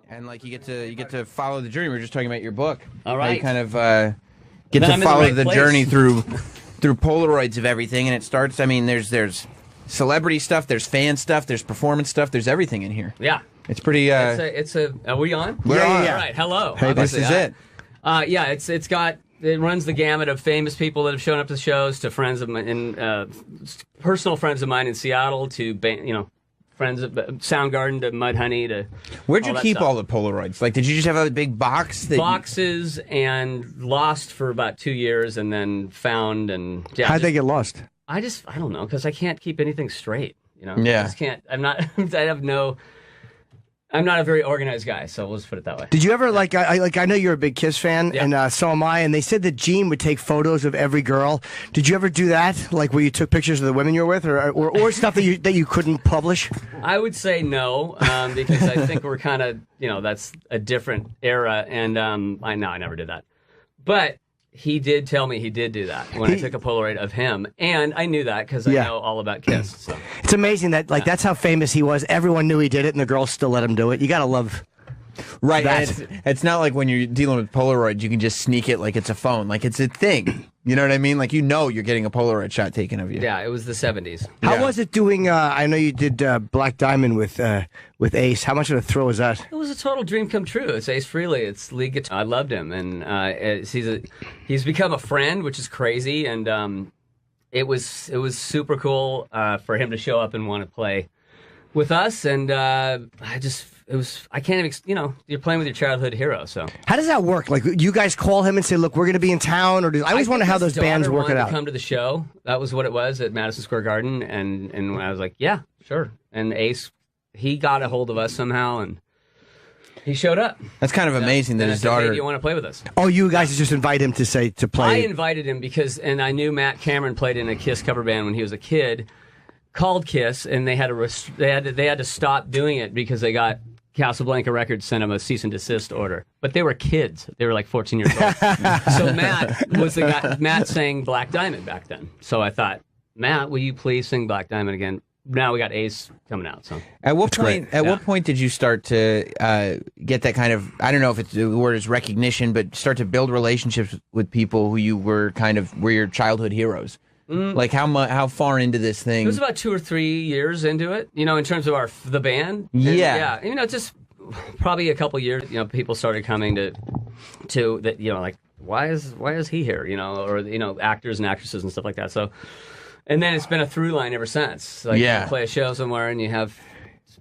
and like you get to follow the journey. We were just talking about your book. All How right. you kind of get to follow the journey through Polaroids of everything, and it starts. I mean, there's celebrity stuff, there's fan stuff, there's performance stuff, there's everything in here. Yeah. It's pretty. Are we on? We're on. All right. Hello. Hey, this is it. It runs the gamut of famous people that have shown up to shows, to friends of mine, personal friends of mine in Seattle, to friends of Soundgarden, to Mudhoney, to. Where'd you keep all the Polaroids? Like, did you just have a big box? Boxes, and lost for about 2 years, and then found, and how'd they get lost? I don't know, because I can't keep anything straight. Yeah. I just can't. I'm not. I'm not a very organized guy, so let's put it that way. Did you ever I know you're a big Kiss fan, and so am I. And they said that Gene would take photos of every girl. Did you ever do that? Like where you took pictures of the women you were with, or stuff that you couldn't publish? I would say no, because I think we're kind of that's a different era, and I never did that. But he did tell me he did do that when I took a Polaroid of him, and I knew that because I know all about Kiss. So. It's amazing that that's how famous he was. Everyone knew he did it, and the girls still let him do it. You gotta love, right? That. It's not like when you're dealing with Polaroids, you can just sneak it like it's a phone, like it's a thing. You know what I mean? Like you're getting a Polaroid shot taken of you. Yeah, it was the 70s. How was it doing? I know you did Black Diamond with Ace. How much of a thrill was that? It was a total dream come true. It's Ace Frehley. It's lead guitar. I loved him, and he's become a friend, which is crazy. And it was super cool for him to show up and want to play with us. And I can't even, you're playing with your childhood hero. So how does that work? Like you guys call him and say, "Look, we're going to be in town," or I always wonder how those bands work it out. To come to the show. That was what it was at Madison Square Garden, and I was like, yeah, sure. And Ace, he got a hold of us somehow, and he showed up. That's kind of amazing that his daughter. Hey, do you want to play with us? Oh, you guys just invite him to play. I invited him and I knew Matt Cameron played in a Kiss cover band when he was a kid, called Kiss, and they had to stop doing it because they got Casablanca Records sent him a cease and desist order. But they were kids. They were like 14 years old. So Matt was the guy. Matt sang Black Diamond back then. So I thought, Matt, will you please sing Black Diamond again? Now we got Ace coming out. So at what point did you start to get that kind of, I don't know if the word is recognition, but start to build relationships with people who you were were your childhood heroes? Like how far into this thing? It was about 2 or 3 years into it, in terms of the band. Yeah. Just probably a couple years, people started coming to that, like, why is he here, or, actors and actresses and stuff like that. So, and then it's been a through line ever since. Like, you play a show somewhere and you have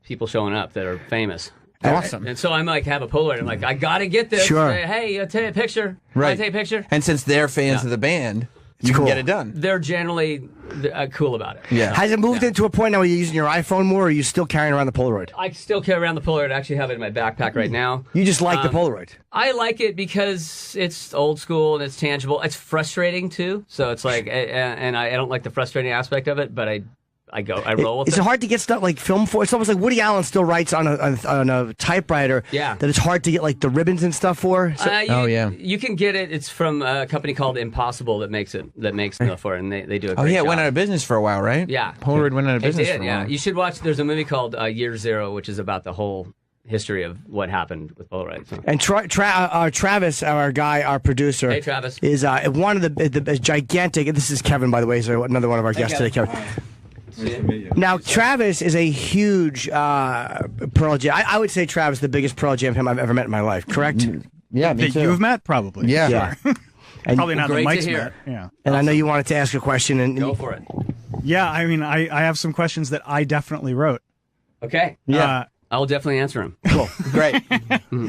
people showing up that are famous. Awesome. And so I'm like, have a Polaroid. I'm like, I got to get this. Sure. Hey, take a picture. Right. I take a picture. And since they're fans of the band, you can get it done. They're generally cool about it. Yeah. Has it moved into a point now where you're using your iPhone more, or are you still carrying around the Polaroid? I still carry around the Polaroid. I actually have it in my backpack right now. You just like the Polaroid? I like it because it's old school and it's tangible. It's frustrating, too. So it's like, and I don't like the frustrating aspect of it, but I roll with it. Is it hard to get stuff like film for? It's almost like Woody Allen still writes on a typewriter. Yeah. That it's hard to get like the ribbons and stuff for. So, you can get it. It's from a company called Impossible that makes it for it, and they do a great job. It went out of business for a while, right? Yeah. Polaroid went out of business for a while. You should watch. There's a movie called Year Zero, which is about the whole history of what happened with Polaroid. So. And Travis, our producer, hey, Travis, is one of the gigantic. This is Kevin, by the way. So another one of our guests today, Kevin. Now, Travis is a huge Pearl Jam. I would say Travis is the biggest Pearl Jam fan I've ever met in my life, correct? Yeah, me too. You've met, probably. Yeah. Sure. Probably not that great Mike's to hear. met. Yeah. And I know you wanted to ask a question. And Go for it. Yeah, I mean, I have some questions that I definitely wrote. Okay. Yeah. I'll definitely answer them. Cool. Great.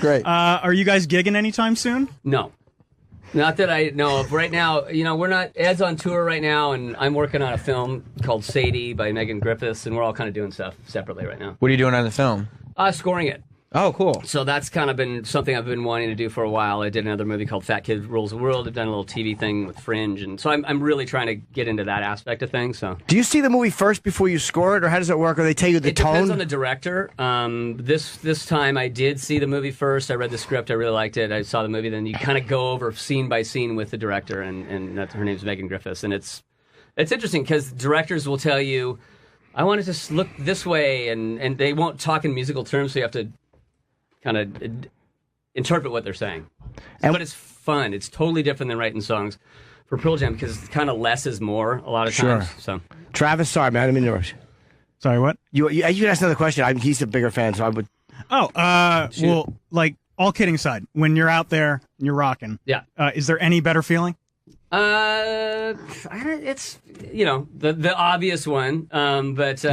Great. Are you guys gigging anytime soon? No. Not that I know of. Right now, we're not. Ed's on tour right now, and I'm working on a film called Sadie by Megan Griffiths, and we're all kind of doing stuff separately right now. What are you doing on the film? Scoring it. Oh, cool. So that's kind of been something I've been wanting to do for a while. I did another movie called Fat Kid Rules the World. I've done a little TV thing with Fringe, and so I'm really trying to get into that aspect of things. So, do you see the movie first before you score it, or how does it work? Or they tell you the tone? It depends on the director. This time I did see the movie first. I read the script. I really liked it. I saw the movie. Then you kind of go over scene by scene with the director, and her name's Megan Griffiths, and it's interesting because directors will tell you, I want it to look this way, and they won't talk in musical terms, so you have to kind of interpret what they're saying. And- but it's fun. It's totally different than writing songs for Pearl Jam because it's kind of less is more a lot of times. So Travis, sorry, man. I didn't mean to interrupt you. Sorry, what? You can ask another question. He's a bigger fan, so I would. Oh, well, like, all kidding aside, when you're out there and you're rocking, yeah. Is there any better feeling? It's the obvious one, but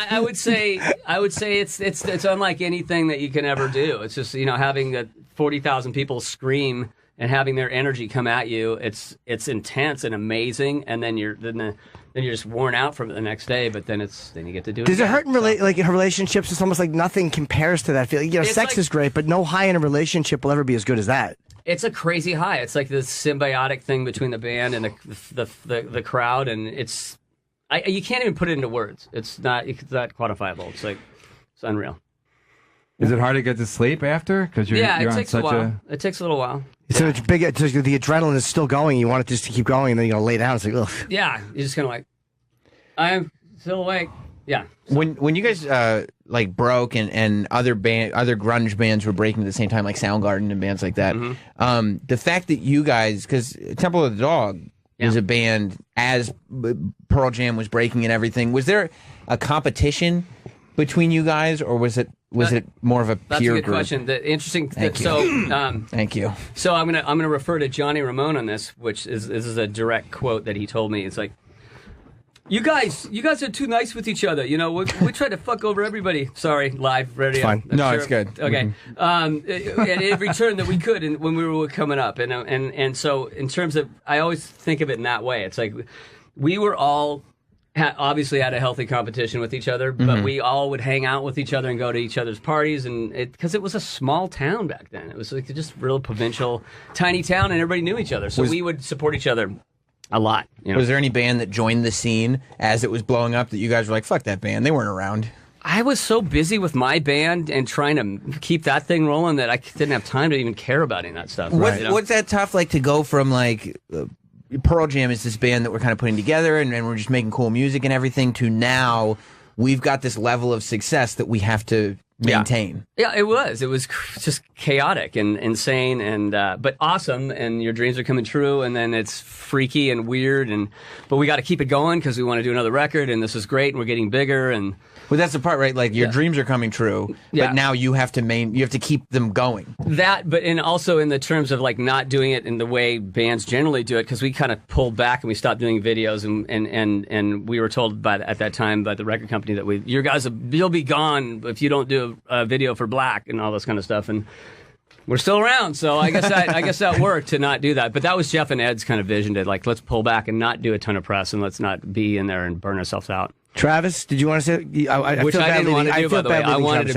I would say it's unlike anything that you can ever do. It's just having 40,000 people scream and having their energy come at you. It's intense and amazing, and then you're just worn out from it the next day. But then you get to do it. Does it again, hurt in relationships? It's almost like nothing compares to that feeling. Sex is great, but no high in a relationship will ever be as good as that. It's a crazy high. It's like this symbiotic thing between the band and the crowd, and you can't even put it into words. It's not quantifiable. It's unreal. Is it hard to get to sleep after? Because you're it on takes such a while. It takes a little while. So it's big. The adrenaline is still going. You want it just to keep going, and then you lay down. It's like, ugh. Yeah, you're just kind of like, I'm still awake. Yeah. When you guys broke and other grunge bands were breaking at the same time, like Soundgarden and bands like that, the fact that you guys, because Temple of the Dog was a band as Pearl Jam was breaking and everything, was there a competition between you guys, or was it more of a peer group? That's a good question. The interesting. Thank you. So I'm gonna refer to Johnny Ramone on this, which is a direct quote that he told me. It's like, You guys are too nice with each other. We try to fuck over everybody. Sorry, live radio. It's fine. No, it's good. Okay. At every turn that we could, and when we were coming up, and so in terms of, I always think of it in that way. It's like we were all obviously had a healthy competition with each other, but we all would hang out with each other and go to each other's parties, and because it was a small town back then, it was like just real provincial, tiny town, and everybody knew each other, so we would support each other a lot. Was there any band that joined the scene as it was blowing up that you guys were like, fuck that band, they weren't around? I was so busy with my band and trying to keep that thing rolling that I didn't have time to even care about any of that stuff. What's that tough, like, to go from, like, Pearl Jam is this band that we're kind of putting together and we're just making cool music and everything, to now we've got this level of success that we have to maintain? Yeah, it was just chaotic and insane, and but awesome, and your dreams are coming true, and then it's freaky and weird, but we got to keep it going because we want to do another record, and this is great, and we're getting bigger, and well, that's the part, right? Like, your dreams are coming true, but now you have to keep them going. And also in the terms of like not doing it in the way bands generally do it, because we kind of pulled back and we stopped doing videos, and we were told at that time by the record company that you'll be gone if you don't do a video for Black and all this kind of stuff, and we're still around, so I guess that worked to not do that. But that was Jeff and Ed's kind of vision, to like, let's pull back and not do a ton of press, and let's not be in there and burn ourselves out. Travis, did you want to say? Which I didn't want to do, by the way. I wanted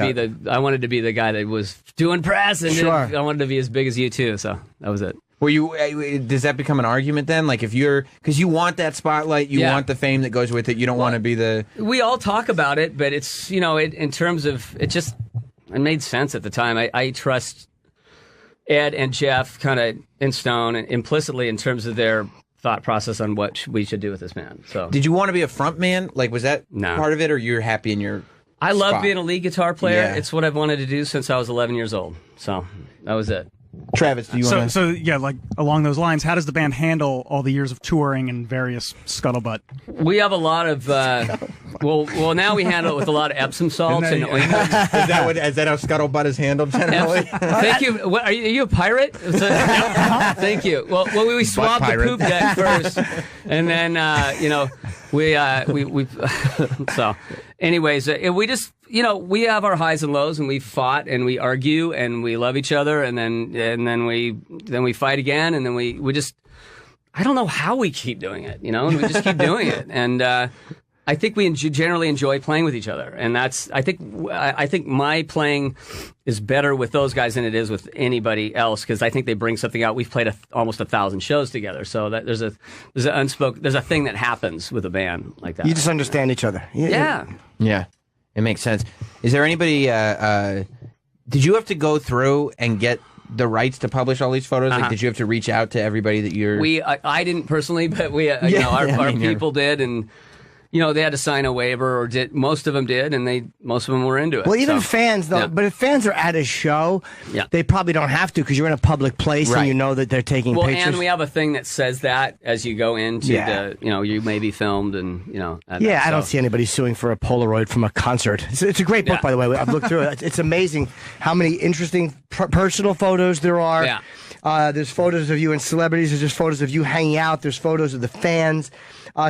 to be the guy that was doing press, and I wanted to be as big as you too. So that was it. Were you? Does that become an argument then? Like, if because you want that spotlight, you want the fame that goes with it. You don't want to be the. We all talk about it, but it's in terms of it made sense at the time. I trust Ed and Jeff kind of in stone and implicitly in terms of their thought process on what we should do with this band. So, did you want to be a front man? Like, was that part of it, or you're happy in your? I love being a lead guitar player. Yeah. It's what I've wanted to do since I was 11 years old. So that was it. Travis, do you want to? So yeah, like along those lines, how does the band handle all the years of touring and various scuttlebutt? We have a lot of well, now we handle it with a lot of Epsom salts and ointments. Is that how scuttlebutt is handled generally? Thank you. What, are you a pirate? Thank you. Well, we swab the poop deck first, and then we so. Anyways, we just we have our highs and lows, and we fought and we argue and we love each other, and then we fight again, and then we just, I don't know how we keep doing it, and we just keep doing it, and I think we generally enjoy playing with each other, and I think my playing is better with those guys than it is with anybody else, because I think they bring something out. We've played almost 1,000 shows together, so that there's a thing that happens with a band like that. You just understand each other. Yeah. It makes sense. Is there anybody? Did you have to go through and get the rights to publish all these photos? Like, did you have to reach out to everybody that you're? I didn't personally, but our people did, and they had to sign a waiver, or most of them did, and most of them were into it. Well, even So, fans, though, yeah. but if fans are at a show, Yeah. they probably don't have to because you're in a public place and Right. you know that they're taking Well, pictures. and we have a thing that says that as you go into Yeah. you may be filmed, and Yeah, I don't so- see anybody suing for a Polaroid from a concert. It's a great book, Yeah. by the way. I've looked through it. It's amazing how many interesting personal photos there are. Yeah. There's photos of you and celebrities. There's just photos of you hanging out. There's photos of the fans.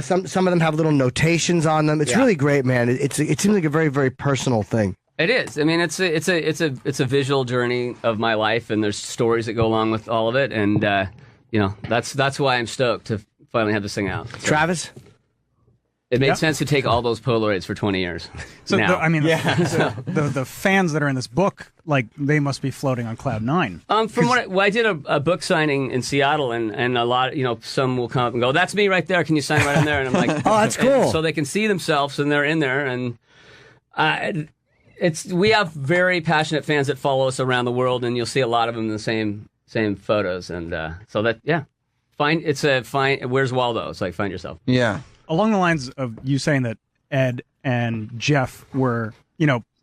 Some of them have little notations on them. It's really great, man. It seems like a very, very personal thing. It is. I mean, it's a visual journey of my life, and there's stories that go along with all of it, and that's why I'm stoked to finally have this thing out. So Travis? it made sense to take all those Polaroids for 20 years. So now. the fans that are in this book, like they must be floating on cloud nine. From what I did a book signing in Seattle, and a lot, some will come up and go, "That's me right there. Can you sign right in there?" And I'm like, Oh, that's cool. and so they can see themselves, and they're in there, and we have very passionate fans that follow us around the world, and you'll see a lot of them in the same photos, and so that Where's Waldo? It's like find yourself. Yeah. Along the lines of you saying that Ed and Jeff were,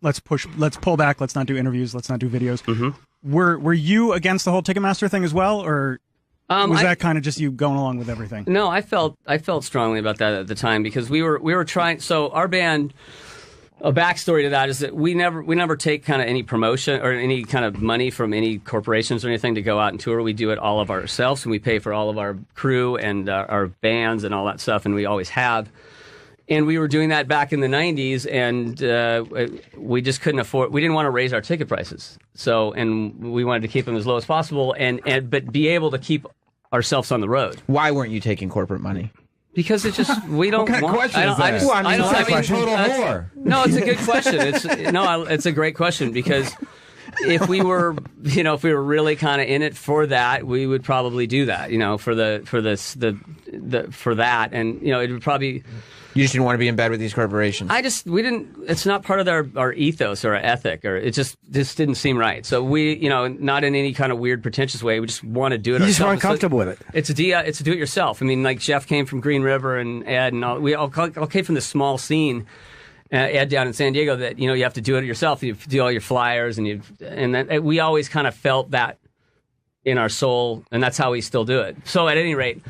let's pull back, let's not do interviews, let's not do videos. Mm-hmm. Were you against the whole Ticketmaster thing as well, or was that kind of just you going along with everything? No, I felt strongly about that at the time because we were trying. So our band, a backstory to that is that we never take kind of any promotion or any kind of money from any corporations or anything to go out and tour. We do it all of ourselves, and we pay for all of our crew and our bands and all that stuff, and we always have. And we were doing that back in the 90s, and we just couldn't afford. We didn't want to raise our ticket prices, and we wanted to keep them as low as possible, but be able to keep ourselves on the road. Why weren't you taking corporate money? Because it's just we don't kind of want. question is that? Well, I mean, it's like total whore. No, it's a good question. It's a great question because if we were really kind of in it for that, we would probably do that. For that, and it would probably. You just didn't want to be in bed with these corporations. We didn't. It's not part of our ethos or our ethic, or it just didn't seem right. So we, not in any kind of weird, pretentious way. We just want to do it. You just ourselves. weren't comfortable with it. It's a do it yourself. I mean, like Jeff came from Green River and Ed and we all came from this small scene. Ed down in San Diego that you have to do it yourself. You do all your flyers and we always kind of felt that in our soul, and that's how we still do it. So at any rate.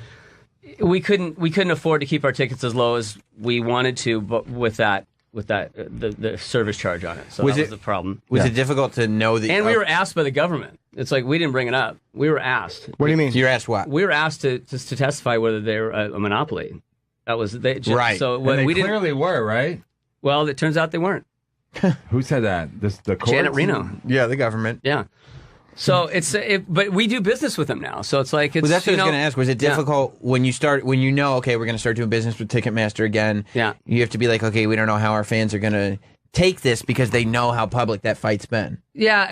We couldn't afford to keep our tickets as low as we wanted to, but with the service charge on it. So that was the problem. Was it difficult to know that? And we were asked by the government. It's like we didn't bring it up. We were asked. What do you mean? You're asked what? We were asked to testify whether they're a monopoly. That was right. So And they we didn't. clearly were, right? Well, it turns out they weren't. Who said that? The courts? Janet Reno. Yeah, the government. Yeah. So but we do business with them now. So it's like it's. Well, that's what I was going to ask. Was it Yeah. difficult when you okay, we're going to start doing business with Ticketmaster again? Yeah. You have to be like, okay, we don't know how our fans are going to take this because they know how public that fight's been. Yeah,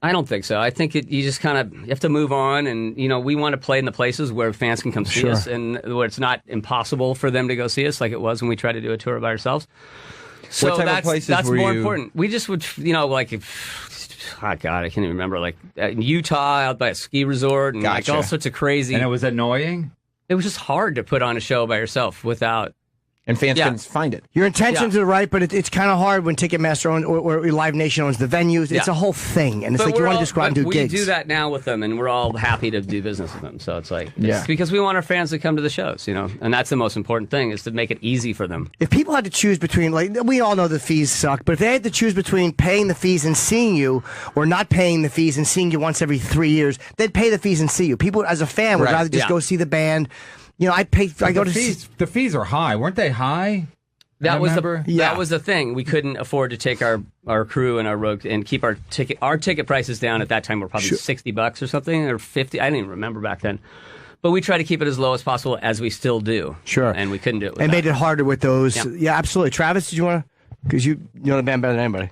I don't think so. I think you just kind of you have to move on, and we want to play in the places where fans can come see us, and where it's not impossible for them to go see us, like it was when we tried to do a tour by ourselves. So What type of places that's were more you- important. We just would, like. Oh God, I can't even remember. Like in Utah, out by a ski resort, and like Gotcha. all sorts of crazy. And it was annoying? It was just hard to put on a show by yourself without. And fans Yeah. couldn't find it. Your intentions are right, but it's kind of hard when Ticketmaster owns or Live Nation owns the venues. It's Yeah. a whole thing, and it's But like you we're want to all- just go out and but do we gigs. do that now with them, and we're all happy to do business with them. So it's like, Yeah. because we want our fans to come to the shows, and that's the most important thing is to make it easy for them. If people had to choose between, like, we all know the fees suck, but if they had to choose between paying the fees and seeing you, or not paying the fees and seeing you once every 3 years, they'd pay the fees and see you. People, as a fan, would Right. rather just Yeah. go see the band. I go to The fees are high. Weren't they high? That was remember? that was the thing. We couldn't afford to take our crew and our road and keep our ticket prices down. At that time were probably $60 or something, or 50. I don't even remember back then. But we try to keep it as low as possible, as we still do. Sure. And we couldn't do it. and made it harder with those. Yeah. Yeah, absolutely. Travis, did you want to? Because you know the band better than anybody.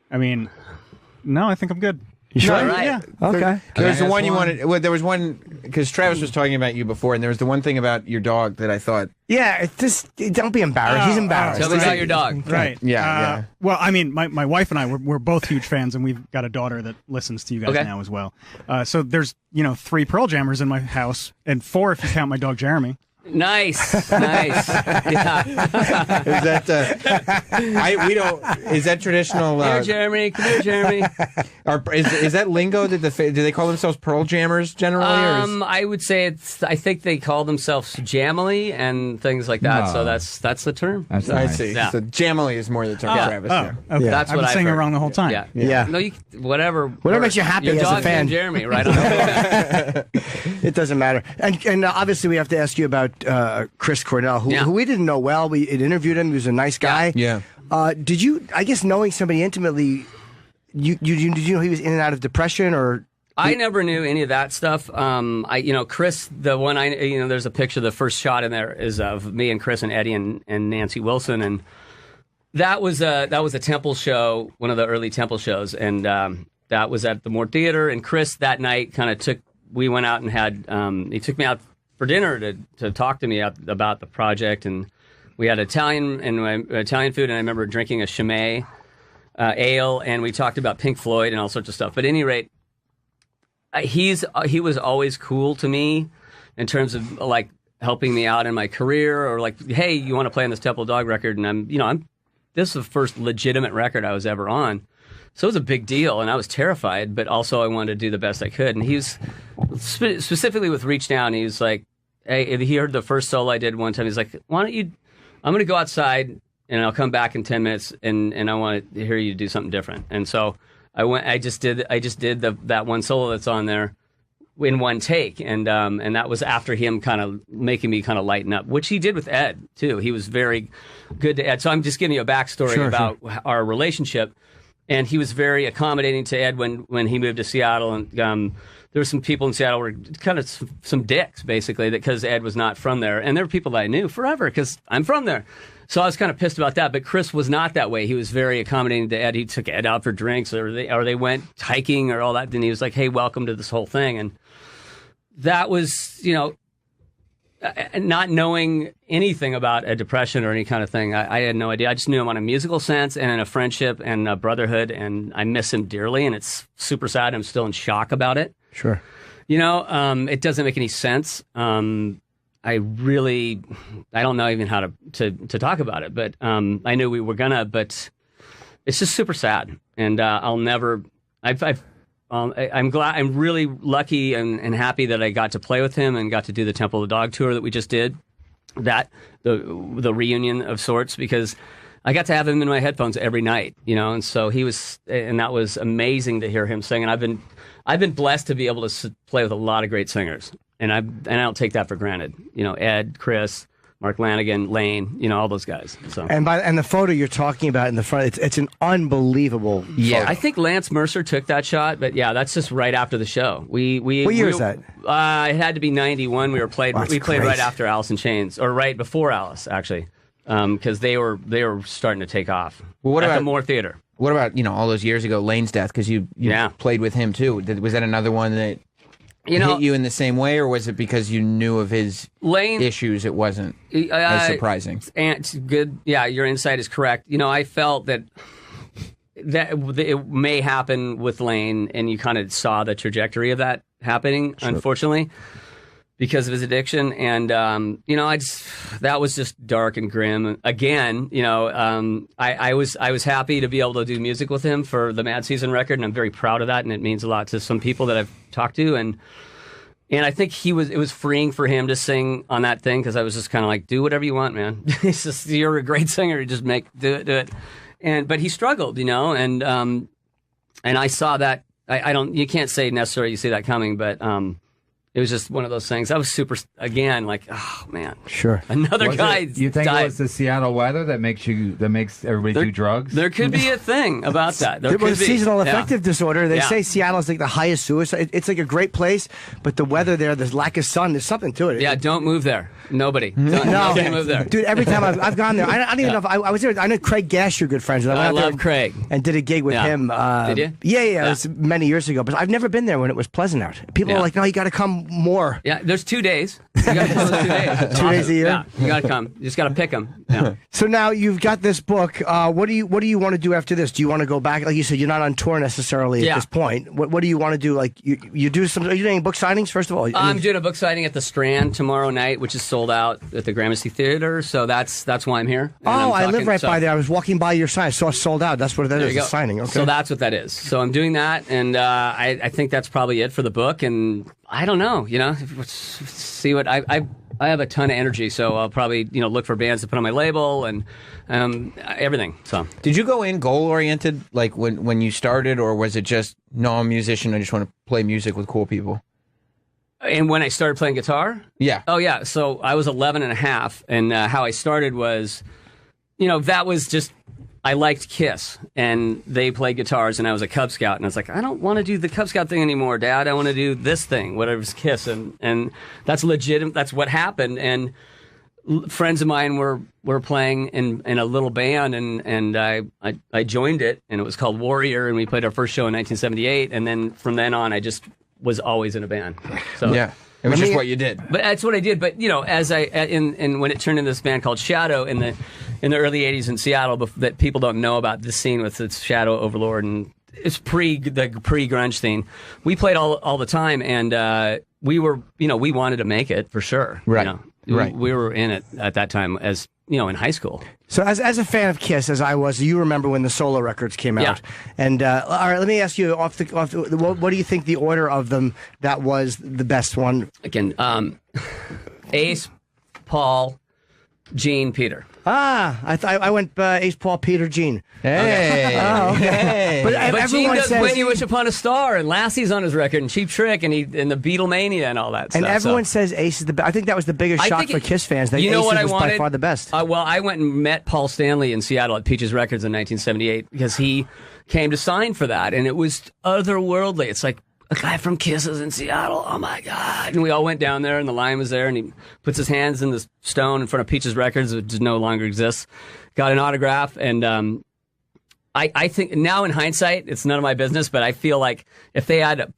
I mean, no, I think I'm good. You sure? All right. Yeah. Okay. There's the ask one you one? wanted. Well, there was one because Travis was talking about you before, and there was the one thing about your dog that I thought. Yeah, don't be embarrassed. He's embarrassed. Tell me about your dog. Right. Yeah. Well, I mean, my wife and I, we're both huge fans, and we've got a daughter that listens to you guys Okay. now as well. So there's, 3 Pearl Jammers in my house, and 4 if you count my dog Jeremy. Nice. Yeah. Is that we don't? Is that traditional? Come here, Jeremy. Come here, Jeremy. Is that lingo? Do they call themselves Pearl Jammers generally? I would say it's. I think they call themselves Jamily and things like that. No. So that's the term. That's I nice. see. Yeah. So Jamily is more the term, Travis. Yeah. Okay. That's I've what been I've saying it heard. wrong the whole time. Yeah. No, whatever. Whatever makes you happy Your as a dog's fan. named Jeremy, right? On It doesn't matter. And obviously we have to ask you about Chris Cornell, who we didn't know well. We had interviewed him. He was a nice guy. Yeah. Did you? I guess knowing somebody intimately, did you know he was in and out of depression or? I never knew any of that stuff. Chris, the one there's a picture. The first shot in there is of me and Chris and Eddie and Nancy Wilson, and that was a Temple show, one of the early Temple shows, and that was at the Moore Theater. And Chris that night we went out and had he took me out for dinner to talk to me about the project, and we had Italian food, and I remember drinking a Chimay ale, and we talked about Pink Floyd and all sorts of stuff. But at any rate, he was always cool to me in terms of like helping me out in my career, or like, hey, you want to play on this Temple Dog record? And this is the first legitimate record I was ever on. So it was a big deal, and I was terrified, but also I wanted to do the best I could. And he was, specifically with Reach Down, he was like, hey, he heard the first solo I did one time. He's like, why don't you, I'm going to go outside, and I'll come back in 10 minutes, and I want to hear you do something different. And so I just did that one solo that's on there in one take, and that was after him kind of making me kind of lighten up, which he did with Ed, too. He was very good to Ed. So I'm just giving you a backstory about our relationship. And he was very accommodating to Ed when he moved to Seattle. And there were some people in Seattle who were kind of some dicks, basically, because Ed was not from there. And there were people that I knew forever because I'm from there. So I was kind of pissed about that. But Chris was not that way. He was very accommodating to Ed. He took Ed out for drinks, or they went hiking or all that. And he was like, hey, welcome to this whole thing. And that was, not knowing anything about a depression or any kind of thing, I had no idea. I just knew him on a musical sense and in a friendship and a brotherhood, and I miss him dearly, and it's super sad. I'm still in shock about it. Sure. It doesn't make any sense. I don't know even how to talk about it, but I knew we were gonna, but it's just super sad. And I'm really lucky and happy that I got to play with him and got to do the Temple of the Dog tour that we just did, the reunion of sorts, because I got to have him in my headphones every night, and so that was amazing to hear him sing. And I've been blessed to be able to play with a lot of great singers, and I don't take that for granted. Ed, Chris, Mark Lanigan, Lane, all those guys. So. And the photo you're talking about in the front, it's an unbelievable photo. I think Lance Mercer took that shot, but yeah, that's just right after the show. What year is that? It had to be 91. We played right after Alice in Chains, or right before Alice, actually, because they were starting to take off. Well, what at about the Moore Theater? What about all those years ago, Lane's death? Because you played with him too. Was that another one that hit you in the same way, or was it because you knew of his issues? It wasn't as surprising. And it's good. Yeah, your insight is correct. I felt that it may happen with Lane, and you kind of saw the trajectory of that happening, unfortunately, because of his addiction. And that was just dark and grim. Again, I was happy to be able to do music with him for the Mad Season record, and I'm very proud of that, and it means a lot to some people that I've talked to, and I think it was freeing for him to sing on that thing, because I was just kind of like, do whatever you want, man. It's just, you're a great singer, just do it. But he struggled, and I saw that. You can't say necessarily you see that coming, but it was just one of those things. I was super, again, like, oh man, sure, another guy. You think died. it was the Seattle weather that makes everybody do drugs? There could be a thing about that. There could be. Seasonal affective disorder. They say Seattle is like the highest suicide. It's like a great place, but the weather there, the lack of sun, there's something to it. Yeah, don't move there. Nobody. Nobody move there. Dude, every time I've gone there, I don't even know if I was there. I know Craig Gash, you're good friends with. I love Craig. And did a gig with him. Did you? Yeah. It was many years ago, but I've never been there when it was pleasant out. People are like, no, you got to come more. Yeah, there's 2 days. You got to come those 2 days. 2 days a year? Yeah, you got to come. You just got to pick them. Yeah. So now you've got this book. What do you want to do after this? Do you want to go back? Like you said, you're not on tour necessarily at this point. What do you want to do? Like you do some? Are you doing book signings first of all? I'm doing a book signing at the Strand tomorrow night, which is sold out at the Gramercy Theater. So that's why I'm here. I live right by there. I was walking by your sign. I saw it sold out. That's what that is. A signing. Okay. So that's what that is. So I'm doing that, and I think that's probably it for the book. And I don't know. See what I have a ton of energy, so I'll probably look for bands to put on my label and everything. So did you go in goal oriented like when you started, or was it just no, I'm a musician, I just want to play music with cool people? And when I started playing guitar? Yeah. Oh, yeah. So I was 11 and a half, and how I started was, that was just, I liked Kiss, and they played guitars, and I was a Cub Scout, and I was like, I don't want to do the Cub Scout thing anymore, Dad. I want to do this thing, whatever's Kiss, and that's legitimate. That's what happened, and friends of mine were playing in a little band, and I joined it, and it was called Warrior, and we played our first show in 1978, and then from then on, I just was always in a band. So yeah, it was just what you did. But that's what I did. But as when it turned into this band called Shadow in the early '80s in Seattle, that people don't know about this scene with its Shadow, Overlord, and it's the pre-grunge scene. We played all the time, and we were we wanted to make it for sure. Right. Right. We were in it at that time as in high school. So as a fan of Kiss, as I was, you remember when the solo records came out. Yeah. And all right, let me ask you what do you think the order of them that was the best one? Again, Ace, Paul, Gene, Peter. I went Ace, Paul, Peter, Gene. Hey. Oh, okay. Hey. But Gene does says, When You Wish Upon a Star, and Lassie's on his record, and Cheap Trick, and the Beatlemania and all that and stuff. Everyone says Ace is the best. I think that was the biggest shock for Kiss fans. That Ace was by far the best. Well, I went and met Paul Stanley in Seattle at Peaches Records in 1978 because he came to sign for that, and it was otherworldly. It's like, a guy from Kiss is in Seattle. Oh, my God. And we all went down there, and the line was there, and he puts his hands in the stone in front of Peaches Records, which no longer exists, got an autograph, and I think now in hindsight, it's none of my business, but I feel like if they had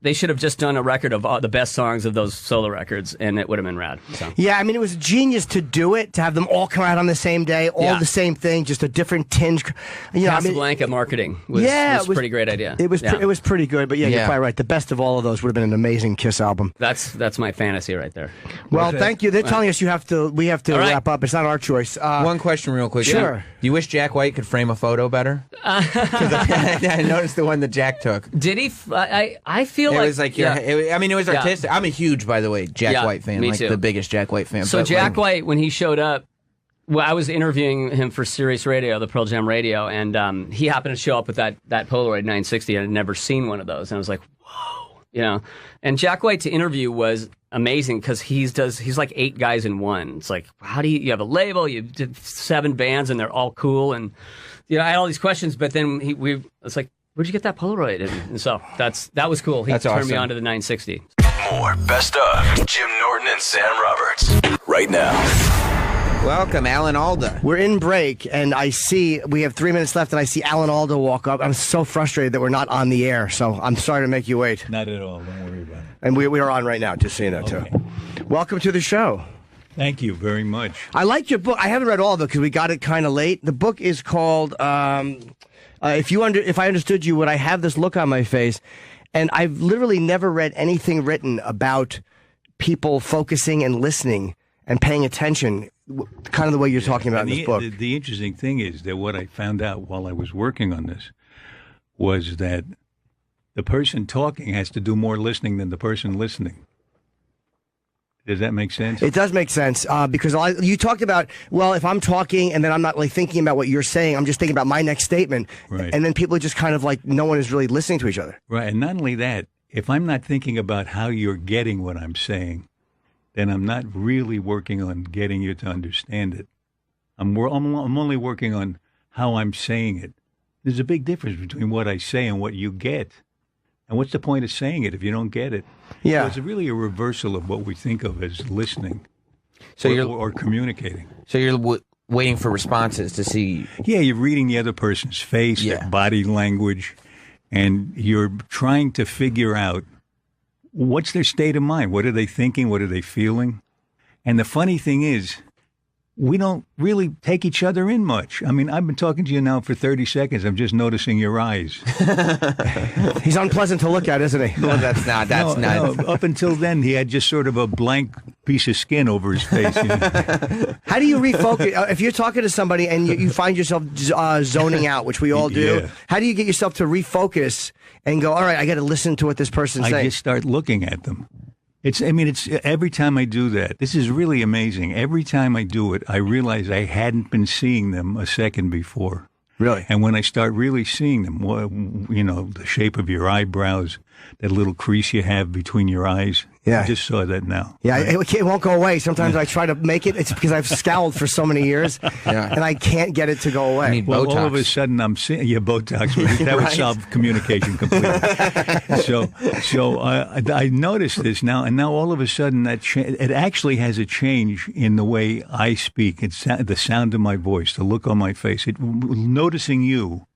they should have just done a record of all the best songs of those solo records, and it would have been rad. So. Yeah, I mean, it was genius to do it, to have them all come out on the same day, all the same thing, just a different tinge. Casablanca marketing was a pretty great idea. It was pretty good, but you're probably right. The best of all of those would have been an amazing Kiss album. That's my fantasy right there. Well, thank you. They're telling us we have to wrap up. It's not our choice. One question real quick. Sure. Do you wish Jack White could frame a photo better? Because I noticed the one that Jack took. Did he? I feel it like was like it was artistic. I'm a huge, by the way, Jack White fan. Me like too. the biggest Jack White fan. So Jack White, when he showed up, I was interviewing him for Sirius Radio, the Pearl Jam radio, and he happened to show up with that Polaroid 960. I had never seen one of those, and I was like, whoa, And Jack White to interview was amazing because he's like 8 guys in one. It's like, how do you have a label? You did 7 bands, and they're all cool, and I had all these questions, but then it's like, where'd you get that Polaroid? And so that was cool. He turned me on to the 960. More best of Jim Norton and Sam Roberts right now. Welcome, Alan Alda. We're in break, and I see we have 3 minutes left, and I see Alan Alda walk up. I'm so frustrated that we're not on the air, so I'm sorry to make you wait. Not at all. Don't worry about it. And we are on right now, just so you know, too. Welcome to the show. Thank you very much. I like your book. I haven't read all of it because we got it kind of late. The book is called If I Understood You Would. I have this look on my face, and I've literally never read anything written about people focusing and listening and paying attention, kind of the way you're talking about in this book. The interesting thing is that what I found out while I was working on this was that the person talking has to do more listening than the person listening. Does that make sense? It does make sense because you talked about, well, if I'm talking and then I'm not like thinking about what you're saying, I'm just thinking about my next statement. Right. And then people are just kind of like, no one is really listening to each other. Right. And not only that, if I'm not thinking about how you're getting what I'm saying, then I'm not really working on getting you to understand it. I'm only working on how I'm saying it. There's a big difference between what I say and what you get. And what's the point of saying it if you don't get it? Yeah. So it's really a reversal of what we think of as listening or communicating. So you're waiting for responses to see. Yeah, you're reading the other person's face, their body language, and you're trying to figure out what's their state of mind? What are they thinking? What are they feeling? And the funny thing is, we don't really take each other in much. I mean, I've been talking to you now for 30 seconds. I'm just noticing your eyes. He's unpleasant to look at, isn't he? Well, that's not. That's not. No, up until then, he had just sort of a blank piece of skin over his face. You know? How do you refocus? If you're talking to somebody and you find yourself zoning out, which we all do, Yeah. how do you get yourself to refocus and go, all right, I got to listen to what this person's I saying? just start looking at them. It's every time I do that. This is really amazing. Every time I do it, I realize I hadn't been seeing them a second before. Really? And when I start really seeing them, the shape of your eyebrows, that little crease you have between your eyes. Yeah. I just saw that now. Yeah, it won't go away. Sometimes I try to make it. It's because I've scowled for so many years, and I can't get it to go away. need Well, Botox. all of a sudden I'm seeing Botox. That would Right. solve communication completely. so I noticed this now, and now all of a sudden it actually has a change in the way I speak. It's the sound of my voice, the look on my face. Noticing you,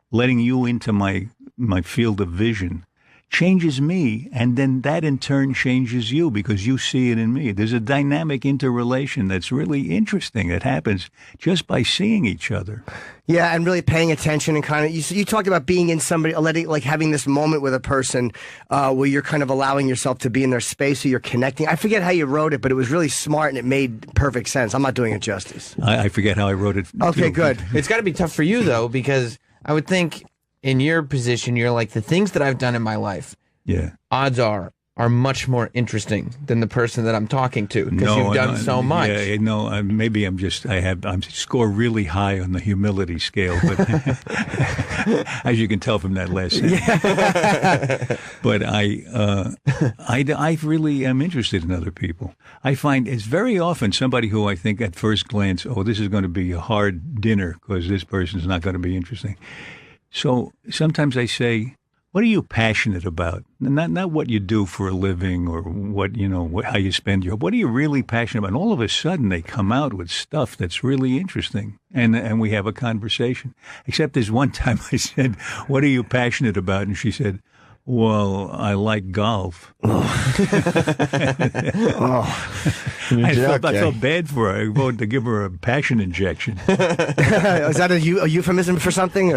letting you into my field of vision, changes me, and then that in turn changes you because you see it in me. There's a dynamic interrelation that's really interesting that happens just by seeing each other. Yeah, and really paying attention and kind of you talked about being in somebody, having this moment with a person where you're kind of allowing yourself to be in their space, so you're connecting. I forget how you wrote it, but it was really smart and it made perfect sense. I'm not doing it justice. I forget how I wrote it. Okay, too. good. It's got to be tough for you though, because I would think in your position, you're like, the things that I've done in my life, Yeah. odds are much more interesting than the person that I'm talking to, because you've done so much. Yeah, no, maybe I'm score really high on the humility scale, but as you can tell from that last sentence. But I really am interested in other people. I find it's very often somebody who I think at first glance, oh, this is going to be a hard dinner because this person's not going to be interesting. So sometimes I say, what are you passionate about? Not what you do for a living or how you spend your. What are you really passionate about? And all of a sudden, they come out with stuff that's really interesting, and we have a conversation. Except there's one time I said, "What are you passionate about?" And she said, "Well, I like golf." I felt bad for her. I voted to give her a passion injection. Is that a euphemism for something?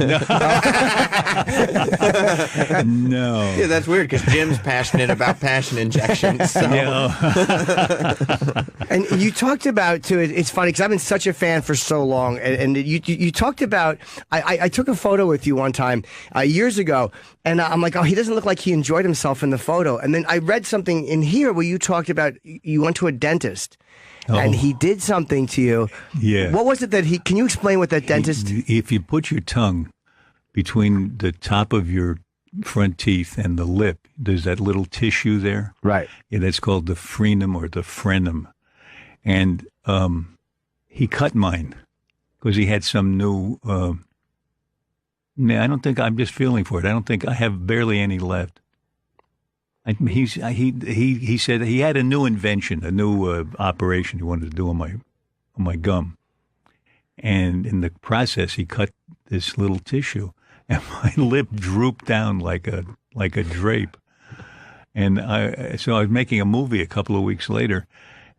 No. Yeah, that's weird because Jim's passionate about passion injections. So. And you talked about too. It's funny because I've been such a fan for so long, and you talked about. I took a photo with you one time years ago, and I'm like, oh, he doesn't look like he enjoyed himself in the photo. And then I read something in here where you talked about you went to a dentist. And he did something to you. Yeah. What was it that he? Can you explain what that dentist? If you put your tongue between the top of your front teeth and the lip, there's that little tissue there. Right. Yeah, that's called the frenum or the frenum. And he cut mine because he had some new. I don't think I'm just feeling for it. I don't think I have barely any left. He said he had a new invention, a new operation he wanted to do on my gum, and in the process he cut this little tissue, and my lip drooped down like a drape. And so I was making a movie a couple of weeks later,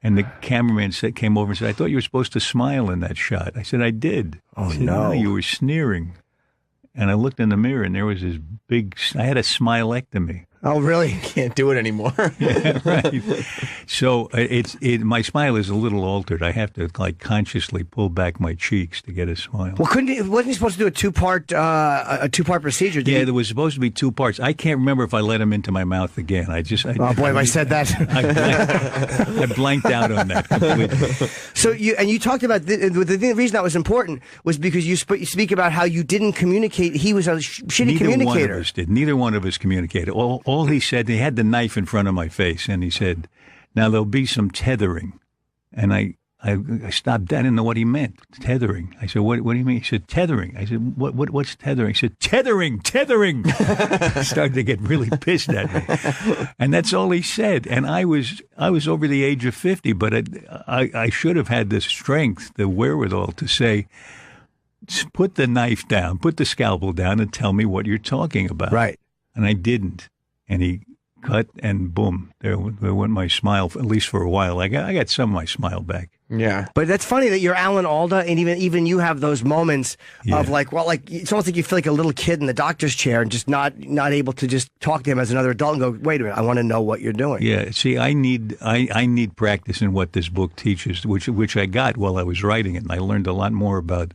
and the cameraman came over and said, "I thought you were supposed to smile in that shot." I said, "I did." Oh, He said, no. You were sneering. And I looked in the mirror, and there was this I had a smilectomy. Oh, really? Can't do it anymore. Yeah, right. So my smile is a little altered. I have to consciously pull back my cheeks to get a smile. Well, wasn't he supposed to do a two-part procedure? Yeah, there was supposed to be 2 parts. I can't remember if I let him into my mouth again. Oh boy, if I said that. I blanked out on that completely. So you talked about the reason that was important was because you speak about how you didn't communicate. He was a shitty Neither communicator. one of us did. Neither one of us communicated. All he said, he had the knife in front of my face, and he said, "Now there'll be some tethering." And I stopped. I didn't know what he meant. Tethering. I said, "What do you mean?" He said, "Tethering." I said, "What's tethering?" He said, "Tethering." He started to get really pissed at me, and that's all he said. And I was over the age of 50, but I should have had the strength, the wherewithal to say, "Put the knife down, put the scalpel down, and tell me what you're talking about." Right. And I didn't. And he cut, and boom, there went my smile. At least for a while, I got some of my smile back. Yeah. But that's funny that you're Alan Alda, and even you have those moments of like it's almost like you feel like a little kid in the doctor's chair and just not able to just talk to him as another adult and go, wait a minute, I want to know what you're doing. Yeah. See, I need practice in what this book teaches, which I got while I was writing it, and I learned a lot more about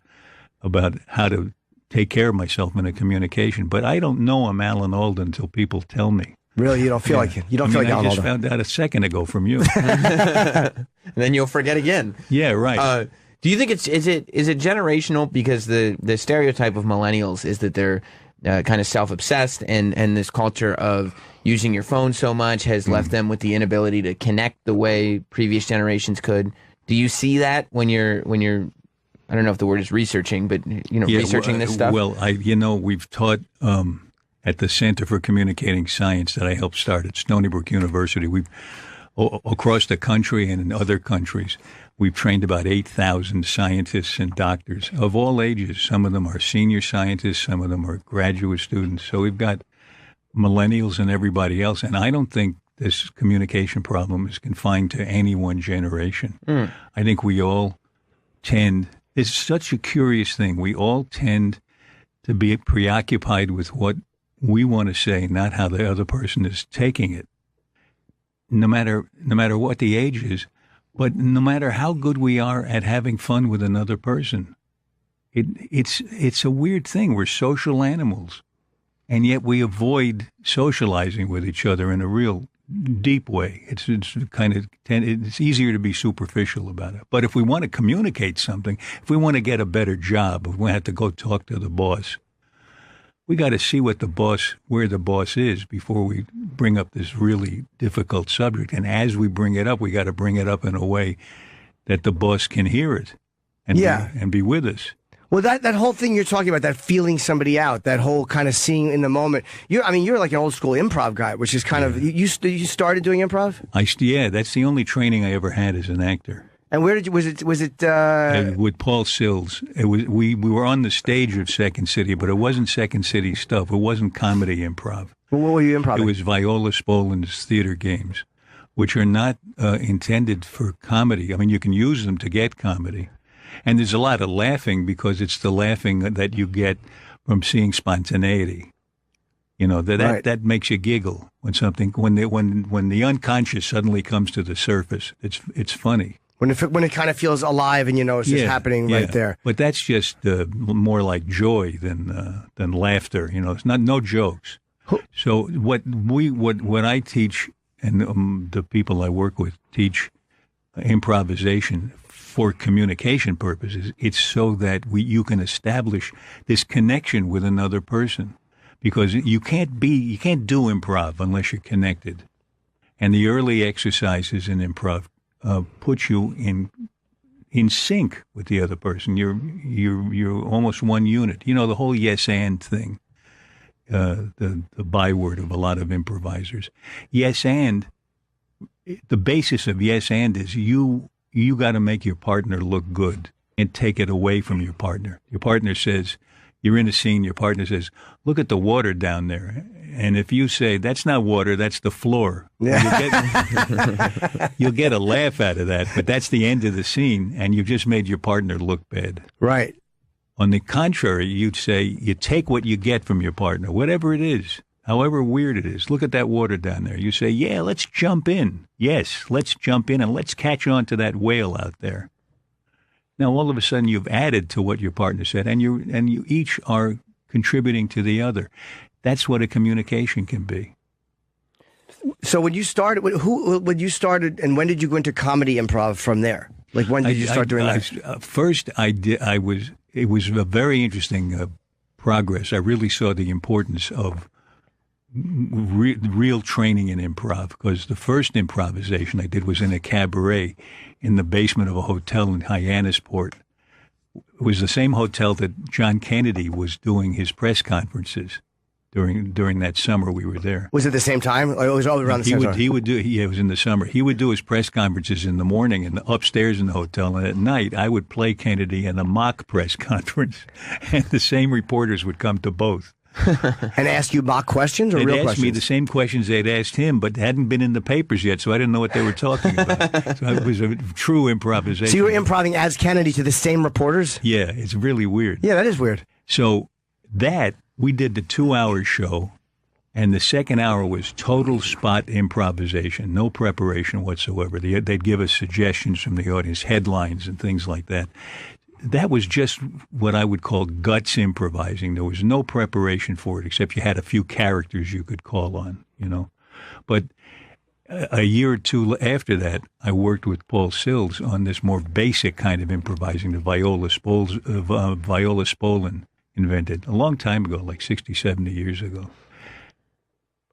how to take care of myself in a communication. But I don't know I'm Alan Alda until people tell me. Really, you don't feel like it. You don't feel like Alan I just Alda. found out a second ago from you. And then you'll forget again. Yeah, right. Do you think is it generational? Because the stereotype of millennials is that they're kind of self-obsessed, and this culture of using your phone so much has left them with the inability to connect the way previous generations could. Do you see that when you're I don't know if the word is researching, but researching this stuff? Well, we've taught at the Center for Communicating Science that I helped start at Stony Brook University. We've across the country and in other countries, we've trained about 8,000 scientists and doctors of all ages. Some of them are senior scientists, some of them are graduate students. So we've got millennials and everybody else. And I don't think this communication problem is confined to any one generation. I think we all tend, it's such a curious thing, we all tend to be preoccupied with what we want to say, not how the other person is taking it. No matter what the age is, but no matter how good we are at having fun with another person, it's a weird thing. We're social animals, and yet we avoid socializing with each other in a real deep way. It's easier to be superficial about it. But if we want to communicate something, if we want to get a better job, if we have to go talk to the boss, we got to see where the boss is before we bring up this really difficult subject. And as we bring it up, we got to bring it up in a way that the boss can hear it and be with us. Well, that whole thing you're talking about, that feeling somebody out, that whole kind of seeing in the moment. You're like an old school improv guy, which is kind of you started doing improv. Yeah, that's the only training I ever had as an actor. And where did you? Was it? With Paul Sills. It was. We were on the stage of Second City, but it wasn't Second City stuff. It wasn't comedy improv. Well, what were you improv? It was Viola Spolin's theater games, which are not intended for comedy. I mean, you can use them to get comedy, and there's a lot of laughing because it's the laughing that you get from seeing spontaneity. That makes you giggle when the unconscious suddenly comes to the surface. It's funny. When it kind of feels alive and it's just happening right there. But that's just more like joy than laughter. It's no jokes. So what I teach and the people I work with teach improvisation for communication purposes. It's so that you can establish this connection with another person, because you can't do improv unless you're connected. And the early exercises in improv put you in sync with the other person. You're almost one unit. The whole yes and thing, the byword of a lot of improvisers. Yes and, the basis of yes and is you got to make your partner look good and take it away from your partner. Your partner says, you're in a scene, your partner says, look at the water down there. And if you say, that's not water, that's the floor, you'll get a laugh out of that. But that's the end of the scene, and you've just made your partner look bad. Right. On the contrary, you'd say, you take what you get from your partner, whatever it is, however weird it is. Look at that water down there. You say, yeah, let's jump in. Yes, let's jump in, and let's catch on to that whale out there. Now, all of a sudden, you've added to what your partner said, and you each are contributing to the other. That's what a communication can be. So when you started, and when did you go into comedy improv from there? Like, when did you start doing that? First, it was a very interesting progress. I really saw the importance of real training in improv, because the first improvisation I did was in a cabaret in the basement of a hotel in Hyannisport. It was the same hotel that John Kennedy was doing his press conferences during that summer we were there. Was it the same time? Or it was all around the same time? It was in the summer. He would do his press conferences in the morning and upstairs in the hotel, and at night I would play Kennedy in a mock press conference, and the same reporters would come to both. And ask you mock questions or they'd real ask questions? me the same questions they'd asked him, but hadn't been in the papers yet, so I didn't know what they were talking about. So it was a true improvisation. So you were improvising as Kennedy to the same reporters? Yeah, it's really weird. Yeah, that is weird. So we did the 2-hour show, and the second hour was total spot improvisation, no preparation whatsoever. They'd give us suggestions from the audience, headlines and things like that. That was just what I would call guts improvising. There was no preparation for it, except you had a few characters you could call on, But a year or two after that, I worked with Paul Sills on this more basic kind of improvising, the Viola Spolin invented a long time ago, like 60, 70 years ago.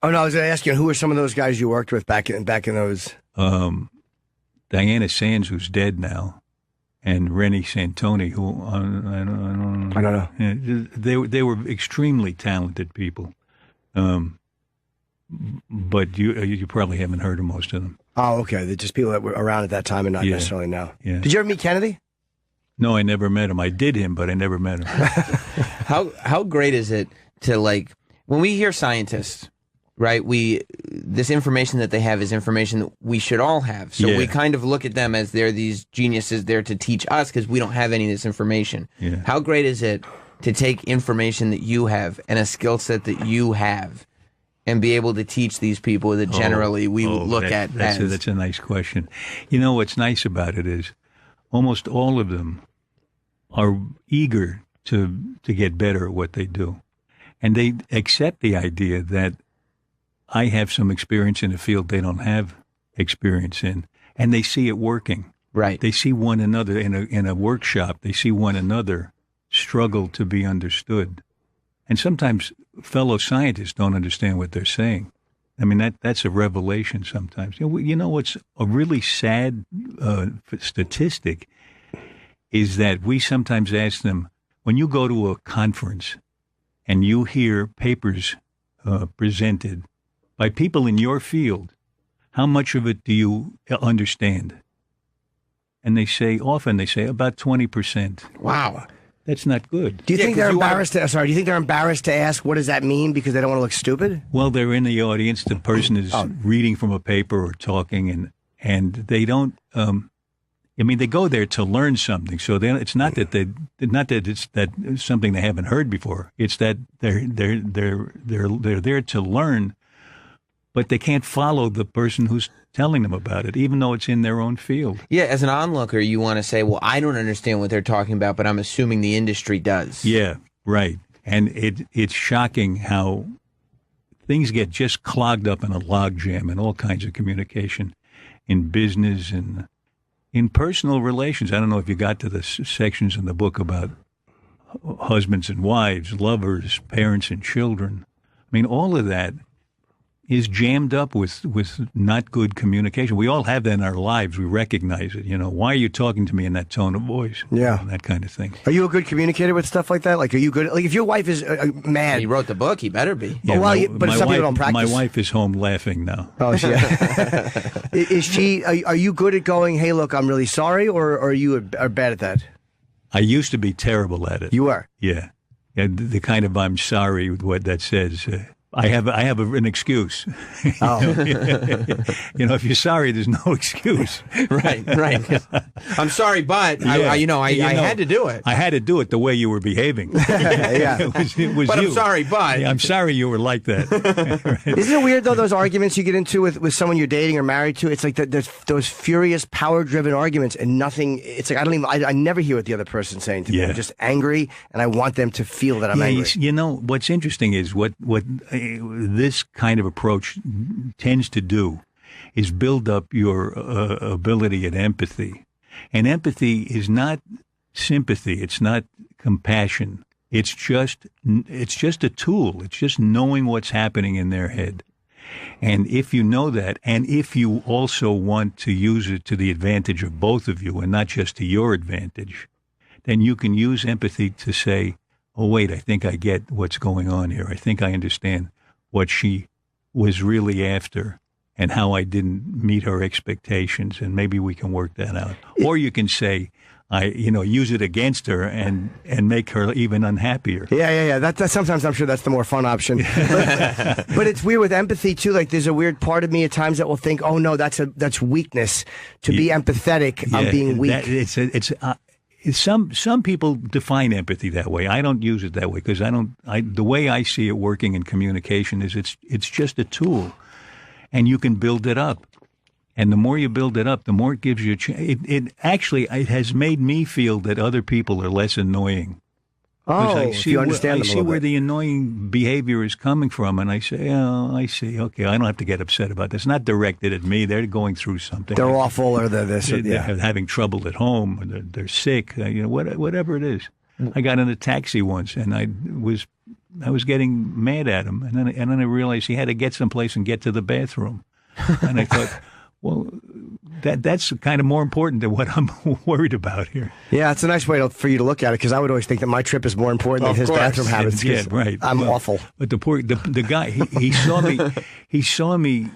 Oh, no, I was going to ask you, who were some of those guys you worked with back in those? Diana Sands, who's dead now, and Rennie Santoni, who I don't know. Yeah, they were extremely talented people, but you probably haven't heard of most of them. Oh, okay. They're just people that were around at that time and not necessarily now. Yeah. Did you ever meet Kennedy? No, I never met him. I did him, but I never met him. How great is it to, like, when we hear scientists, right? This information that they have is information that we should all have. So we kind of look at them as they're these geniuses there to teach us because we don't have any of this information. Yeah. How great is it to take information that you have and a skill set that you have and be able to teach these people that generally we would look at as... That's a nice question. You know, what's nice about it is almost all of them are eager to get better at what they do. And they accept the idea that I have some experience in a field they don't have experience in, and they see it working. Right. They see one another in a workshop. They see one another struggle to be understood. And sometimes fellow scientists don't understand what they're saying. I mean, that's a revelation sometimes. You know what's a really sad statistic is that we sometimes ask them, when you go to a conference and you hear papers presented by people in your field, how much of it do you understand? And often they say about 20%. Wow. That's not good. Do you think they're embarrassed? Do you think they're embarrassed to ask, what does that mean? Because they don't want to look stupid? Well, they're in the audience. The person is reading from a paper or talking, and they don't. They go there to learn something. So it's not that it's something they haven't heard before. It's that they're there to learn, but they can't follow the person who's telling them about it, even though it's in their own field. Yeah, as an onlooker, you want to say, well, I don't understand what they're talking about, but I'm assuming the industry does. Yeah, right. And it's shocking how things get just clogged up in a logjam in all kinds of communication, in business and in personal relations. I don't know if you got to the sections in the book about husbands and wives, lovers, parents and children. I mean, all of that is jammed up with not good communication. We all have that in our lives. We recognize it. Why are you talking to me in that tone of voice? Yeah. That kind of thing. Are you a good communicator with stuff like that? Like, are you good? Like, if your wife is mad. He wrote the book. He better be. Yeah, but some people don't practice. My wife is home laughing now. Oh, is she? Are you good at going, hey, look, I'm really sorry, or are you are bad at that? I used to be terrible at it. You were? Yeah. The kind of I'm sorry with what that says. I have an excuse. Oh. If you're sorry, there's no excuse. Right. I'm sorry, but I had to do it. I had to do it the way you were behaving. Yeah. It was but you. I'm sorry, but I'm sorry you were like that. Right. Isn't it weird though, those arguments you get into with someone you're dating or married to? It's like those furious, power-driven arguments, and nothing. It's like I never hear what the other person's saying to me. I'm just angry, and I want them to feel that I'm angry. What's interesting is what this kind of approach tends to do is build up your ability at empathy. And empathy is not sympathy. It's not compassion. It's just a tool. It's just knowing what's happening in their head. And if you know that, and if you also want to use it to the advantage of both of you and not just to your advantage, then you can use empathy to say, oh, wait, I think I get what's going on here. I think I understand what she was really after and how I didn't meet her expectations, and maybe we can work that out. Or you can say, I use it against her and make her even unhappier. Yeah. That sometimes I'm sure that's the more fun option. But it's weird with empathy too. Like there's a weird part of me at times that will think, oh no, that's weakness. To be empathetic, I'm being weak. Some people define empathy that way. I don't use it that way because the way I see it working in communication is it's just a tool, and you can build it up. And the more you build it up, the more it gives you a chance. It has made me feel that other people are less annoying. Oh, you understand I see where the annoying behavior is coming from, and I say, oh, I see. Okay, I don't have to get upset about this. It's not directed at me. They're going through something. They're awful, or they're this, or they're having trouble at home, or they're sick. Whatever it is. I got in a taxi once, and I was getting mad at him, and then I realized he had to get someplace and get to the bathroom, and I thought, well, that's kind of more important than what I'm worried about here. Yeah, it's a nice way for you to look at it, because I would always think that my trip is more important than his bathroom habits. Yeah, right. I'm awful. But the guy, he saw me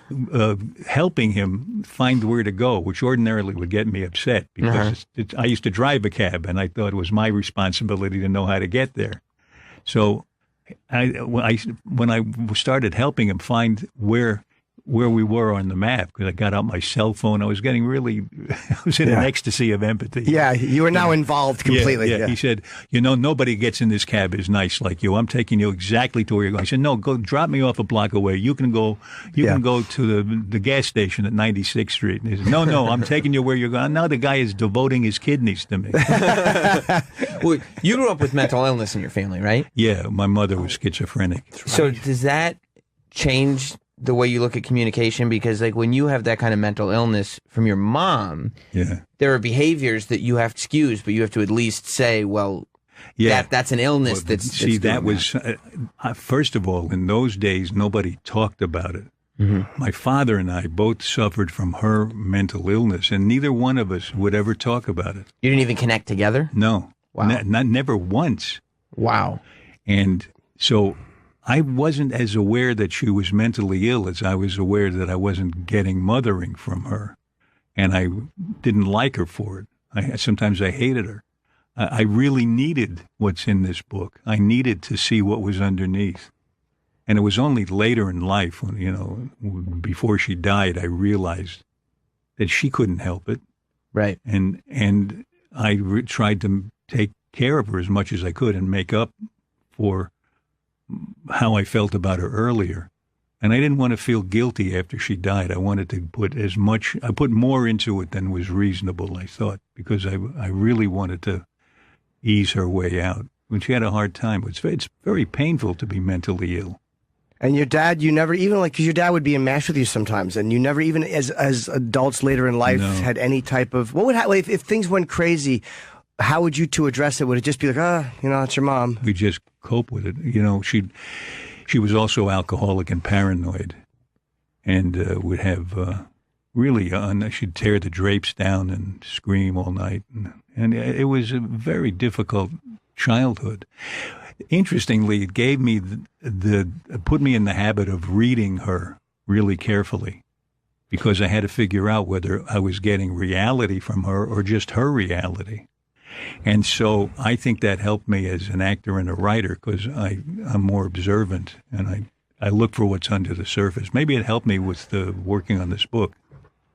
helping him find where to go, which ordinarily would get me upset because I used to drive a cab, and I thought it was my responsibility to know how to get there. So when I started helping him find where we were on the map, because I got out my cell phone. I was getting I was in an ecstasy of empathy. Yeah, you were now involved completely. Yeah. He said, nobody gets in this cab is nice like you. I'm taking you exactly to where you're going. I said, no, go drop me off a block away. You can go to the gas station at 96th Street. And he said, no, I'm taking you where you're going. Now the guy is devoting his kidneys to me. Well, you grew up with mental illness in your family, right? Yeah, my mother was schizophrenic. So does that change the way you look at communication? Because like when you have that kind of mental illness from your mom, there are behaviors that you have to excuse, but you have to at least say, well, that's an illness. That was first of all, in those days, nobody talked about it. Mm-hmm. My father and I both suffered from her mental illness, and neither one of us would ever talk about it. You didn't even connect together? No. Wow. Never once. Wow. And so I wasn't as aware that she was mentally ill as I was aware that I wasn't getting mothering from her. And I didn't like her for it. Sometimes I hated her. I really needed what's in this book. I needed to see what was underneath. And it was only later in life, when, before she died, I realized that she couldn't help it. Right. And I tried to take care of her as much as I could and make up for how I felt about her earlier. And I didn't want to feel guilty after she died. I wanted to I put more into it than was reasonable, I thought, because I really wanted to ease her way out. When she had a hard time, it's very painful to be mentally ill. And your dad, you never even because your dad would be enmeshed with you sometimes, and you never even as adults later in life had any type of if things went crazy, how would you two address it? Would it just be like, it's your mom? We just cope with it. She was also alcoholic and paranoid, and would have she'd tear the drapes down and scream all night, and it was a very difficult childhood. Interestingly, it gave me put me in the habit of reading her really carefully, because I had to figure out whether I was getting reality from her or just her reality. And so I think that helped me as an actor and a writer, because I'm more observant and I look for what's under the surface. Maybe it helped me with working on this book,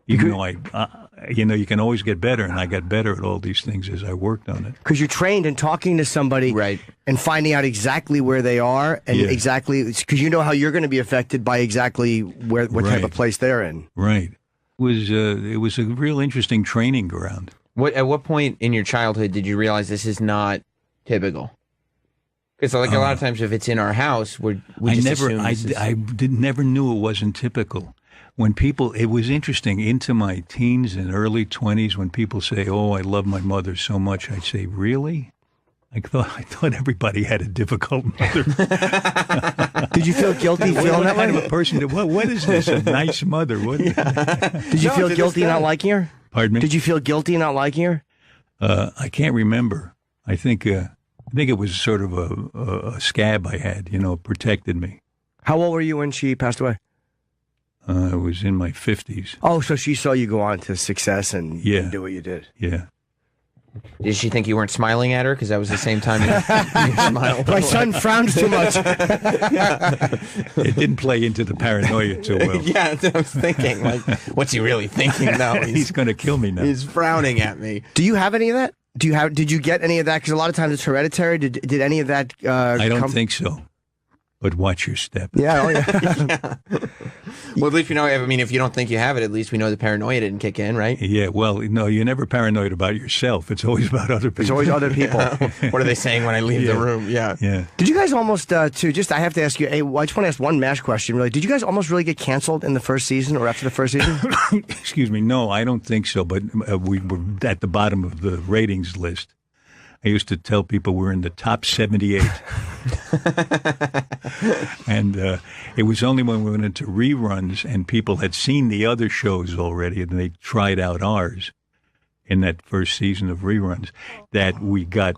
even though you can always get better, and I got better at all these things as I worked on it. Because you're trained in talking to somebody, right, and finding out exactly where they are, and exactly because you know how you're going to be affected by exactly what type of place they're in. Right. It was a real interesting training ground. At what point in your childhood did you realize this is not typical? Because a lot of times if it's in our house, we never knew it wasn't typical. When it was interesting, into my teens and early 20s, when people say, "Oh, I love my mother so much," I'd say, "Really?" I thought everybody had a difficult mother. Did you feel guilty feeling that kind way? of a person? What is this? A nice mother? What? Did you feel guilty not liking her? Pardon me? Did you feel guilty not liking her? I can't remember. I think it was sort of a scab I had. Protected me. How old were you when she passed away? I was in my 50s. Oh, so she saw you go on to success and do what you did. Yeah. Did she think you weren't smiling at her? Because that was the same time you smiled. My son frowns too much. It didn't play into the paranoia too well. Yeah, that's what I was thinking. Like, what's he really thinking now? He's going to kill me now. He's frowning at me. Do you have any of that? Did you get any of that? Because a lot of times it's hereditary. Did any of that? I don't think so. But watch your step. Yeah, oh yeah. Yeah. Well, at least we know. I mean, if you don't think you have it, at least we know the paranoia didn't kick in, right? Yeah. Well, no, you're never paranoid about yourself. It's always about other people. It's always other people. What are they saying when I leave the room? Yeah. Yeah. Did you guys almost I have to ask you. I just want to ask one MASH question. Really, did you guys almost really get canceled in the first season or after the first season? Excuse me. No, I don't think so. But we were at the bottom of the ratings list. I used to tell people we're in the top 78. And it was only when we went into reruns and people had seen the other shows already and they tried out ours in that first season of reruns that we got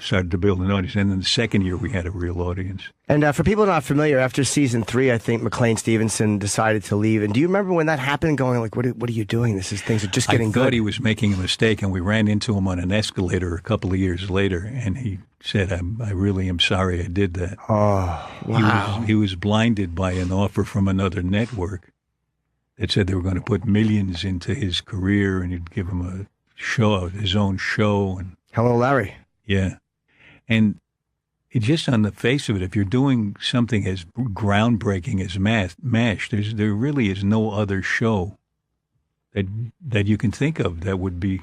started to build an audience. And in the second year, we had a real audience. And for people not familiar, after season 3, I think McLean Stevenson decided to leave. And do you remember when that happened? Going like, what are you doing? Things are just getting good. I thought he was making a mistake, and we ran into him on an escalator a couple of years later, and he said, I really am sorry I did that. Oh, wow. He was blinded by an offer from another network that said they were going to put millions into his career, and you'd give him a show, his own show. And hello, Larry. Yeah. And it just on the face of it, if you're doing something as groundbreaking as MASH, there really is no other show that you can think of that would be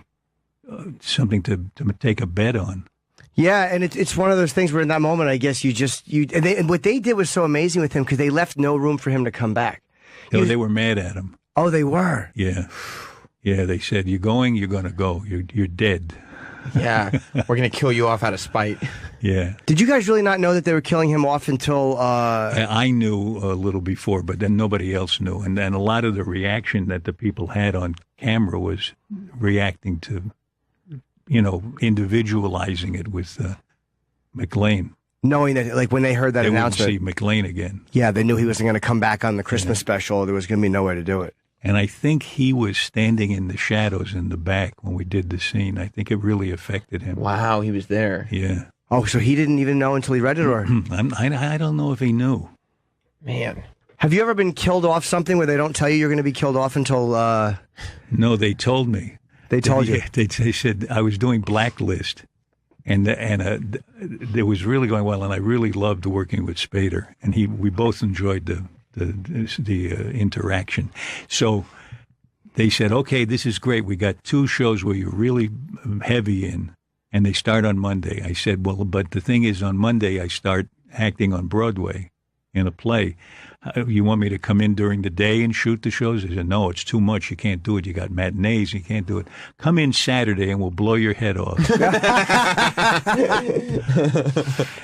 something to take a bet on. Yeah, and it's one of those things where in that moment, I guess and what they did was so amazing with him because they left no room for him to come back. They were mad at him. Oh, they were? Yeah. Yeah, they said, you're going to go. You're dead. Yeah, we're going to kill you off out of spite. Yeah. Did you guys really not know that they were killing him off until... I knew a little before, but then nobody else knew. And then a lot of the reaction that the people had on camera was reacting to, individualizing it with McLean. Knowing that, like, when they heard that announcement... They wouldn't see McLean again. Yeah, they knew he wasn't going to come back on the Christmas special. There was going to be nowhere to do it. And I think he was standing in the shadows in the back when we did the scene. I think it really affected him. Wow, he was there. Yeah. Oh, so he didn't even know until he read it, or? I don't know if he knew. Man. Have you ever been killed off something where they don't tell you you're going to be killed off until... No, they told me. They told you? They said I was doing Blacklist, and it was really going well, and I really loved working with Spader, and we both enjoyed the interaction. So they said, okay, this is great. We got 2 shows where you're really heavy in, and they start on Monday. I said, well, but the thing is, on Monday I start acting on Broadway in a play. You want me to come in during the day and shoot the shows? I said, no, it's too much. You can't do it. You got matinees. You can't do it. Come in Saturday and we'll blow your head off.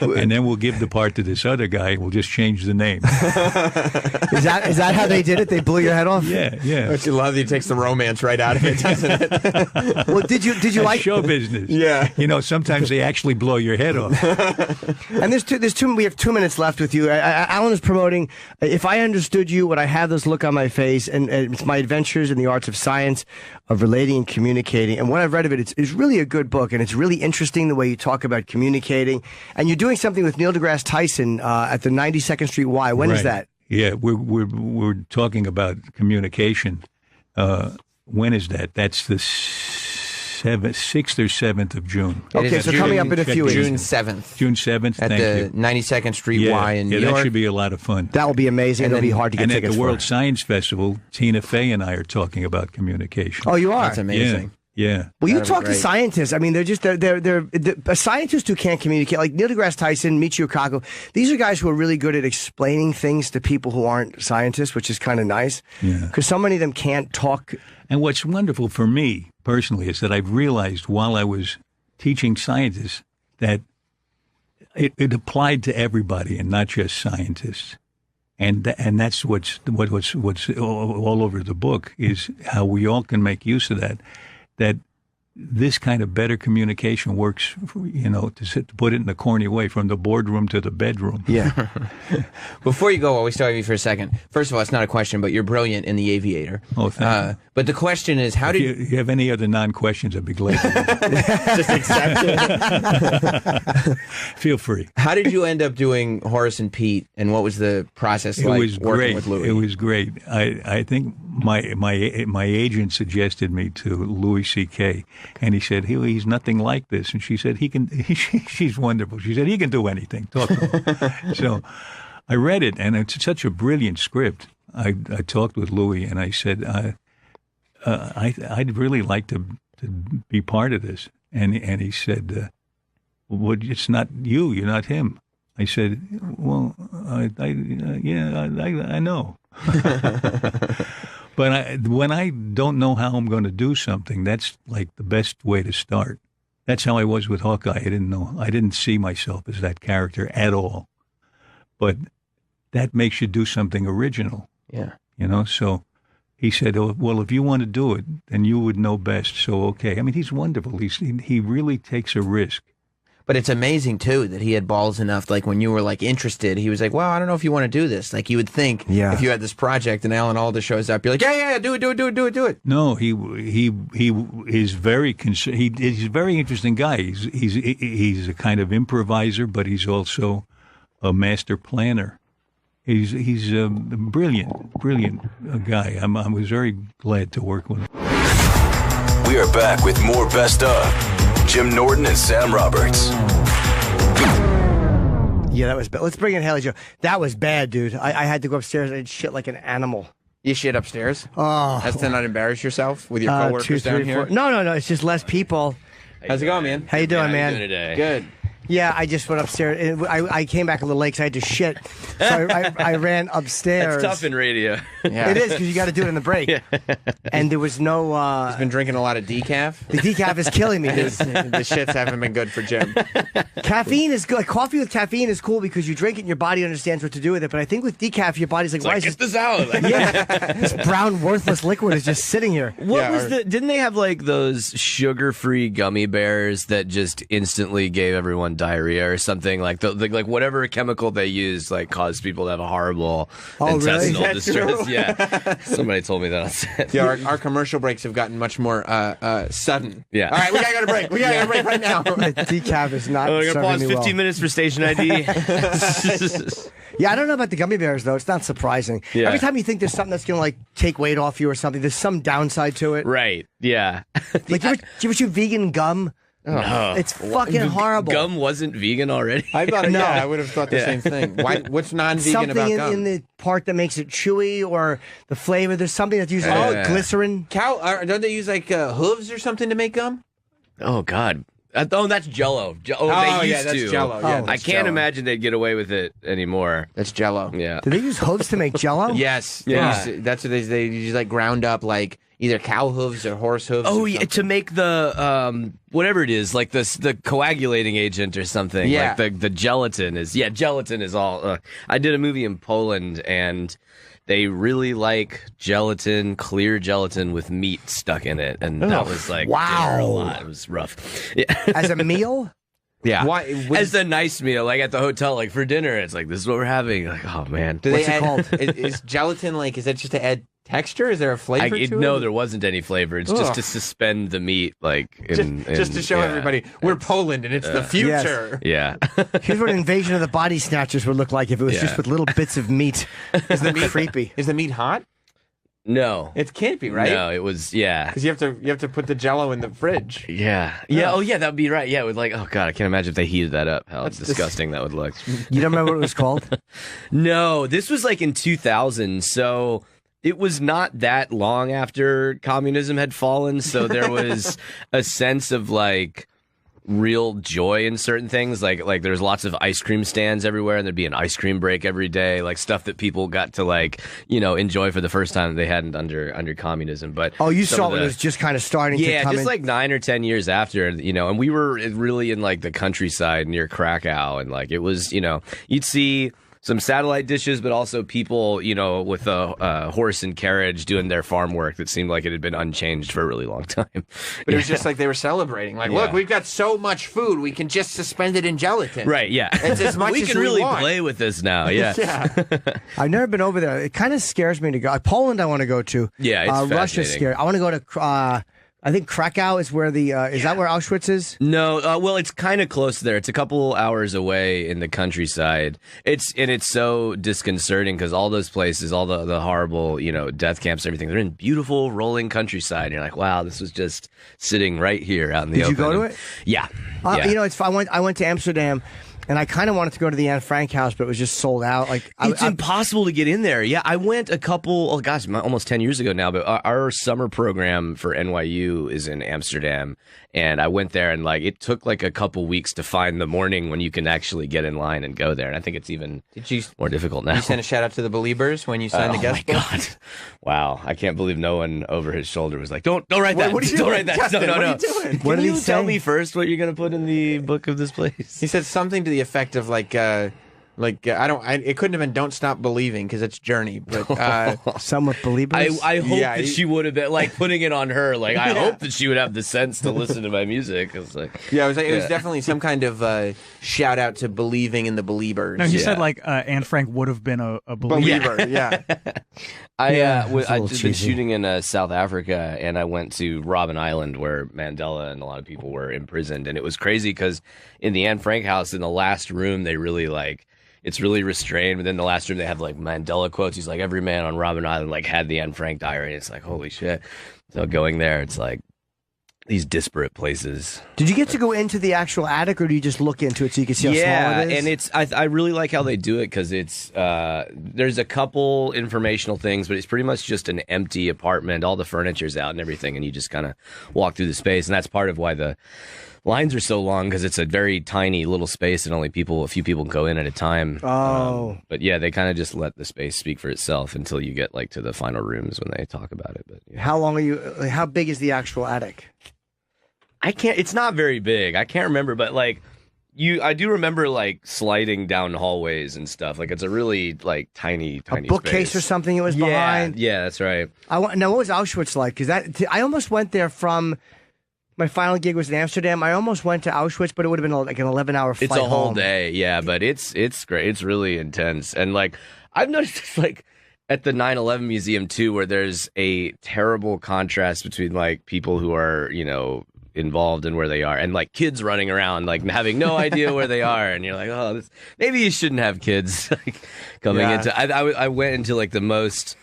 And then we'll give the part to this other guy and we'll just change the name. Is that how they did it? They blew your head off? Yeah, yeah. Don't you love it? It takes the romance right out of it, doesn't it? Well, did you like show business? Yeah. Sometimes they actually blow your head off. And we have 2 minutes left with you. Alan is promoting If I Understood You, Would I Have This Look on My Face? And it's my adventures in the arts of science, of relating and communicating. And what I've read of it, it's really a good book, and it's really interesting the way you talk about communicating. And you're doing something with Neil deGrasse Tyson at the 92nd Street Y. When is that? Yeah, we're talking about communication. When is that? That's the 6th or 7th of June. Okay, so coming up in a few weeks. June 7th. June 7th, at the 92nd Street Y in New York. That should be a lot of fun. That will be amazing. It'll be hard to get tickets for. And at the World Science Festival, Tina Fey and I are talking about communication. Oh, you are? That's amazing. Yeah. Well, you talk to scientists. I mean, they're scientists who can't communicate. Like Neil deGrasse Tyson, Michio Kaku. These are guys who are really good at explaining things to people who aren't scientists, which is kind of nice. Yeah. Because so many of them can't talk. And what's wonderful for me personally is that I've realized while I was teaching scientists that it applied to everybody and not just scientists. And that's what's all over the book is how we all can make use of that this kind of better communication works, to put it in a corny way, from the boardroom to the bedroom. Yeah. Before you go, while we still have you for a second, first of all, it's not a question, but you're brilliant in The Aviator. Oh, thank you. But the question is, how If did you have any other non-questions, I'd be glad to. just accept it? Feel free. How did you end up doing Horace and Pete, and what was the process It like was working great. with Louis? It was great. I think my agent suggested me to Louis C.K. and he said he's nothing like this, and she said she's wonderful. She said he can do anything. Talk to him. So I read it, and it's such a brilliant script. I talked with Louis, and I said I'd really like to be part of this, and he said, well, it's not you. You're not him. I said, well, I know. But when I don't know how I'm going to do something, that's like the best way to start. That's how I was with Hawkeye. I didn't see myself as that character at all. But that makes you do something original. Yeah. So he said, oh, well, if you want to do it, then you would know best. So, okay. I mean, he's wonderful. He really takes a risk. But it's amazing, too, that he had balls enough, like, when you were, like, interested, he was like, well, I don't know if you want to do this. Like, you would think if you had this project and Alan Alda shows up, you're like, yeah, do it. No, he is very he's a very interesting guy. He's a kind of improviser, but he's also a master planner. He's a brilliant guy. I was very glad to work with him. We are back with more Best Of. Jim Norton and Sam Roberts. Yeah, that was bad. Let's bring in Haley Joe. That was bad, dude. I had to go upstairs and shit like an animal. You shit upstairs? Oh. As to not embarrass yourself with your coworkers 2, 3, down here? 4. No. It's just less people. How's it going, man? How you doing, man? How you doing today? Good. Yeah, I just went upstairs. And I came back a little late because I had to shit. So I ran upstairs. It's tough in radio. Yeah. It is because you got to do it in the break. And there was no... He's been drinking a lot of decaf. the decaf is killing me, dude. The shits haven't been good for Jim. Caffeine is good. Coffee with caffeine is cool because you drink it and your body understands what to do with it. But I think with decaf, your body's like, why is Get this... this out. This brown, worthless liquid is just sitting here. What was didn't they have like those sugar-free gummy bears that just instantly gave everyone diarrhea or something? Like like whatever chemical they used like caused people to have a horrible intestinal really? distress. Yeah. Somebody told me that on set. Yeah, our commercial breaks have gotten much more sudden. Yeah. All right, we gotta go to break. We gotta go to break right now. Decaf is not I'm gonna serving pause me 15 well. minutes for station ID. Yeah, I don't know about the gummy bears, though. It's not surprising. Yeah. Every time you think there's something that's going to, like, take weight off you or something, there's some downside to it. Right. Yeah. Like, do you ever chew vegan gum? No. It's fucking horrible. Gum wasn't vegan already. I thought, No. I would have thought the same thing. What's non-vegan Something about gum? in the part that makes it chewy or the flavor. There's something that's used glycerin. Cow? Don't they use like hooves or something to make gum? Oh God. Oh, that's Jello. They used that's to. Jello. Yeah, Oh. that's I can't Jell-O. imagine they'd get away with it anymore. That's Jello. Yeah. Do they use hooves to make Jello? Yes. Yeah. That's what they use, like ground up like either cow hooves or horse hooves. Oh, or yeah, something. to make the whatever it is, like the coagulating agent or something. Yeah. Like the gelatin is. Yeah, gelatin is all. I did a movie in Poland and they really like gelatin, clear gelatin with meat stuck in it, and that was like wow. a lot. It was rough. Yeah. As a meal? Yeah. Why- As a nice meal, like at the hotel, like for dinner, it's like this is what we're having. Like, oh man. Do What's they it add, called? Is gelatin like? Is that just to add texture? Is there a flavor to No, it? there wasn't any flavor. It's just Ugh. to suspend the meat, like Just to show everybody we're Poland and it's the future. Yeah. Here's what an invasion of the body snatchers would look like if it was Yeah. just with little bits of meat. Is the meat creepy? Is the meat hot? No. It can't be, right? No, it was yeah. Because you have to put the Jello in the fridge. Yeah. Yeah. Oh, yeah. That would be right. Yeah. It would like. Oh God, I can't imagine if they heated that up. How That's disgusting that would look. You don't remember what it was called? No, this was like in 2000. So it was not that long after communism had fallen. So there was a sense of like real joy in certain things. Like there's lots of ice cream stands everywhere, and there'd be an ice cream break every day. Like stuff that people got to like enjoy for the first time that they hadn't under communism. But Oh, you some saw of when the- it was just kind of starting to Yeah, come just in. like 9 or 10 years after, and we were really in like the countryside near Krakow, and like it was, you'd see some satellite dishes, but also people, with a horse and carriage doing their farm work that seemed like it had been unchanged for a really long time. But it was just like they were celebrating. Like, look, we've got so much food, we can just suspend it in gelatin. Right, yeah. It's as much we as can we really want. play with this now, yeah. I've never been over there. It kind of scares me to go. Poland I want to go to. Yeah, it's Russia's scary. I want to go to... I think Krakow is where is that where Auschwitz is? No, well, it's kind of close there. It's a couple hours away in the countryside. It's so disconcerting because all those places, all the horrible, death camps and everything, they're in beautiful rolling countryside. And you're like, wow, this was just sitting right here out in the open. Did you go to it? Yeah. It's I went to Amsterdam. And I kind of wanted to go to the Anne Frank house, but it was just sold out. Like it's impossible to get in there. Yeah, I went a couple, almost 10 years ago now, but our summer program for NYU is in Amsterdam. And I went there and it took a couple weeks to find the morning when you can actually get in line and go there. And I think it's even more difficult now. You send a shout out to the Beliebers when you signed the guest book? Oh my God. Wow. I can't believe no one over his shoulder was like, don't write that. What are you don't doing? write that. Justin, No. What are you doing? What did he say? Tell me first what you're going to put in the book of this place? He said something to the effect of it couldn't have been "Don't Stop Believing" because it's Journey, but some with Beliebers. I hope that she would have been putting it on her. I hope that she would have the sense to listen to my music. It was it was definitely some kind of shout out to believing in the Beliebers. No, he said Anne Frank would have been a believer. Yeah. I've been shooting in South Africa, and I went to Robben Island where Mandela and a lot of people were imprisoned, and it was crazy because in the Anne Frank house, in the last room, they really it's really restrained. But in the last room, they have Mandela quotes. He's like, every man on Robben Island had the Anne Frank diary. And it's holy shit. So going there, it's these disparate places. Did you get to go into the actual attic, or do you just look into it so you can see how small it is? And I really like how they do it because it's there's a couple informational things, but it's pretty much just an empty apartment. All the furniture's out and everything, and you just kind of walk through the space. And that's part of why the lines are so long, because it's a very tiny little space and only a few people can go in at a time. Oh. But yeah, they kind of just let the space speak for itself until you get to the final rooms when they talk about it. But yeah. How big is the actual attic? It's not very big. I can't remember, but I do remember sliding down hallways and stuff. It's a really tiny a bookcase space. Or something it was behind. Yeah, that's right. Now, what was Auschwitz like? Because I almost went there from... My final gig was in Amsterdam. I almost went to Auschwitz, but it would have been an 11-hour flight. It's a whole home. day, yeah, but it's great. It's really intense. And I've noticed this, at the 9/11 museum too, where there's a terrible contrast between people who are, involved in where they are and kids running around having no idea where they are, and you're maybe you shouldn't have kids coming into. I went into the most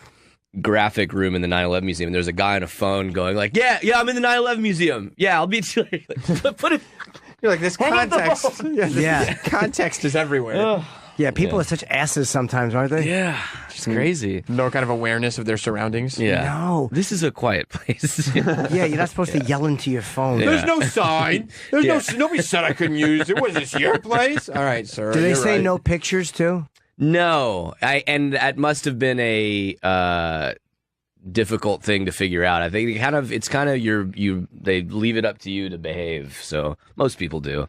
graphic room in the 9/11 museum, and there's a guy on a phone going yeah, I'm in the 9/11 museum. Yeah, I'll meet you later. Put it. You're this context. Context is everywhere. Yeah, people are such asses sometimes, aren't they? Yeah, it's crazy. No kind of awareness of their surroundings. Yeah. No. This is a quiet place. Yeah, you're not supposed to yell into your phone. Yeah. There's no sign. Nobody said I couldn't use it. Was this your place? All right, sir. Do they say right. no pictures too? No, and that must have been a difficult thing to figure out. I think it's kind of they leave it up to you to behave. So most people do.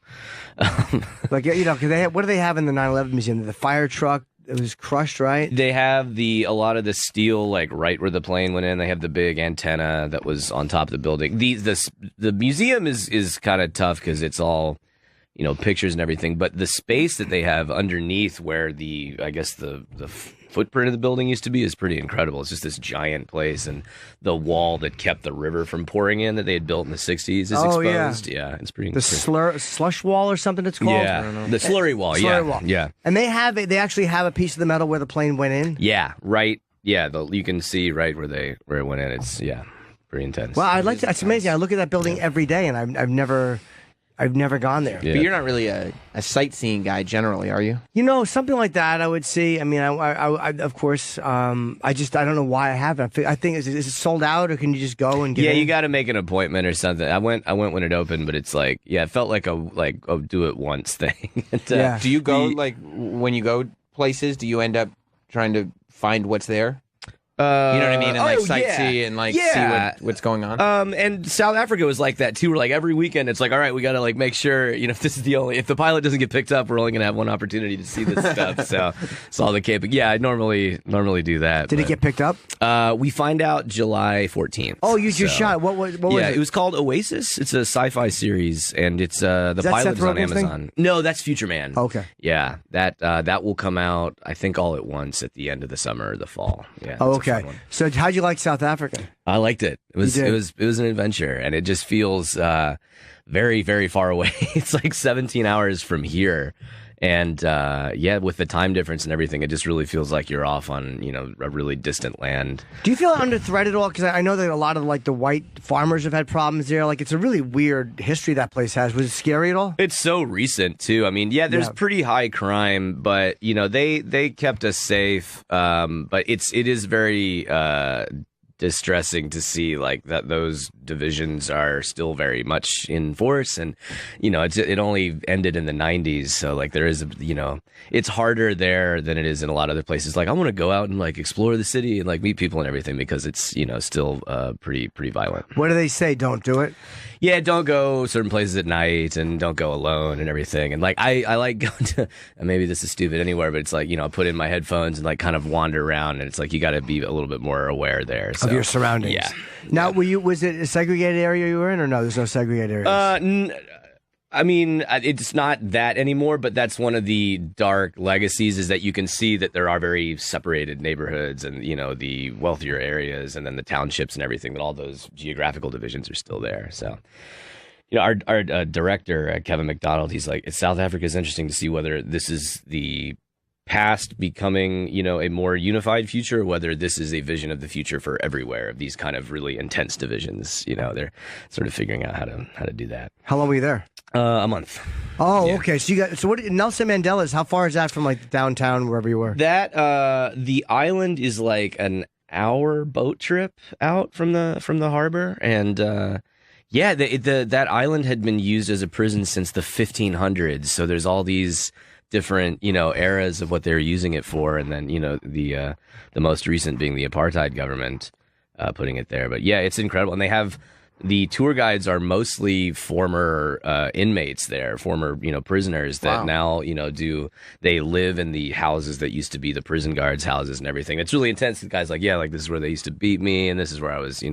Because what do they have in the 9/11 museum? The fire truck. It was crushed, right? They have a lot of the steel, right where the plane went in. They have the big antenna that was on top of the building. The museum is kind of tough because it's all, pictures and everything. But the space that they have underneath where the footprint of the building used to be is pretty incredible. It's just this giant place, and the wall that kept the river from pouring in that they had built in the 60s is exposed. Yeah, it's pretty. The slush wall or something it's called. Yeah, the slurry wall. Slurry wall. Yeah. And they actually have a piece of the metal where the plane went in. Yeah, right. Yeah, you can see right where it went in. It's pretty intense. Well, I'd like to. It's amazing. I look at that building every day, and I've never gone there. Yeah. But you're not really a sightseeing guy generally, are you? Something like that I would see. I mean, I of course, I don't know why I haven't. I think is it sold out, or can you just go and get in? You got to make an appointment or something. I went when it opened, but it's it felt like a do it once thing. And, do you go when you go places? Do you end up trying to find what's there? You know what I mean? And like oh, sightsee yeah. and like Yeah. see what's going on. And South Africa was like that too. Where like every weekend, it's like, all right, we got to like make sure, if this is if the pilot doesn't get picked up, we're only gonna have one opportunity to see this stuff. So saw the Cape. Yeah, I normally do that. Did it get picked up? We find out July 14th. Oh, you just shot. What was yeah, it? it was called Oasis. It's a sci-fi series, and it's the that pilot Seth is on Rogen's thing? Amazon. No, that's Future Man. Okay. Yeah, that will come out, I think, all at once at the end of the summer or the fall. Yeah. Oh, that's a fun okay. one. So how'd you like South Africa? I liked it. It was You did? it was an adventure, and it just feels very, very far away. It's like 17 hours from here. And with the time difference and everything, it just really feels like you're off on, a really distant land. Do you feel under threat at all? Because I know that a lot of like the white farmers have had problems there. Like it's a really weird history that place has. Was it scary at all? It's so recent too. I mean, there's pretty high crime, but they kept us safe. But it is very distressing to see like that those divisions are still very much in force, and it only ended in the 90s, so like there is it's harder there than it is in a lot of other places. Like I want to go out and like explore the city and like meet people and everything, because it's still pretty violent. What do they say? Don't do it. Yeah, don't go certain places at night, and don't go alone and everything. And like I like going to, maybe this is stupid anywhere, but it's like put in my headphones and like kind of wander around, and it's like you got to be a little bit more aware there Of your surroundings. Yeah. Now, was it a segregated area you were in, or no? There's no segregated areas. I mean, it's not that anymore, but that's one of the dark legacies, is that you can see that there are very separated neighborhoods and, the wealthier areas and then the townships and everything, that all those geographical divisions are still there. So, our director, Kevin McDonald, he's like, South Africa is interesting to see whether this is the past becoming, a more unified future, or whether this is a vision of the future for everywhere, of these kind of really intense divisions. They're sort of figuring out how to do that. How long were you there? A month. Oh, yeah. Okay. So what? Nelson Mandela's. How far is that from like downtown, wherever you were? That the island is like an hour boat trip out from the harbor, and that island had been used as a prison since the 1500s. So there's all these different eras of what they were using it for, and then the most recent being the apartheid government putting it there. But yeah, it's incredible, and they have. The tour guides are mostly former inmates there, former prisoners that now they live in the houses that used to be the prison guards' houses and everything. It's really intense. The guy's like, this is where they used to beat me, and this is where I was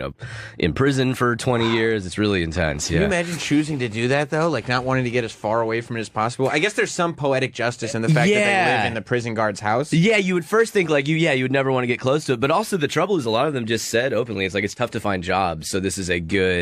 in prison for 20 years. It's really intense. Can you imagine choosing to do that though, like not wanting to get as far away from it as possible? I guess there's some poetic justice in the fact that they live in the prison guard's house. Yeah, you would first think like you would never want to get close to it, but also the trouble is a lot of them just said openly, it's like it's tough to find jobs, so this is a good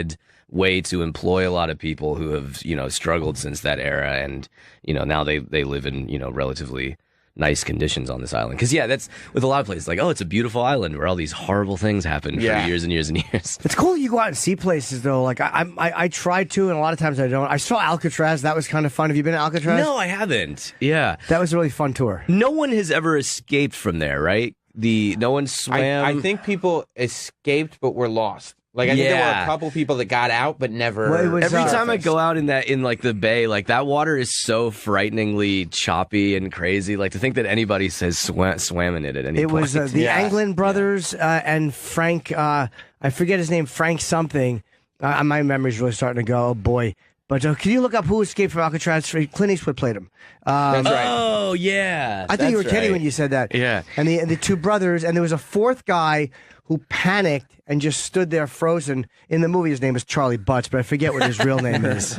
way to employ a lot of people who have struggled since that era, and now they live in relatively nice conditions on this island. Because that's with a lot of places, like, it's a beautiful island where all these horrible things happen for years and years and years. It's cool you go out and see places though. Like I try to, and a lot of times I don't. I saw Alcatraz. That was kind of fun. Have you been to Alcatraz? No, I haven't. Yeah, that was a really fun tour. No one has ever escaped from there, right? No one swam. I think people escaped but were lost. Like I think there were a couple people that got out but never. Well, every time I go out in like the bay, like that water is so frighteningly choppy and crazy. Like to think that anybody says swam in it at any point. It was the Anglin brothers and Frank. I forget his name. Frank something. My memory's really starting to go. Oh boy. But can you look up who escaped from Alcatraz? Clint Eastwood played him. That's right. Oh yeah, I think you were kidding when you said that. Yeah. And the two brothers, and there was a fourth guy who panicked and just stood there frozen. In the movie, his name is Charlie Butts, but I forget what his real name is.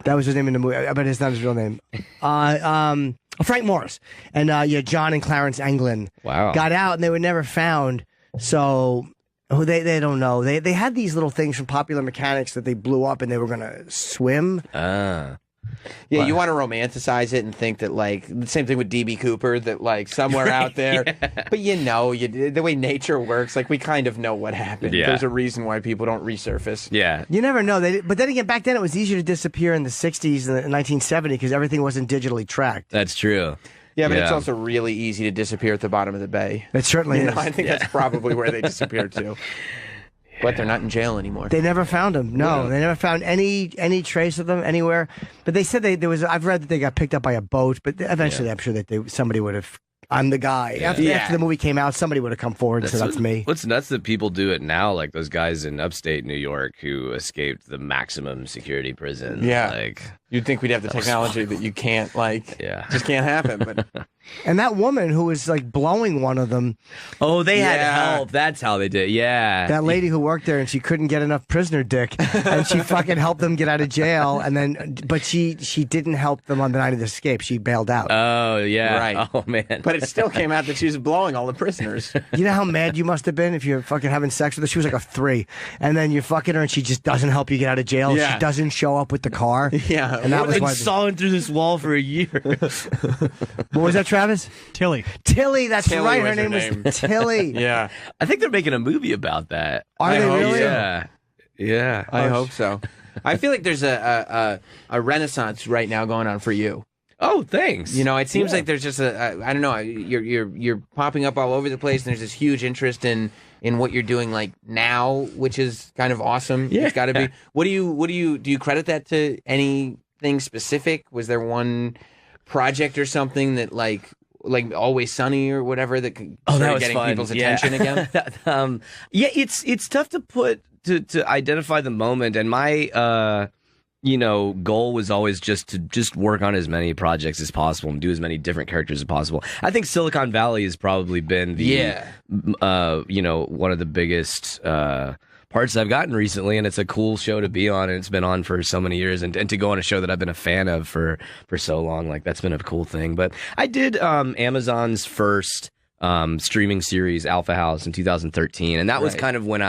That was his name in the movie, but it's not his real name. Frank Morris. And John and Clarence Anglin got out, and they were never found. So they don't know. They had these little things from Popular Mechanics that they blew up, and they were going to swim. Yeah, you want to romanticize it and think that, like, the same thing with D.B. Cooper, that, like, somewhere out there. But, the way nature works, like, we kind of know what happened. Yeah. There's a reason why people don't resurface. Yeah. You never know. But then again, back then it was easier to disappear in the 60s and 1970 because everything wasn't digitally tracked. That's true. Yeah, but it's also really easy to disappear at the bottom of the bay. It certainly is. I think that's probably where they disappeared to. But they're not in jail anymore. They never found them. No, they never found any trace of them anywhere. But they said there was. I've read that they got picked up by a boat, but eventually I'm sure that somebody would have I'm the guy. After the movie came out, somebody would have come forward and said, that's me. What's nuts that people do it now, like those guys in upstate New York who escaped the maximum security prison. Yeah. Like, you'd think we'd have the technology that you can't, just can't happen. But And that woman who was like blowing one of them. Oh, they had help. That's how they did. Yeah. That lady who worked there and she couldn't get enough prisoner dick, and she fucking helped them get out of jail. And then, but she didn't help them on the night of the escape. She bailed out. Oh yeah. Right. Oh man. But it still came out that she was blowing all the prisoners. You know how mad you must have been if you're fucking having sex with her? She was like a 3. And then you're fucking her and she just doesn't help you get out of jail. Yeah. She doesn't show up with the car. Yeah. And that was I've why. been sawing through this wall for a year. What was that, Travis? Tilly. Tilly, that's Tilly right. Her was her name name. was Tilly. Yeah. I think they're making a movie about that. Are I they hope really? so. Yeah. Yeah. I hope so. I feel like there's a renaissance right now going on for you. Oh, thanks. You know, it seems like there's just I don't know, you're popping up all over the place, and there's this huge interest in what you're doing like now, which is kind of awesome. Yeah. It's got to be. Do you credit that to anything specific? Was there one project or something that like Always Sunny or whatever that started getting fun. people's attention again? It's tough to put to identify the moment, and my goal was always just to work on as many projects as possible and do as many different characters as possible. I think Silicon Valley has probably been the one of the biggest parts I've gotten recently, and it's a cool show to be on, and it's been on for so many years, and to go on a show that I've been a fan of for so long, like that's been a cool thing. But I did Amazon's first streaming series, Alpha House, in 2013, and that was kind of when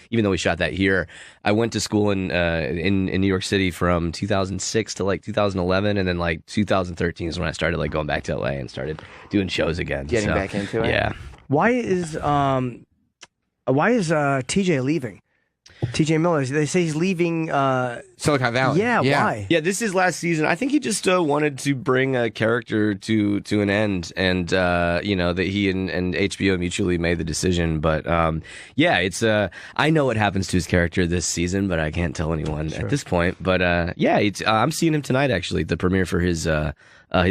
even though we shot that here, I went to school in New York City from 2006 to like 2011, and then like 2013 is when I started like going back to LA and started doing shows again, Getting back into it. Yeah. Why is TJ leaving? TJ Miller, they say he's leaving Silicon Valley. Yeah, why? Yeah, this is last season. I think he just wanted to bring a character to an end, and that he and HBO mutually made the decision. But it's I know what happens to his character this season, but I can't tell anyone at this point. But I'm seeing him tonight actually at the premiere for his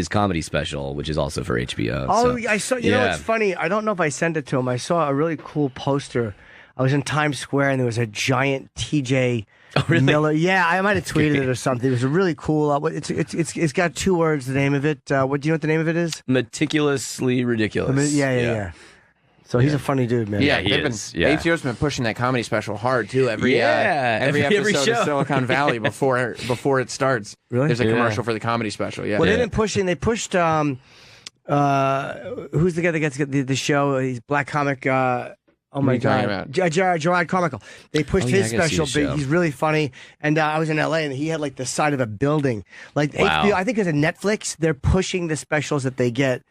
comedy special, which is also for HBO. Oh, so, I saw. You know, it's funny. I don't know if I sent it to him. I saw a really cool poster. I was in Times Square and there was a giant TJ Miller. Yeah, I might have tweeted it or something. It was a really cool. It's got 2 words. The name of it. What do you know? What the name of it is? Meticulously Ridiculous. Yeah. So he's a funny dude, man. Yeah, he is. Yeah. HBO's been pushing that comedy special hard too. Every episode show. of Silicon Valley before it starts. Really? There's a commercial for the comedy special. Yeah. Well, they've been pushing. They pushed. Who's the guy that gets the show? He's black comic. Oh my God, Gerard Carmichael. They pushed his special, but he's really funny. And I was in LA, and he had like the side of a building. Like HBO, I think because of Netflix, they're pushing the specials that they get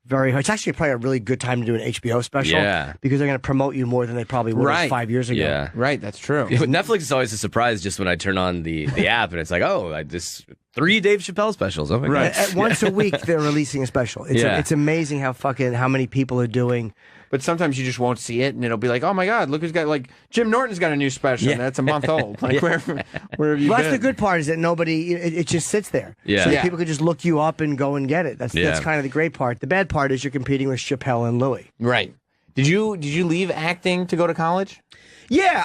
very hard. It's actually probably a really good time to do an HBO special, because they're going to promote you more than they probably would 5 years ago. Yeah, right. That's true. Yeah, Netflix is always a surprise just when I turn on the app, and it's like, this 3 Dave Chappelle specials. Oh my God! Once a week, they're releasing a special. It's amazing how many people are doing. But sometimes you just won't see it, and it'll be like, oh my God, look who's got, like, Jim Norton's got a new special. Yeah. That's a month old. Like, where have you been? That's the good part, is that nobody, it just sits there. Yeah. So people can just look you up and go and get it. That's kind of the great part. The bad part is you're competing with Chappelle and Louis. Right. Did you leave acting to go to college? Yeah,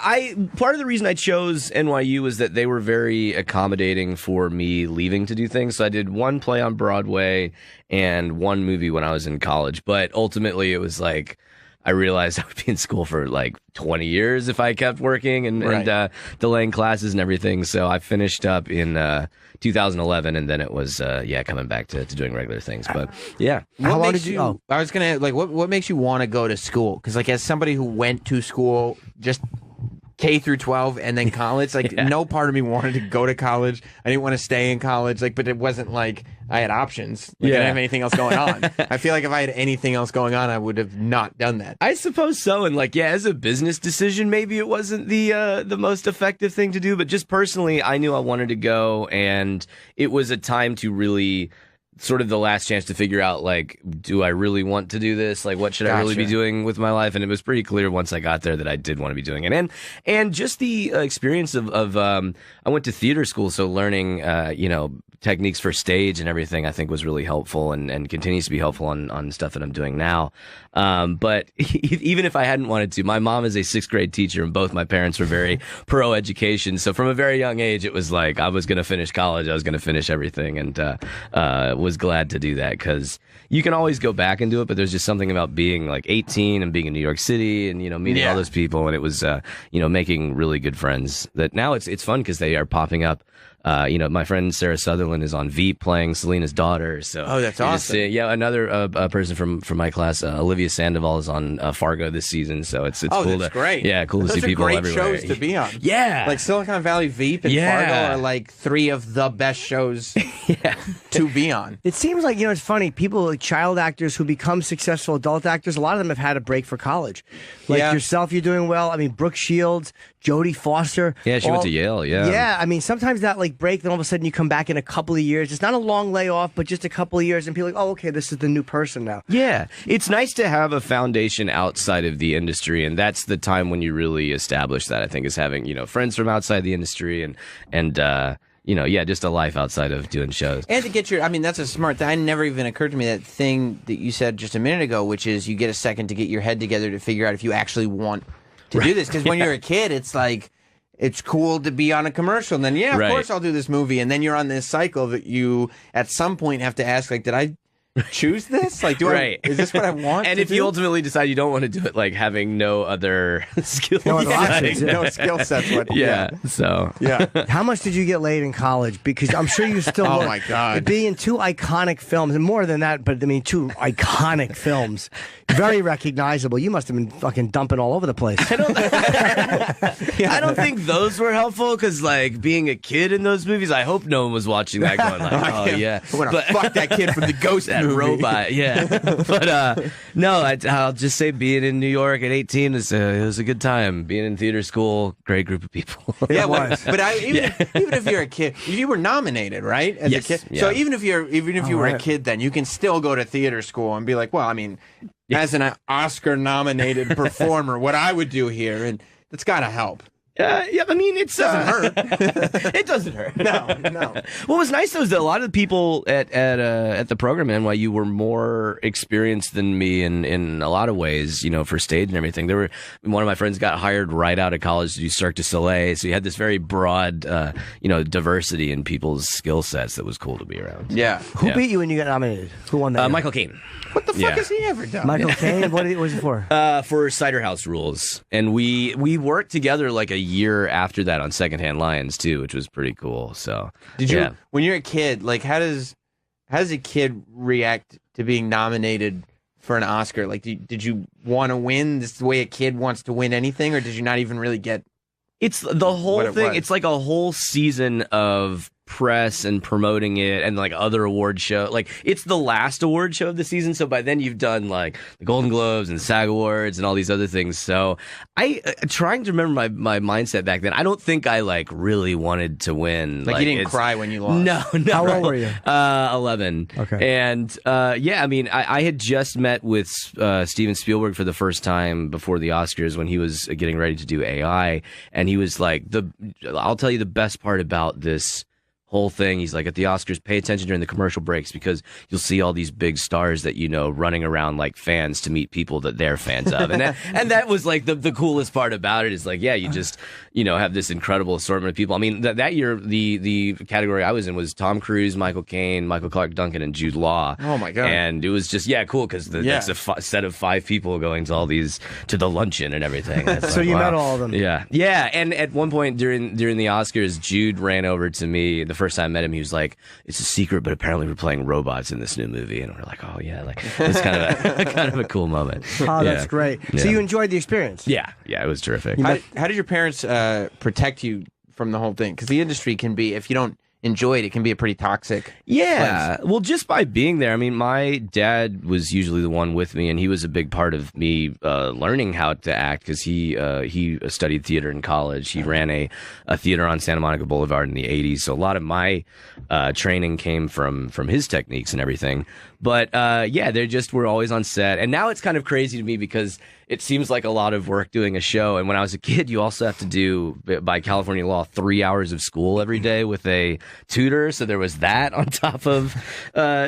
part of the reason I chose NYU was that they were very accommodating for me leaving to do things. So I did 1 play on Broadway and 1 movie when I was in college. But ultimately, it was like, I realized I would be in school for like 20 years if I kept working and delaying classes and everything. So I finished up in 2011, and then it was coming back to doing regular things. But yeah, how long did you? Oh, I was gonna what makes you want to go to school? Because like as somebody who went to school just K through 12 and then college, like no part of me wanted to go to college. I didn't want to stay in college, but it wasn't like I had options. I didn't have anything else going on. I feel like if I had anything else going on, I would have not done that. I suppose so. And as a business decision, maybe it wasn't the most effective thing to do. But just personally, I knew I wanted to go, and it was a time to really sort of the last chance to figure out, like, do I really want to do this? Like, what should I really be doing with my life? And it was pretty clear once I got there that I did want to be doing it. And just the experience of I went to theater school, so learning, techniques for stage and everything, I think was really helpful and continues to be helpful on stuff that I'm doing now. But even if I hadn't wanted to, my mom is a 6th grade teacher and both my parents were very pro education. So from a very young age, it was like I was going to finish college. I was going to finish everything, and was glad to do that because you can always go back and do it. But there's just something about being like 18 and being in New York City and, meeting all those people. And it was, making really good friends that now it's fun because they are popping up. My friend Sarah Sutherland is on Veep playing Selena's daughter. So that's awesome. Another person from my class, Olivia Sandoval, is on Fargo this season. So it's cool. That's great. Yeah, cool to Those see are people great everywhere. shows to be on. Yeah, like Silicon Valley, Veep, and Fargo are like 3 of the best shows to be on. It seems like, it's funny. People, like child actors who become successful adult actors, a lot of them have had a break for college. Like yourself, you're doing well. I mean, Brooke Shields, Jodie Foster. Yeah, she went to Yale. Yeah. Yeah, I mean, sometimes that break, then all of a sudden you come back in a couple of years. It's not a long layoff, but just a couple of years, and people are like, oh, okay, this is the new person now. Yeah, it's nice to have a foundation outside of the industry, and that's the time when you really establish that, I think, is having, friends from outside the industry and just a life outside of doing shows. And to get that's a smart thing. I never even occurred to me that thing that you said just a minute ago, which is you get a second to get your head together to figure out if you actually want to do this. Because when you're a kid, it's like, it's cool to be on a commercial. And then, of course I'll do this movie. And then you're on this cycle that you, at some point, have to ask, like, did I choose this? Like, is this what I want? And if you ultimately decide you don't want to do it, like having no other skills, no skill sets. So How much did you get laid in college? Because I'm sure you still. Oh my God! Being in 2 iconic films, and more than that, but I mean 2 iconic films, very recognizable. You must have been fucking dumping all over the place. I don't think those were helpful because, like, being a kid in those movies, I hope no one was watching that going like, oh yeah, I want to fuck that kid from the Ghost movie. Robot, but no, I'll just say being in New York at 18 it was a good time. Being in theater school, great group of people. Yeah, it was. But even if you're a kid, you were nominated, right? As a kid. Yeah. So even if you were a kid, then you can still go to theater school and be like, well, I mean, as an Oscar-nominated performer, what I would do here, and that's got to help. I mean, it doesn't hurt. It doesn't hurt. No. What was nice though is that a lot of the people at the program at NYU were more experienced than me in a lot of ways. For stage and everything. One of my friends got hired right out of college to do Cirque du Soleil, so you had this very broad, diversity in people's skill sets that was cool to be around. Yeah. Who beat you when you got nominated? Who won that? Michael Caine. What the fuck has he ever done? Michael Caine. What was it for? For Cider House Rules, and we worked together like a year after that on Secondhand Lions too, which was pretty cool. So did you when you're a kid, like how does a kid react to being nominated for an Oscar? Like did you want to win? This is the way a kid wants to win anything, or did you not even really get it's the whole thing? It's like a whole season of press and promoting it and like other award show. Like it's the last award show of the season, so by then you've done like the Golden Globes and SAG Awards and all these other things. So I trying to remember my mindset back then. I don't think I like really wanted to win. Like you didn't cry when you lost. No. How old were you? 11. Okay. And I mean I had just met with Steven Spielberg for the first time before the Oscars when he was getting ready to do AI, and he was like, I'll tell you the best part about this whole thing. He's like, at the Oscars, pay attention during the commercial breaks because you'll see all these big stars that running around like fans to meet people that they're fans of, and that was like the coolest part about it is like, you just have this incredible assortment of people. I mean that year the category I was in was Tom Cruise, Michael Caine, Michael Clark Duncan, and Jude Law. Oh my God! And it was just cool because that's a set of 5 people going to all these to the luncheon and everything. So you met all of them. Yeah. And at one point during the Oscars, Jude ran over to me. The first time I met him, he was like, "It's a secret, but apparently we're playing robots in this new movie." And we're like, "Oh yeah!" Like it's kind of a cool moment. Oh, that's great. Yeah. So you enjoyed the experience? Yeah, it was terrific. How did your parents protect you from the whole thing? Because the industry can be, if you don't enjoy it can be a pretty toxic place. Well, just by being there. I mean, my dad was usually the one with me, and he was a big part of me learning how to act because he studied theater in college. He ran a theater on Santa Monica Boulevard in the 80s, so a lot of my training came from his techniques and everything. But they just were always on set, and now it's kind of crazy to me because it seems like a lot of work doing a show. And when I was a kid, you also have to do, by California law, 3 hours of school every day with a tutor. So there was that on top of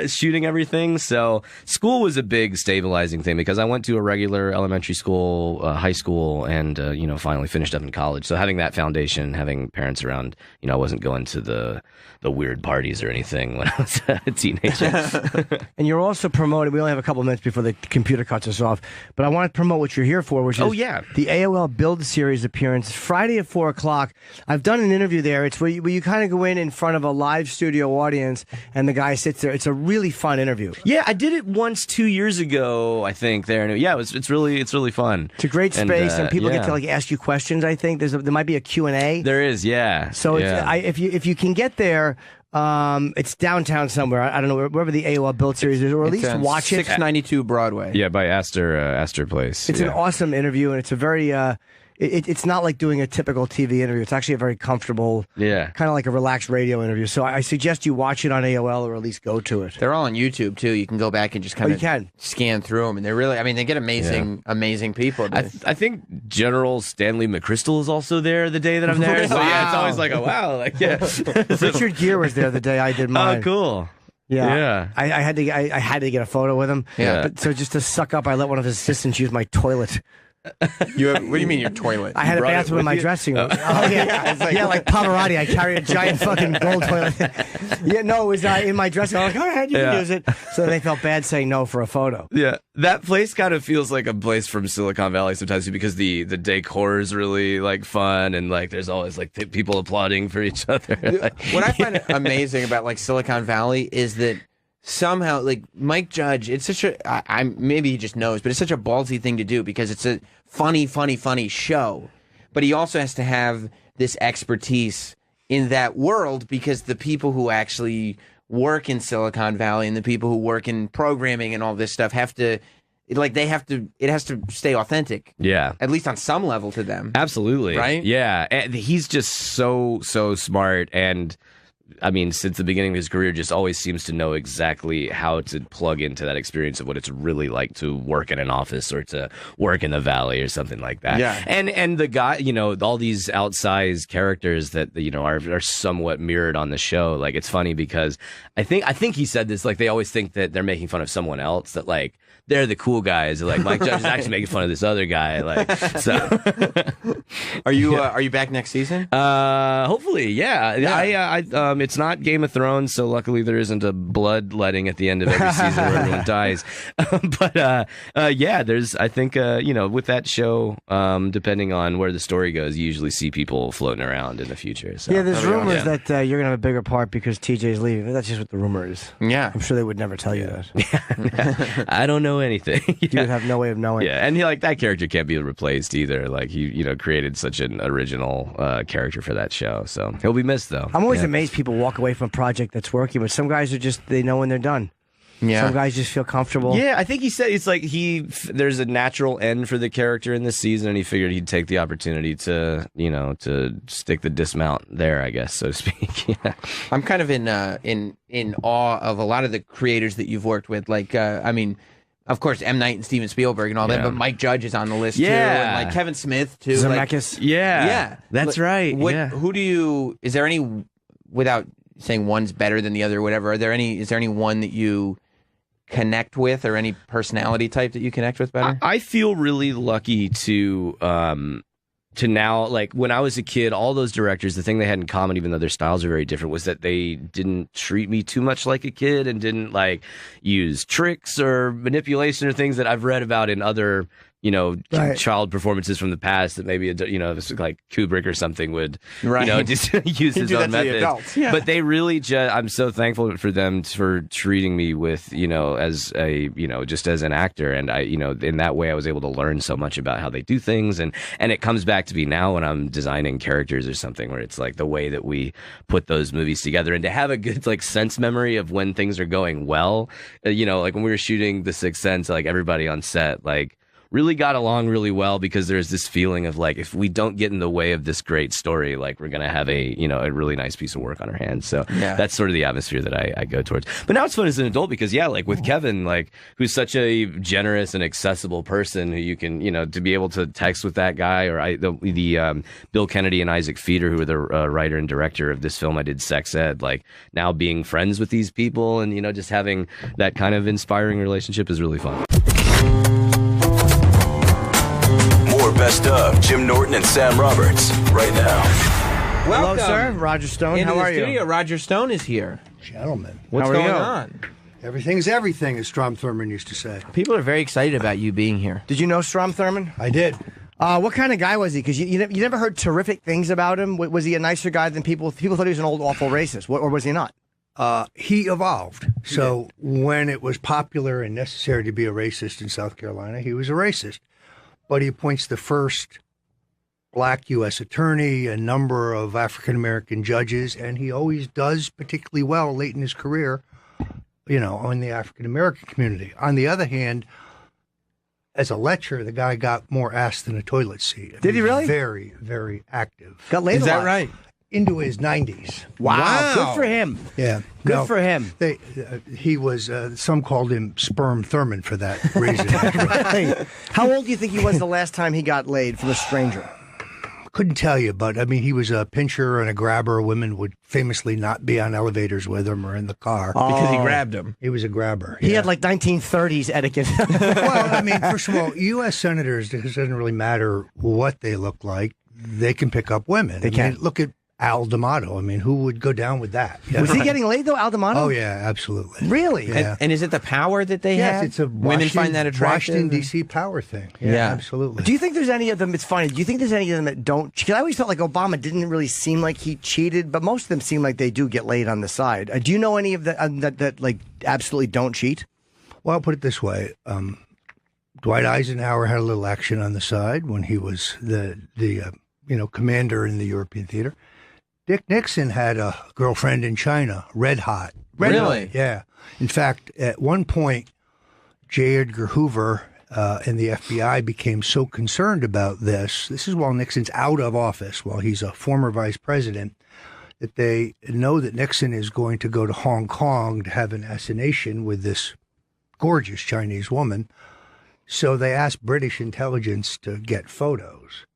shooting everything. So school was a big stabilizing thing because I went to a regular elementary school, high school, and, finally finished up in college. So having that foundation, having parents around, I wasn't going to the weird parties or anything when I was a teenager. And you're also promoting, we only have a couple minutes before the computer cuts us off, but I want to promote what you're here for, which is the AOL Build Series appearance, Friday at 4 o'clock. I've done an interview there. It's where you kind of go in front of a live studio audience, and the guy sits there. It's a really fun interview. Yeah, I did it once 2 years ago, I think, there. And yeah, it's really fun. It's a great space, and people get to ask you questions, I think. There might be a Q&A. There is, yeah. So if you can get there, it's downtown somewhere. I don't know, wherever the AOL Build Series is, or at least watch it. 692 Broadway. Yeah, by Astor Place. It's an awesome interview, and it's a very it's not like doing a typical TV interview. It's actually a very comfortable, kind of like a relaxed radio interview. So I suggest you watch it on AOL, or at least go to it. They're all on YouTube too. You can go back and just kind of scan through them, and they're really, they get amazing people. I think General Stanley McChrystal is also there the day that I'm there. So yeah, it's always like, oh wow, Richard Gere was there the day I did mine. Oh, cool. Yeah. I had to get a photo with him. Yeah. But so just to suck up, I let one of his assistants use my toilet. What do you mean your toilet? I had a bathroom in my dressing room. Oh yeah, like Pavarotti. I carry a giant fucking gold toilet. It was in my dressing room. I'm like, all right, you can use it. So they felt bad saying no for a photo. Yeah, that place kind of feels like a place from Silicon Valley sometimes too, because the decor is really like fun, and like there's always like people applauding for each other. What I find amazing about like Silicon Valley is that somehow, like Mike Judge, it's such a maybe he just knows, but it's such a ballsy thing to do because it's a funny show. But he also has to have this expertise in that world because the people who actually work in Silicon Valley and the people who work in programming and all this stuff have to, it has to stay authentic. Yeah. At least on some level to them. Absolutely. Right? Yeah. And he's just so smart, and since the beginning of his career, just always seems to know exactly how to plug into that experience of what it's really like to work in an office or to work in the Valley or something like that. Yeah. And the guy, all these outsized characters that, are somewhat mirrored on the show. Like, it's funny because I think he said this, like, they always think that they're making fun of someone else, that, like, they're the cool guys. Like, Mike Judge is actually making fun of this other guy. Like, so. Are you back next season? Hopefully, yeah. It's not Game of Thrones, so luckily there isn't a bloodletting at the end of every season where everyone dies. There's, I think, with that show, depending on where the story goes, you usually see people floating around in the future. So. Yeah, there's rumors that you're going to have a bigger part because TJ's leaving. That's just what the rumor is. Yeah. I'm sure they would never tell you that. I don't know anything. You would have no way of knowing. Yeah, and that character can't be replaced either. Like, he, created such an original character for that show. So he'll be missed, though. I'm always amazed people walk away from a project that's working, but some guys are just, they know when they're done. Yeah. Some guys just feel comfortable. Yeah, I think he said it's like there's a natural end for the character in this season, and he figured he'd take the opportunity to, to stick the dismount there, I guess, so to speak. Yeah. I'm kind of in awe of a lot of the creators that you've worked with. Like, of course, M. Night and Steven Spielberg and all that, but Mike Judge is on the list too, and like Kevin Smith too. Zemeckis. Yeah, that's right. Is there any, without saying one's better than the other or whatever, is there any one that you connect with, or any personality type that you connect with better? I feel really lucky to now, like, when I was a kid, all those directors, the thing they had in common, even though their styles are very different, was that they didn't treat me too much like a kid and didn't, like, use tricks or manipulation or things that I've read about in other, child performances from the past that maybe, like Kubrick or something would, just use his own methods. Yeah. But they really I'm so thankful for them for treating me with, as a, just as an actor. And I, in that way, I was able to learn so much about how they do things. And it comes back to me now when I'm designing characters or something, where it's like the way that we put those movies together, and to have a good, like, sense memory of when things are going well. Like when we were shooting The Sixth Sense, like, everybody on set, like, really got along really well because there's this feeling of like, if we don't get in the way of this great story, like we're going to have a really nice piece of work on our hands. So that's sort of the atmosphere that I go towards. But now it's fun as an adult because like with Kevin, like who's such a generous and accessible person who you can, to be able to text with that guy, or the Bill Kennedy and Isaac Feeder, who are the writer and director of this film I did, Sex Ed, like now being friends with these people and, just having that kind of inspiring relationship is really fun. More Best of Jim Norton and Sam Roberts right now. Hello, Welcome. sir. Roger Stone. Into How are the studio, you? Roger Stone is here. Gentlemen, What's How are going you? on? everything's everything, as Strom Thurmond used to say. People are very excited about you being here. Did you know Strom Thurmond? I did. What kind of guy was he? Because you never heard terrific things about him. Was he a nicer guy than people? People thought he was an old, awful racist, or was he not? He evolved. So when it was popular and necessary to be a racist in South Carolina, he was a racist. But he appoints the first black U.S. attorney, a number of African-American judges, and he always does particularly well late in his career, on the African-American community. On the other hand, as a lecher, the guy got more ass than a toilet seat. Did he really? Very, very active. Got laid Is a that lot. right? Into his 90s. Wow. Good for him. Yeah. Good for him. He was, some called him Sperm Thurman for that reason. Hey, how old do you think he was the last time he got laid from a stranger? Couldn't tell you, but I mean, he was a pincher and a grabber. Women would famously not be on elevators with him or in the car. Because he grabbed him. He was a grabber. He yeah. had like 1930s etiquette. Well, I mean, first of all, U.S. senators, it doesn't really matter what they look like. They can pick up women. They can. Look at Al D'Amato. I mean, who would go down with that? Was he getting laid though, Al D'Amato? Oh, yeah, absolutely. Really? Yeah. And is it the power that they Yes, have? it's a Women find that attractive? Washington, D.C. power thing. Yeah, Yeah. absolutely. Do you think there's any of them? It's funny. Do you think there's any of them that don't? Because I always felt like Obama didn't really seem like he cheated, but most of them seem like they do get laid on the side. Do you know any of that like absolutely don't cheat? Well, I'll put it this way. Dwight Eisenhower had a little action on the side when he was the commander in the European theater. Dick Nixon had a girlfriend in China, red hot. Really? Yeah. In fact, at one point, J. Edgar Hoover and the FBI became so concerned about this. This is while Nixon's out of office, while he's a former vice president, that they know that Nixon is going to go to Hong Kong to have an assignation with this gorgeous Chinese woman. So they asked British intelligence to get photos.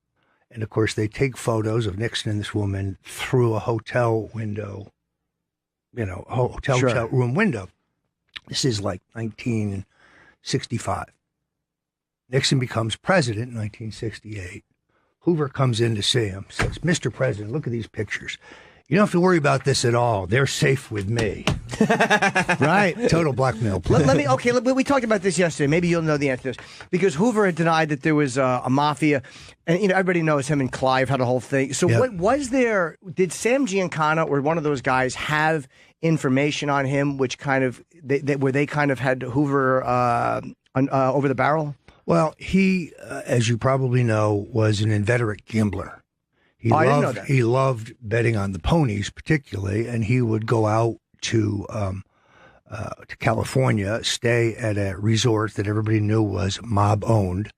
And, of course, they take photos of Nixon and this woman through a hotel window, a hotel room window. This is like 1965. Nixon becomes president in 1968. Hoover comes in to see him, says, "Mr. President, look at these pictures. You don't have to worry about this at all. They're safe with me." Right? Total blackmail. We talked about this yesterday. Maybe you'll know the answer to this. Because Hoover had denied that there was a mafia. And, everybody knows him and Clive had a whole thing. So what was there? Did Sam Giancana or one of those guys have information on him which kind of, where they kind of had Hoover over the barrel? Well, he, as you probably know, was an inveterate gambler. I didn't know that. He loved betting on the ponies, particularly, and he would go out to California, stay at a resort that everybody knew was mob-owned,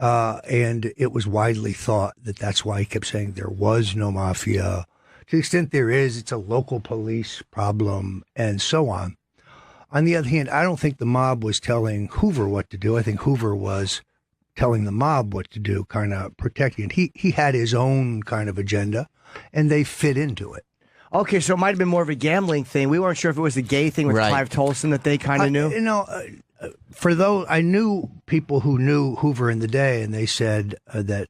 and it was widely thought that that's why he kept saying there was no mafia. To the extent there is, it's a local police problem, and so on. On the other hand, I don't think the mob was telling Hoover what to do. I think Hoover was telling the mob what to do, kind of protecting it. He had his own kind of agenda, and they fit into it. Okay, so it might have been more of a gambling thing. We weren't sure if it was the gay thing with Clive Tolson that they kind of knew. For those, I knew people who knew Hoover in the day, and they said that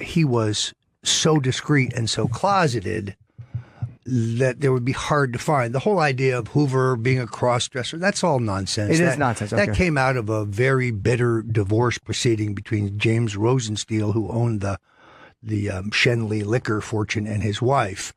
he was so discreet and so closeted that there would be hard to find. The whole idea of Hoover being a cross-dresser, that's all nonsense. It is nonsense. Okay. That came out of a very bitter divorce proceeding between James Rosensteel, who owned the Shenley liquor fortune, and his wife.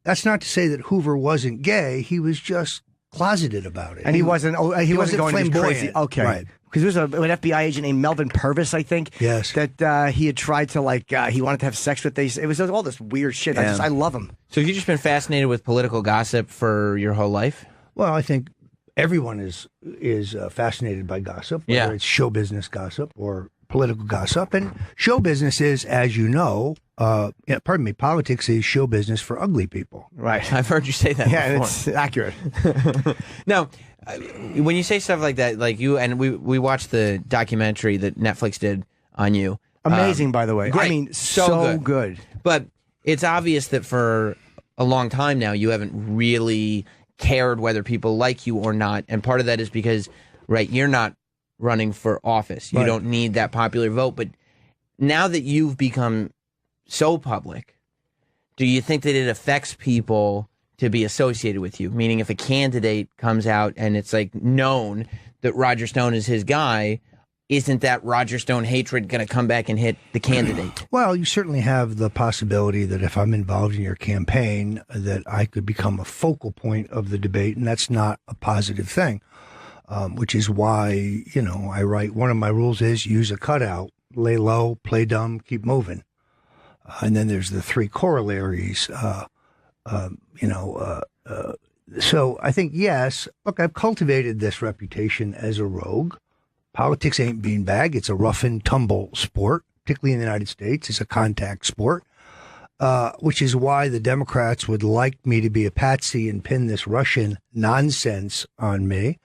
That's not to say that Hoover wasn't gay. He was just closeted about it. And he wasn't going flamboyant. crazy. Okay. Right. Because there was an FBI agent named Melvin Purvis, I think. Yes. That he had tried to, he wanted to have sex with. It was all this weird shit. Yeah. I love him. So you've just been fascinated with political gossip for your whole life? Well, I think everyone is fascinated by gossip, whether it's show business gossip or political gossip. And show business is, as you know, politics is show business for ugly people. Right. I've heard you say that Yeah, before. it's accurate. Now, when you say stuff like that, like you and we watched the documentary that Netflix did on you. Amazing, by the way. great. I mean, So so good. good. But it's obvious that for a long time now, you haven't really cared whether people like you or not. And part of that is because, right, you're not running for office. You Right. don't need that popular vote. But now that you've become so public, do you think that it affects people to be associated with you? Meaning if a candidate comes out and it's like known that Roger Stone is his guy, isn't that Roger Stone hatred going to come back and hit the candidate? Well, you certainly have the possibility that if I'm involved in your campaign, that I could become a focal point of the debate, and that's not a positive thing. Which is why, I write, one of my rules is use a cutout, lay low, play dumb, keep moving. And then there's the three corollaries. So I think, yes, look, I've cultivated this reputation as a rogue. Politics ain't beanbag. It's a rough and tumble sport, particularly in the United States. It's a contact sport, which is why the Democrats would like me to be a patsy and pin this Russian nonsense on me.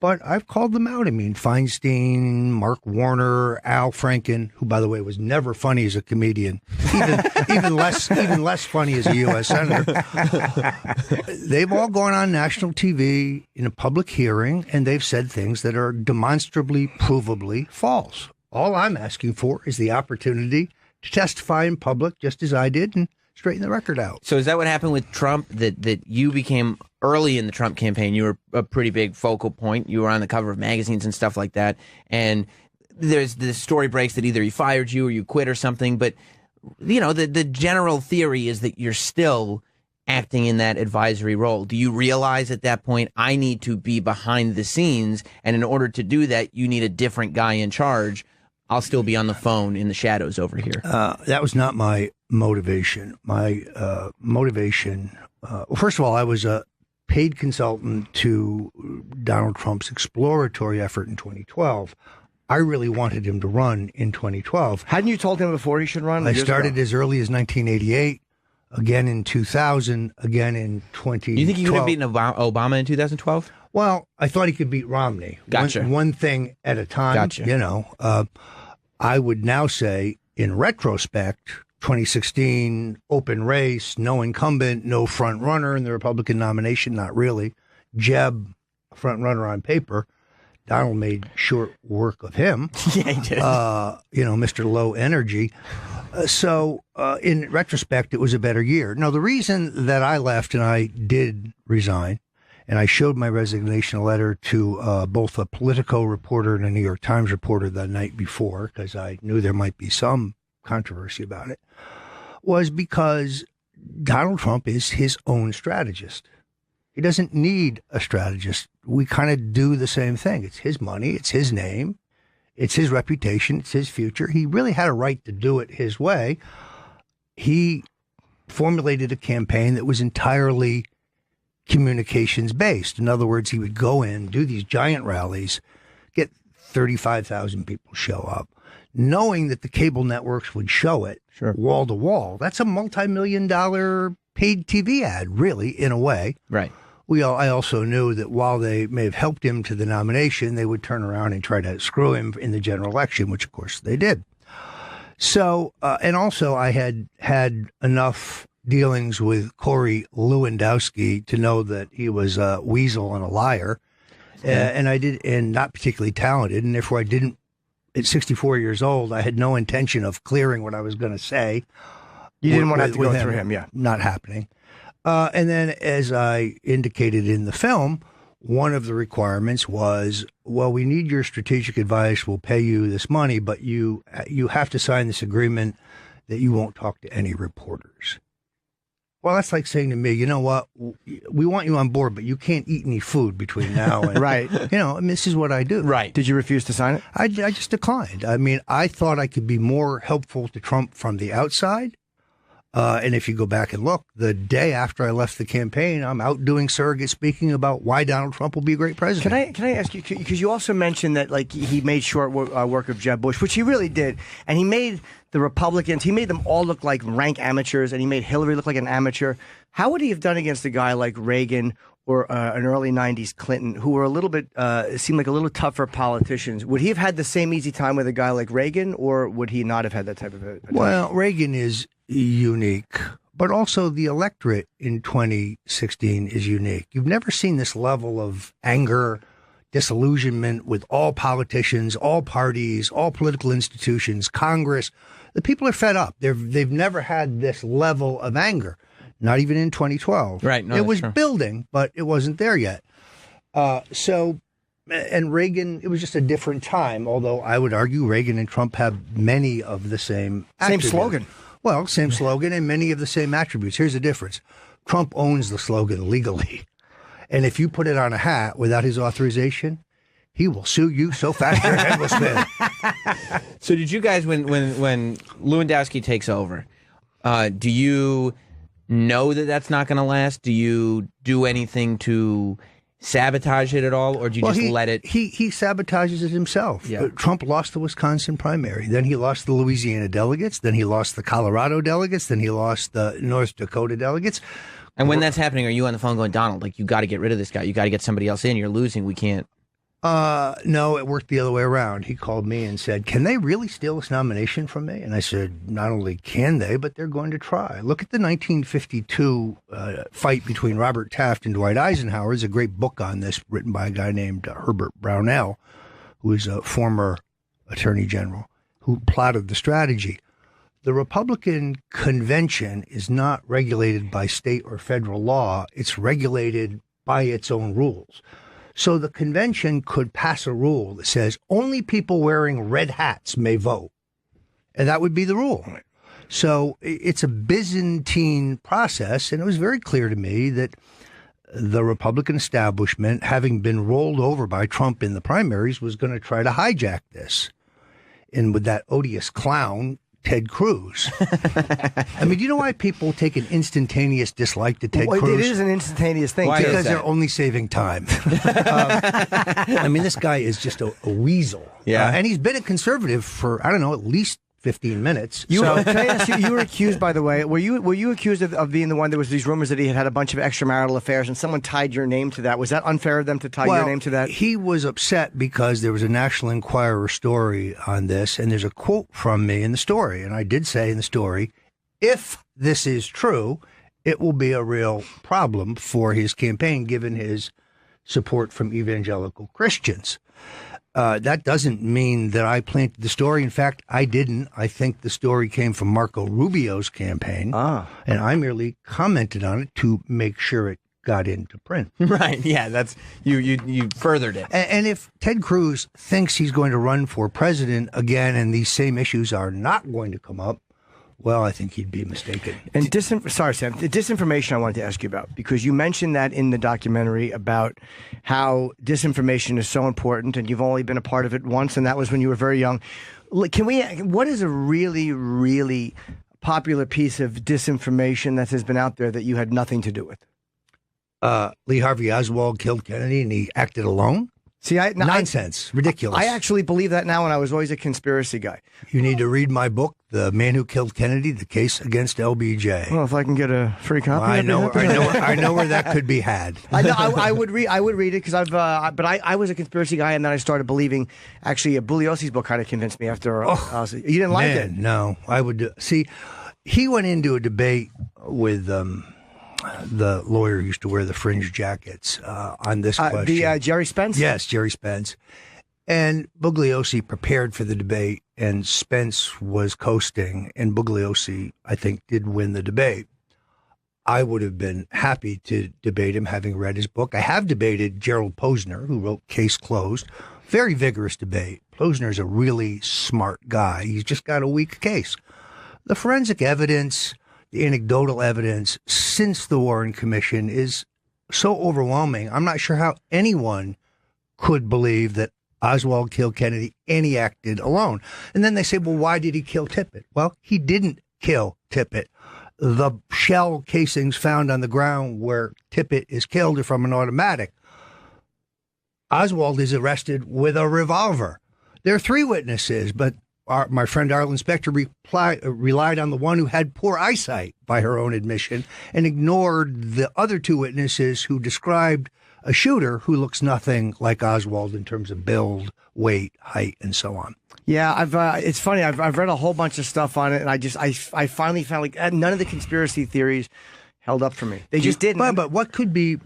But I've called them out. I mean, Feinstein, Mark Warner, Al Franken, who, by the way, was never funny as a comedian, even less funny as a U.S. senator. They've all gone on national TV in a public hearing, and they've said things that are demonstrably, provably false. All I'm asking for is the opportunity to testify in public, just as I did, and straighten the record out. So is that what happened with Trump, that you became early in the Trump campaign? You were a pretty big focal point. You were on the cover of magazines and stuff like that. And there's the story breaks that either he fired you or you quit or something. But, the general theory is that you're still acting in that advisory role. Do you realize at that point, I need to be behind the scenes, and in order to do that, you need a different guy in charge? I'll still be on the phone in the shadows over here. That was not my motivation. My motivation, first of all, I was a paid consultant to Donald Trump's exploratory effort in 2012. I really wanted him to run in 2012. Hadn't you told him before he should run? I started as early as 1988, again in 2000, again in 2012. You think you could have beaten Obama in 2012? Well, I thought he could beat Romney. Gotcha. One thing at a time. Gotcha. I would now say, in retrospect, 2016, open race, no incumbent, no front runner in the Republican nomination, not really. Jeb, front runner on paper. Donald made short work of him. Yeah, he did. Mr. Low Energy. So in retrospect, it was a better year. Now, the reason that I left and I did resign, and I showed my resignation letter to both a Politico reporter and a New York Times reporter the night before, because I knew there might be some controversy about it, was because Donald Trump is his own strategist. He doesn't need a strategist. We kind of do the same thing. It's his money. It's his name. It's his reputation. It's his future. He really had a right to do it his way. He formulated a campaign that was entirely communications based. In other words, he would go in, do these giant rallies, get 35,000 people show up, knowing that the cable networks would show it wall to wall. That's a multi-million-dollar paid TV ad, really, in a way. Right. I also knew that while they may have helped him to the nomination, they would turn around and try to screw him in the general election, which, of course, they did. So, and also I had enough dealings with Corey Lewandowski to know that he was a weasel and a liar, and not particularly talented, and therefore I didn't. At 64 years old, I had no intention of clearing what I was going to say. You didn't want to have to go through him, yeah. Not happening. And then, as I indicated in the film, one of the requirements was, well, we need your strategic advice. We'll pay you this money, but you have to sign this agreement that you won't talk to any reporters. Well, that's like saying to me, you know what, we want you on board, but you can't eat any food between now and... Right. And this is what I do. Right. Did you refuse to sign it? I just declined. I mean, I thought I could be more helpful to Trump from the outside, And if you go back and look, the day after I left the campaign, I'm out doing surrogate speaking about why Donald Trump will be a great president. Can I ask you, because you also mentioned that like he made short work of Jeb Bush, which he really did, and he made the Republicans, he made them all look like rank amateurs, and he made Hillary look like an amateur. How would he have done against a guy like Reagan or an early 90s Clinton, who were a little bit, seemed like a little tougher politicians? Would he have had the same easy time with a guy like Reagan, or would he not have had that type of a time? Well, Reagan is unique, but also the electorate in 2016 is unique. You've never seen this level of anger, disillusionment with all politicians, all parties, all political institutions, Congress. The people are fed up. They've never had this level of anger, not even in 2012. Right. No, it was true. building, but it wasn't there yet. And Reagan, it was just a different time, although I would argue Reagan and Trump have many of the same attributes. slogan. Well, same slogan and many of the same attributes. Here's the difference. Trump owns the slogan legally. And if you put it on a hat without his authorization, he will sue you so fast your head will spin. So did you guys, when Lewandowski takes over, do you know that that's not going to last? Do you do anything to sabotage it at all, or do you just let it? He sabotages it himself. Yeah. Trump lost the Wisconsin primary. Then he lost the Louisiana delegates. Then he lost the Colorado delegates. Then he lost the North Dakota delegates. And when that's happening, are you on the phone going, Donald, like, you got to get rid of this guy. You got to get somebody else in. You're losing. We can't. No, it worked the other way around. He called me and said, can they really steal this nomination from me? And I said, not only can they, but they're going to try. Look at the 1952 fight between Robert Taft and Dwight Eisenhower. There's a great book on this written by a guy named Herbert Brownell, who is a former attorney general, who plotted the strategy. The Republican convention is not regulated by state or federal law. It's regulated by its own rules. So the convention could pass a rule that says only people wearing red hats may vote. And that would be the rule. So it's a Byzantine process. And it was very clear to me that the Republican establishment, having been rolled over by Trump in the primaries, was going to try to hijack this. And with that odious clown, Ted Cruz. I mean, do you know why people take an instantaneous dislike to Ted Cruz? It is an instantaneous thing. Why? Because they're only saving time. I mean, this guy is just a weasel. Yeah. And he's been a conservative for, I don't know, at least 15 minutes. Can I ask you, you were accused, by the way, were you accused of being the one, there was these rumors that he had a bunch of extramarital affairs and someone tied your name to that. Was that unfair of them to tie your name to that? He was upset because there was a National Enquirer story on this, and there's a quote from me in the story. And I did say in the story, if this is true, it will be a real problem for his campaign, given his support from evangelical Christians. That doesn't mean that I planted the story. In fact, I didn't. I think the story came from Marco Rubio's campaign. And I merely commented on it to make sure it got into print. Right. Yeah. That's you furthered it. And if Ted Cruz thinks he's going to run for president again and these same issues are not going to come up, well, I think he'd be mistaken. And sorry, Sam, the disinformation I wanted to ask you about, because you mentioned that in the documentary about how disinformation is so important, and you've only been a part of it once, and that was when you were very young. What is a really, really popular piece of disinformation that has been out there that you had nothing to do with? Lee Harvey Oswald killed Kennedy and he acted alone? See, Nonsense. Ridiculous. I actually believe that now, and I was always a conspiracy guy. You need to read my book, The Man Who Killed Kennedy, The Case Against LBJ. Well, if I can get a free copy, I know where that could be had. I would read it because but I was a conspiracy guy, and then I started believing. Actually, Bugliosi's book kind of convinced me after. You didn't like it? No, I would see. He went into a debate with the lawyer who used to wear the fringe jackets on this question. The Jerry Spence? Yes, Jerry Spence. And Bugliosi prepared for the debate, and Spence was coasting, and Bugliosi, I think, did win the debate. I would have been happy to debate him, having read his book. I have debated Gerald Posner, who wrote Case Closed. Very vigorous debate. Posner's a really smart guy. He's just got a weak case. The forensic evidence, the anecdotal evidence since the Warren Commission is so overwhelming. I'm not sure how anyone could believe that Oswald killed Kennedy and he acted alone. And then they say, well, why did he kill Tippit? Well, he didn't kill Tippit. the shell casings found on the ground where Tippit is killed are from an automatic. Oswald is arrested with a revolver. There are 3 witnesses, but my friend Arlen Specter relied on the one who had poor eyesight, by her own admission, and ignored the other 2 witnesses who described a shooter who looks nothing like Oswald in terms of build, weight, height, and so on. Yeah, it's funny. I've read a whole bunch of stuff on it, and I finally found like none of the conspiracy theories held up for me. They just didn't. But what could be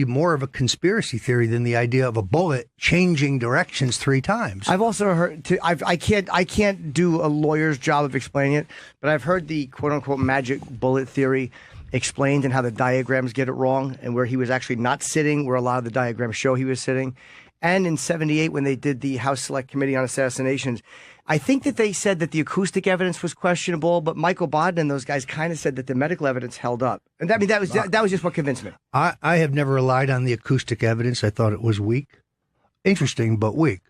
more of a conspiracy theory than the idea of a bullet changing directions 3 times? I've also heard. I can't do a lawyer's job of explaining it, but I've heard the quote unquote magic bullet theory explained and how the diagrams get it wrong, and where he was actually not sitting, where a lot of the diagrams show he was sitting. And in '78, when they did the House Select Committee on Assassinations, I think that they said that the acoustic evidence was questionable, but Michael Bodden and those guys kind of said that the medical evidence held up. And that was just what convinced me. I have never relied on the acoustic evidence. I thought it was weak. Interesting, but weak.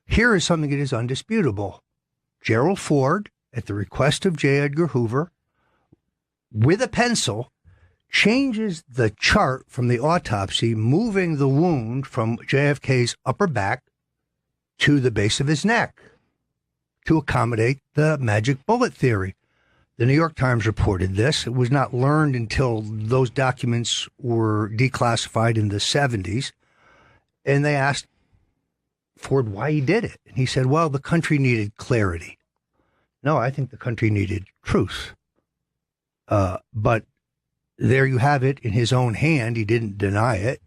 Here is something that is undisputable. Gerald Ford, at the request of J. Edgar Hoover, with a pencil, changes the chart from the autopsy, moving the wound from JFK's upper back to the base of his neck to accommodate the magic bullet theory. The New York Times reported this. It was not learned until those documents were declassified in the 70s. And they asked Ford why he did it. And he said, well, the country needed clarity. No, I think the country needed truth. But there you have it in his own hand. He didn't deny it.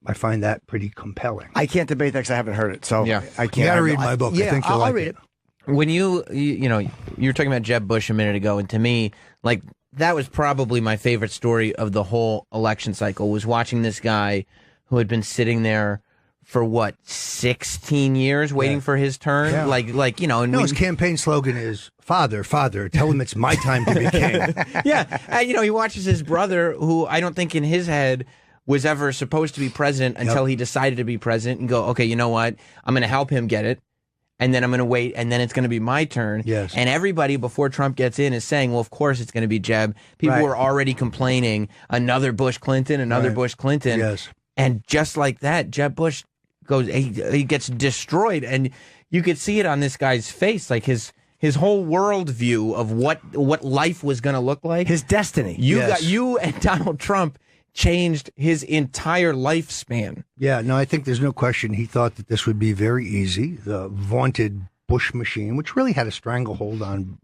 I find that pretty compelling. I can't debate that because I haven't heard it. So yeah. I can't. You got to read my book. Yeah, I think you'll like read it. When you were talking about Jeb Bush a minute ago, and to me, like, that was probably my favorite story of the whole election cycle, was watching this guy who had been sitting there for 16 years waiting for his turn. Yeah. Like his campaign slogan is "Father, Father, tell him it's my time to be king." Yeah, and, he watches his brother, who I don't think in his head was ever supposed to be president until he decided to be president, and go, okay, you know what? I'm going to help him get it, and then I'm going to wait, and then it's going to be my turn. Yes. And everybody before Trump gets in is saying, well, of course it's going to be Jeb. People were already complaining, another Bush Clinton, another Bush Clinton. Yes. And just like that, Jeb Bush goes, he gets destroyed, and you could see it on this guy's face, like his whole worldview of what life was going to look like, his destiny. You and Donald Trump changed his entire lifespan. Yeah, no, I think there's no question he thought that this would be very easy. The vaunted Bush machine, which really had a stranglehold on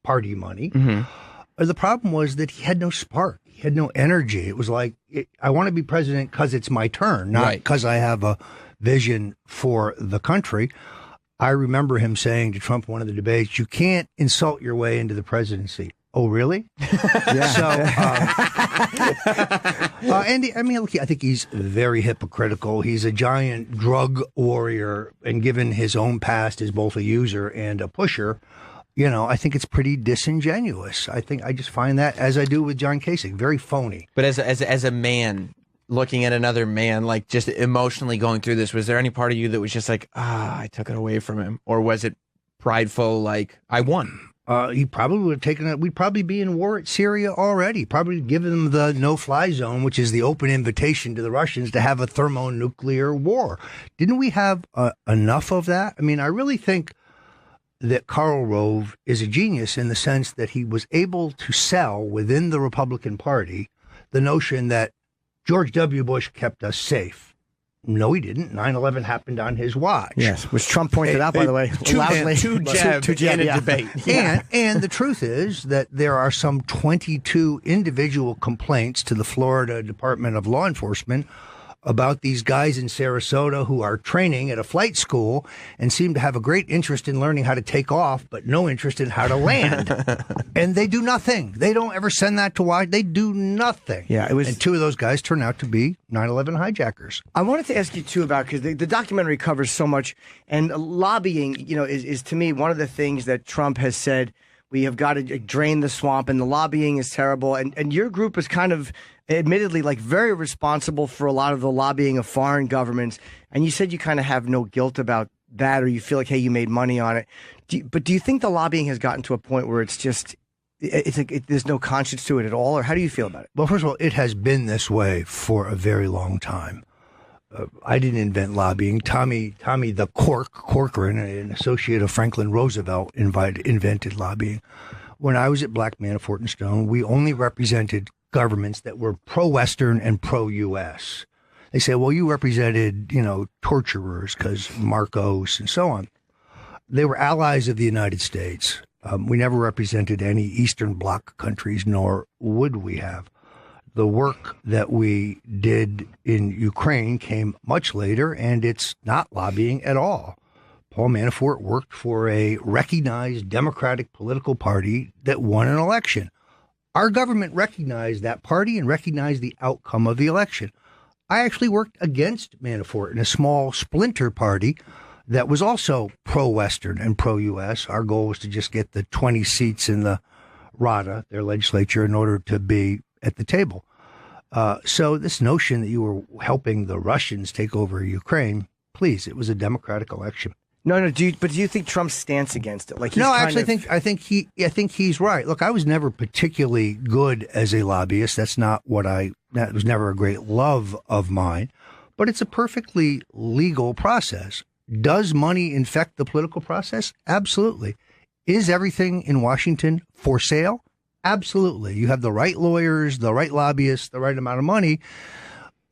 party money. Mm-hmm. The problem was that he had no spark. He had no energy. It was like, I want to be president because it's my turn, not because I have a vision for the country. I remember him saying to Trump in one of the debates, you can't insult your way into the presidency. Oh, really? Yeah. So, Andy, I mean, look, I think he's very hypocritical. He's a giant drug warrior, and given his own past as both a user and a pusher, I think it's pretty disingenuous. I just find that, as I do with John Kasich, very phony. But as a man looking at another man, like just emotionally going through this, was there any part of you that was just like, I took it away from him? Or was it prideful, like, I won? He probably would have taken it. We'd probably be in war at Syria already. Probably given them the no-fly zone, which is the open invitation to the Russians to have a thermonuclear war. Didn't we have enough of that? I mean, I really think that Karl Rove is a genius in the sense that he was able to sell within the Republican Party the notion that George W. Bush kept us safe. No, he didn't. 9/11 happened on his watch. Yes, which Trump pointed out, by the way, loudly. To Jeb in a debate. And the truth is that there are some 22 individual complaints to the Florida Department of Law Enforcement about these guys in Sarasota who are training at a flight school and seem to have a great interest in learning how to take off, but no interest in how to land. And they do nothing. They don't ever send that to watch. They do nothing. Yeah, and 2 of those guys turn out to be 9/11 hijackers. I wanted to ask you, too, about, because the documentary covers so much, and lobbying, is to me one of the things that Trump has said, we have got to drain the swamp, and the lobbying is terrible. And your group is kind of, admittedly, like, very responsible for a lot of the lobbying of foreign governments. And you said you kind of have no guilt about that, or you feel like, hey, you made money on it. But do you think the lobbying has gotten to a point where it's just it's like there's no conscience to it at all, or how do you feel about it? Well, first of all, it has been this way for a very long time. I didn't invent lobbying. Tommy the Corcoran, an associate of Franklin Roosevelt, invented lobbying. When I was at Black, Manafort, and Stone, we only represented governments that were pro-Western and pro-U.S. They say, well, you represented, torturers because Marcos and so on. They were allies of the United States. We never represented any Eastern Bloc countries, nor would we have. The work that we did in Ukraine came much later, and it's not lobbying at all. Paul Manafort worked for a recognized Democratic political party that won an election. Our government recognized that party and recognized the outcome of the election. I actually worked against Manafort in a small splinter party that was also pro-Western and pro-U.S. Our goal was to just get the 20 seats in the Rada, their legislature, in order to be at the table. So this notion that you were helping the Russians take over Ukraine, please, it was a democratic election. No. Do you think Trump's stance against it? Like, no, actually, I think he's right. Look, I was never particularly good as a lobbyist. That was never a great love of mine. But it's a perfectly legal process. Does money infect the political process? Absolutely. Is everything in Washington for sale? Absolutely. You have the right lawyers, the right lobbyists, the right amount of money,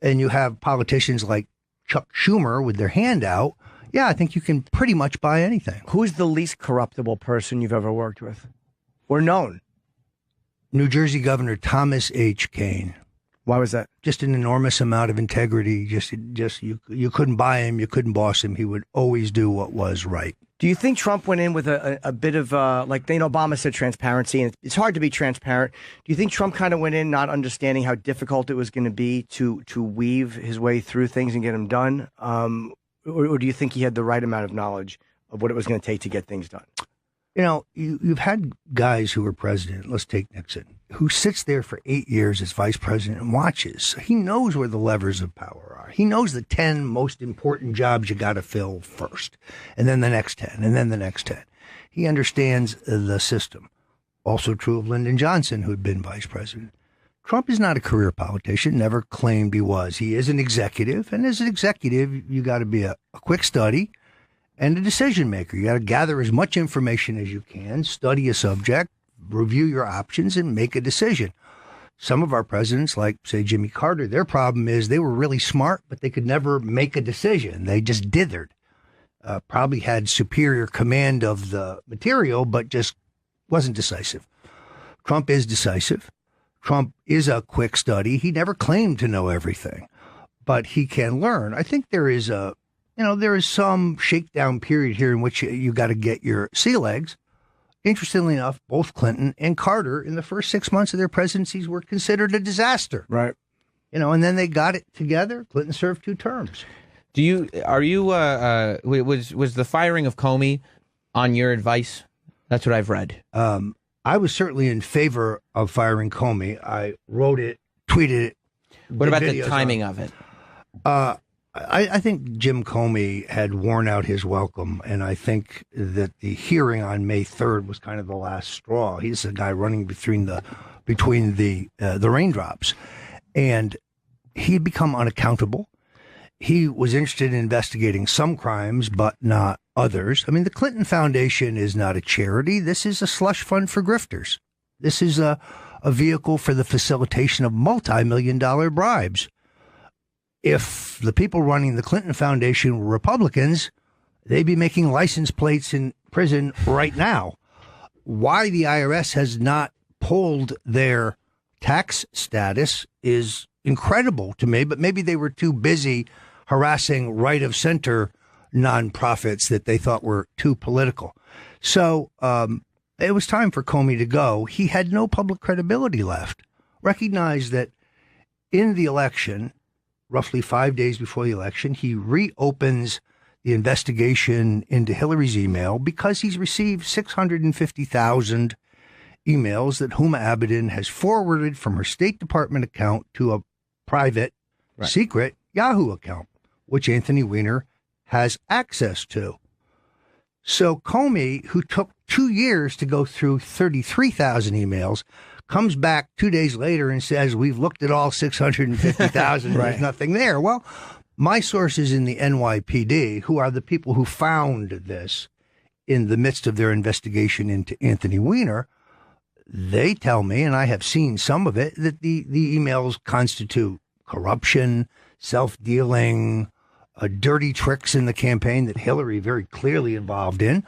and you have politicians like Chuck Schumer with their hand out. Yeah, I think you can pretty much buy anything. Who's the least corruptible person you've ever worked with or known? New Jersey Governor Thomas H. Kane. Why was that? Just an enormous amount of integrity. Just you couldn't buy him, you couldn't boss him. He would always do what was right. Do you think Trump went in with a bit of, like Obama said, transparency, and it's hard to be transparent. Do you think Trump kind of went in not understanding how difficult it was going to be to weave his way through things and get them done? Or do you think he had the right amount of knowledge of what it was going to take to get things done? You've had guys who were president, let's take Nixon, who sits there for 8 years as vice president and watches. He knows where the levers of power are. He knows the 10 most important jobs you got to fill first, and then the next 10, and then the next 10. He understands the system. Also true of Lyndon Johnson, who had been vice president. Trump is not a career politician, never claimed he was. He is an executive, and as an executive, you got to be a quick study and a decision maker. You got to gather as much information as you can, study a subject, review your options, and make a decision. Some of our presidents, like, say, Jimmy Carter, their problem is they were really smart, but they could never make a decision. They just dithered. Probably had superior command of the material, but just wasn't decisive. Trump is decisive. Trump is a quick study. He never claimed to know everything, but he can learn. I think there is some shakedown period here in which you got to get your sea legs. Interestingly enough, both Clinton and Carter in the first 6 months of their presidencies were considered a disaster. Right. And then they got it together. Clinton served 2 terms. Was the firing of Comey on your advice? That's what I've read. I was certainly in favor of firing Comey. I wrote it, tweeted it. What about the timing of it? I think Jim Comey had worn out his welcome, and I think that the hearing on May 3rd was kind of the last straw. He's a guy running between the raindrops, and he had become unaccountable. He was interested in investigating some crimes, but not others. I mean, the Clinton Foundation is not a charity. This is a slush fund for grifters. This is a vehicle for the facilitation of multi-million-dollar bribes. If the people running the Clinton Foundation were Republicans, they'd be making license plates in prison right now. Why the IRS has not pulled their tax status is incredible to me, but maybe they were too busy harassing right-of-center nonprofits that they thought were too political. So it was time for Comey to go. He had no public credibility left. Recognize that in the election, roughly 5 days before the election, he reopens the investigation into Hillary's email because he's received 650,000 emails that Huma Abedin has forwarded from her State Department account to a private, secret Yahoo account, which Anthony Weiner has access to. So Comey, who took 2 years to go through 33,000 emails, comes back 2 days later and says, we've looked at all 650,000, Right. there's nothing there. Well, my sources in the NYPD, who are the people who found this in the midst of their investigation into Anthony Weiner, they tell me, and I have seen some of it, that the emails constitute corruption, self-dealing, dirty tricks in the campaign that Hillary very clearly involved in.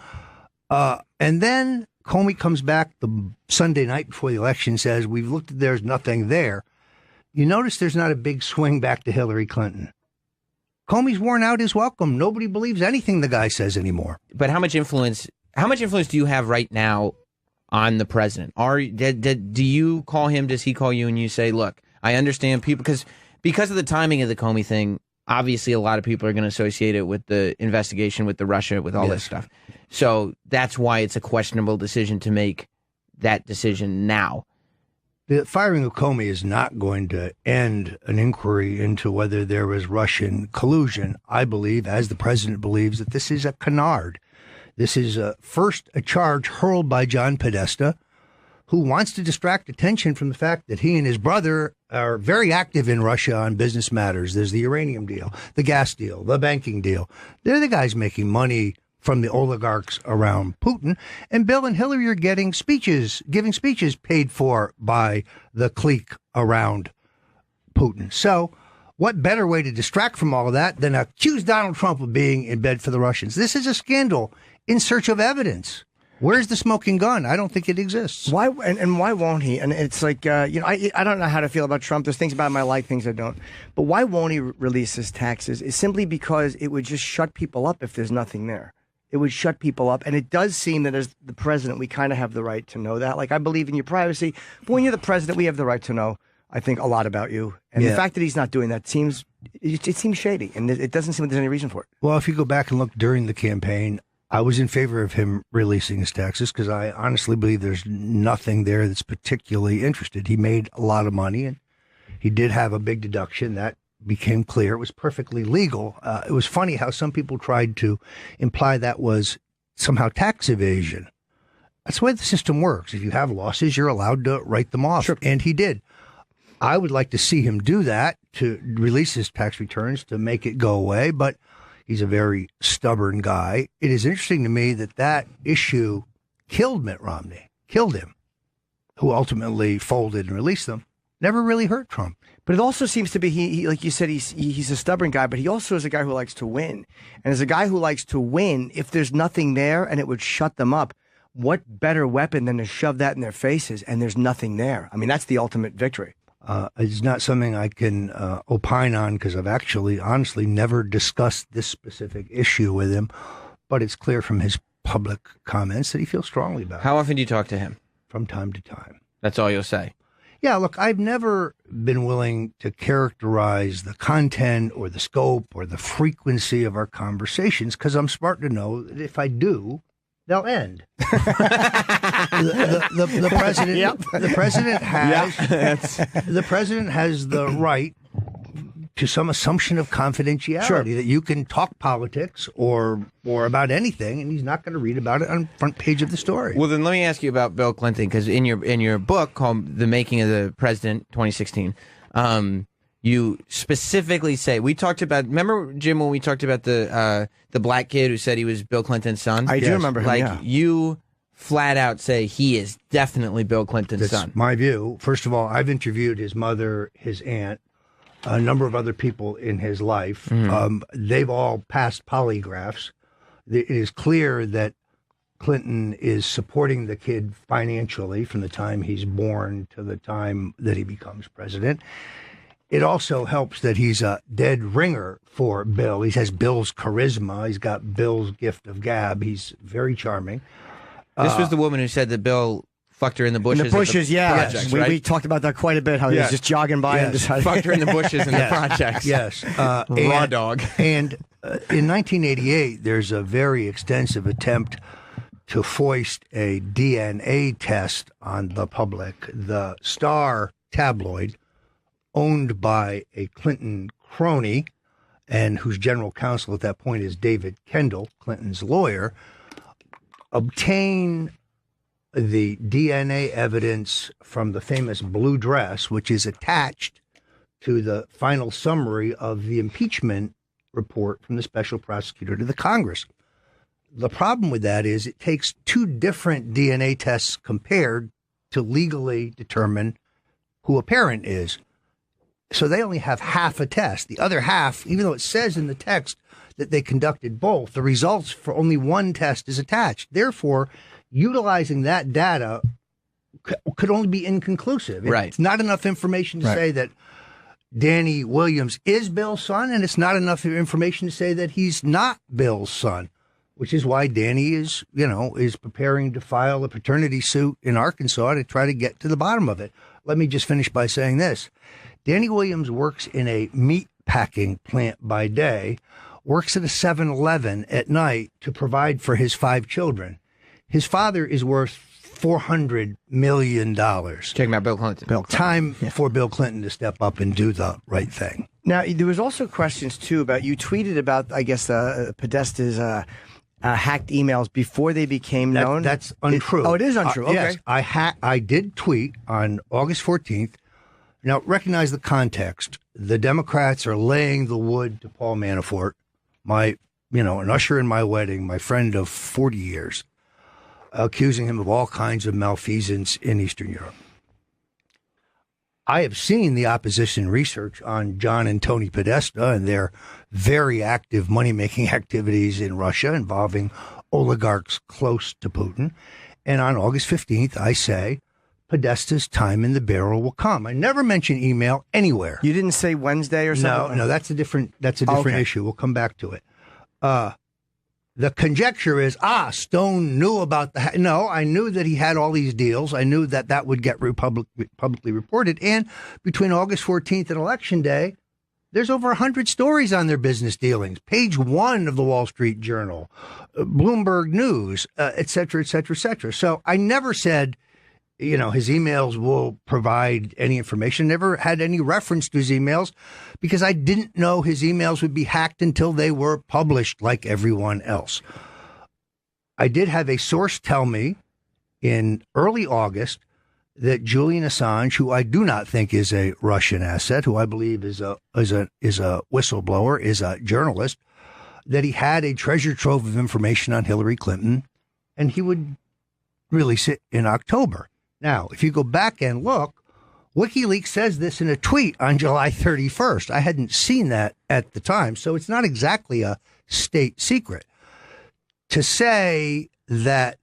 And then Comey comes back the Sunday night before the election, says, we've looked at there's nothing there. You notice there's not a big swing back to Hillary Clinton. Comey's worn out his welcome. Nobody believes anything the guy says anymore. But how much influence do you have right now on the president? Do you call him? Does he call you and you say, look, I understand people, because of the timing of the Comey thing, obviously a lot of people are going to associate it with the investigation, with the Russia, with all this stuff. So that's why it's a questionable decision to make that decision now. The firing of Comey is not going to end an inquiry into whether there was Russian collusion. I believe, as the president believes, that this is a canard. This is first a charge hurled by John Podesta, who wants to distract attention from the fact that he and his brother are very active in Russia on business matters. There's the uranium deal, the gas deal, the banking deal. They're the guys making money from the oligarchs around Putin. And Bill and Hillary are giving speeches paid for by the clique around Putin. So what better way to distract from all of that than accuse Donald Trump of being in bed for the Russians? This is a scandal in search of evidence. Where's the smoking gun? I don't think it exists. Why and why won't he? And it's like, I don't know how to feel about Trump. There's things about him I like, things I don't. But why won't he release his taxes? It's simply because it would just shut people up if there's nothing there. It would shut people up. And it does seem that as the president, we kind of have the right to know that. Like, I believe in your privacy. But when you're the president, we have the right to know, I think, a lot about you. And the fact that he's not doing that seems shady. And it doesn't seem like there's any reason for it. Well, if you go back and look during the campaign, I was in favor of him releasing his taxes because I honestly believe there's nothing there that's particularly interested. He made a lot of money and he did have a big deduction. That became clear. It was perfectly legal. It was funny how some people tried to imply that was somehow tax evasion. That's the way the system works. If you have losses, you're allowed to write them off. Sure. And he did. I would like to see him do that, to release his tax returns, to make it go away. But he's a very stubborn guy. It is interesting to me that issue killed Mitt Romney, killed him, who ultimately folded and released them. Never really hurt Trump. But it also seems to be, he like you said, he's a stubborn guy, but he also is a guy who likes to win. And as a guy who likes to win, if there's nothing there and it would shut them up, what better weapon than to shove that in their faces and there's nothing there? I mean, that's the ultimate victory. It's not something I can opine on because I've actually, honestly, never discussed this specific issue with him. But it's clear from his public comments that he feels strongly about it. How often do you talk to him? From time to time. That's all you'll say? Yeah, look, I've never been willing to characterize the content or the scope or the frequency of our conversations because I'm smart to know that if I do, they'll end. The president, the president has the right to some assumption of confidentiality that you can talk politics or about anything, and he's not going to read about it on the front page of the story. Well, then let me ask you about Bill Clinton, because in your book called "The Making of the President" 2016, you specifically say, we talked about, remember, Jim, when we talked about the black kid who said he was Bill Clinton's son? I do remember him, Like, you flat out say he is definitely Bill Clinton's That's son. my view. First of all, I've interviewed his mother, his aunt, a number of other people in his life. Mm-hmm. They've all passed polygraphs. It is clear that Clinton is supporting the kid financially from the time he's born to the time that he becomes president. It also helps that he's a dead ringer for Bill. He has Bill's charisma. He's got Bill's gift of gab. He's very charming. This was the woman who said that Bill fucked her in the bushes. In the bushes, projects, we, right? we talked about that quite a bit, how he was just jogging by and decided. Fucked her in the bushes in the projects. Yes. Raw dog. And in 1988, there's a very extensive attempt to foist a DNA test on the public. The Star tabloid, owned by a Clinton crony, and whose general counsel at that point is David Kendall, Clinton's lawyer, obtain the DNA evidence from the famous blue dress, which is attached to the final summary of the impeachment report from the special prosecutor to the Congress. The problem with that is it takes two different DNA tests compared to legally determine who a parent is. So they only have half a test. The other half, even though it says in the text that they conducted both, the results for only one test is attached. Therefore, utilizing that data could only be inconclusive. Right. It's not enough information to say that Danny Williams is Bill's son, and it's not enough information to say that he's not Bill's son, which is why Danny is preparing to file a paternity suit in Arkansas to try to get to the bottom of it. Let me just finish by saying this. Danny Williams works in a meat packing plant by day, works at a 7-Eleven at night to provide for his 5 children. His father is worth $400 million. Talking about Bill Clinton. Time for Bill Clinton to step up and do the right thing. Now, there was also questions, too, about you tweeted about, I guess, Podesta's hacked emails before they became known. That's untrue. It is untrue. Okay. Yes, I did tweet on August 14th. Now, recognize the context. The Democrats are laying the wood to Paul Manafort, an usher in my wedding, my friend of 40 years, accusing him of all kinds of malfeasance in Eastern Europe. I have seen the opposition research on John and Tony Podesta and their very active money-making activities in Russia involving oligarchs close to Putin. And on August 15th, I say, Podesta's time in the barrel will come. I never mention email anywhere. You didn't say Wednesday or something? No, that's a different issue. We'll come back to it. The conjecture is, Stone knew about the... No, I knew that he had all these deals. I knew that would get publicly reported. And between August 14th and Election Day, there's over 100 stories on their business dealings. Page 1 of the Wall Street Journal, Bloomberg News, et cetera, et cetera, et cetera. So I never said... his emails will provide any information. Never had any reference to his emails because I didn't know his emails would be hacked until they were published like everyone else. I did have a source tell me in early August that Julian Assange, who I do not think is a Russian asset, who I believe is a whistleblower, is a journalist, that he had a treasure trove of information on Hillary Clinton, and he would release it in October. Now, if you go back and look, WikiLeaks says this in a tweet on July 31st. I hadn't seen that at the time, so it's not exactly a state secret. To say that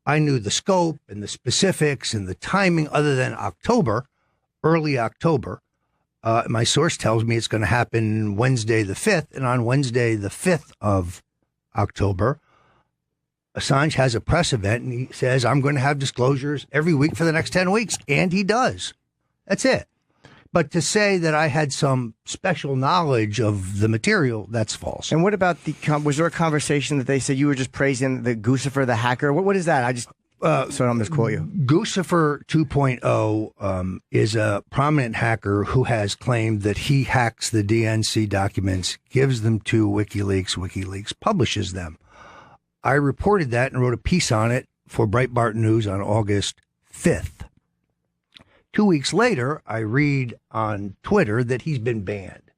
I knew the scope and the specifics and the timing other than October, early October, my source tells me it's going to happen Wednesday the 5th, and on Wednesday the 5th of October, Assange has a press event and he says, I'm going to have disclosures every week for the next 10 weeks. And he does. That's it. But to say that I had some special knowledge of the material, that's false. And what about was there a conversation that they said you were just praising the Guccifer, the hacker? What is that? I just, so I don't misquote you. Guccifer 2.0 is a prominent hacker who has claimed that he hacks the DNC documents, gives them to WikiLeaks. WikiLeaks publishes them. I reported that and wrote a piece on it for Breitbart News on August 5th. 2 weeks later, I read on Twitter that he's been banned.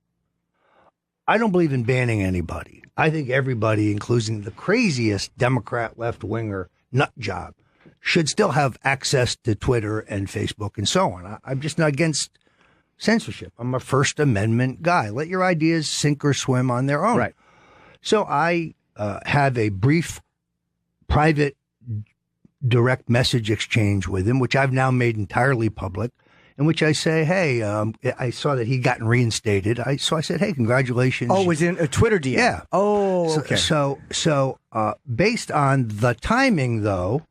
I don't believe in banning anybody. I think everybody, including the craziest Democrat left-winger nut job, should still have access to Twitter and Facebook and so on. I'm just not against censorship. I'm a First Amendment guy. Let your ideas sink or swim on their own. Right. So I have a brief, private, direct message exchange with him, which I've now made entirely public, in which I say, hey, I saw that he'd gotten reinstated. So I said, hey, congratulations. Oh, it was in a Twitter DM? Yeah. Oh, okay. So based on the timing, though,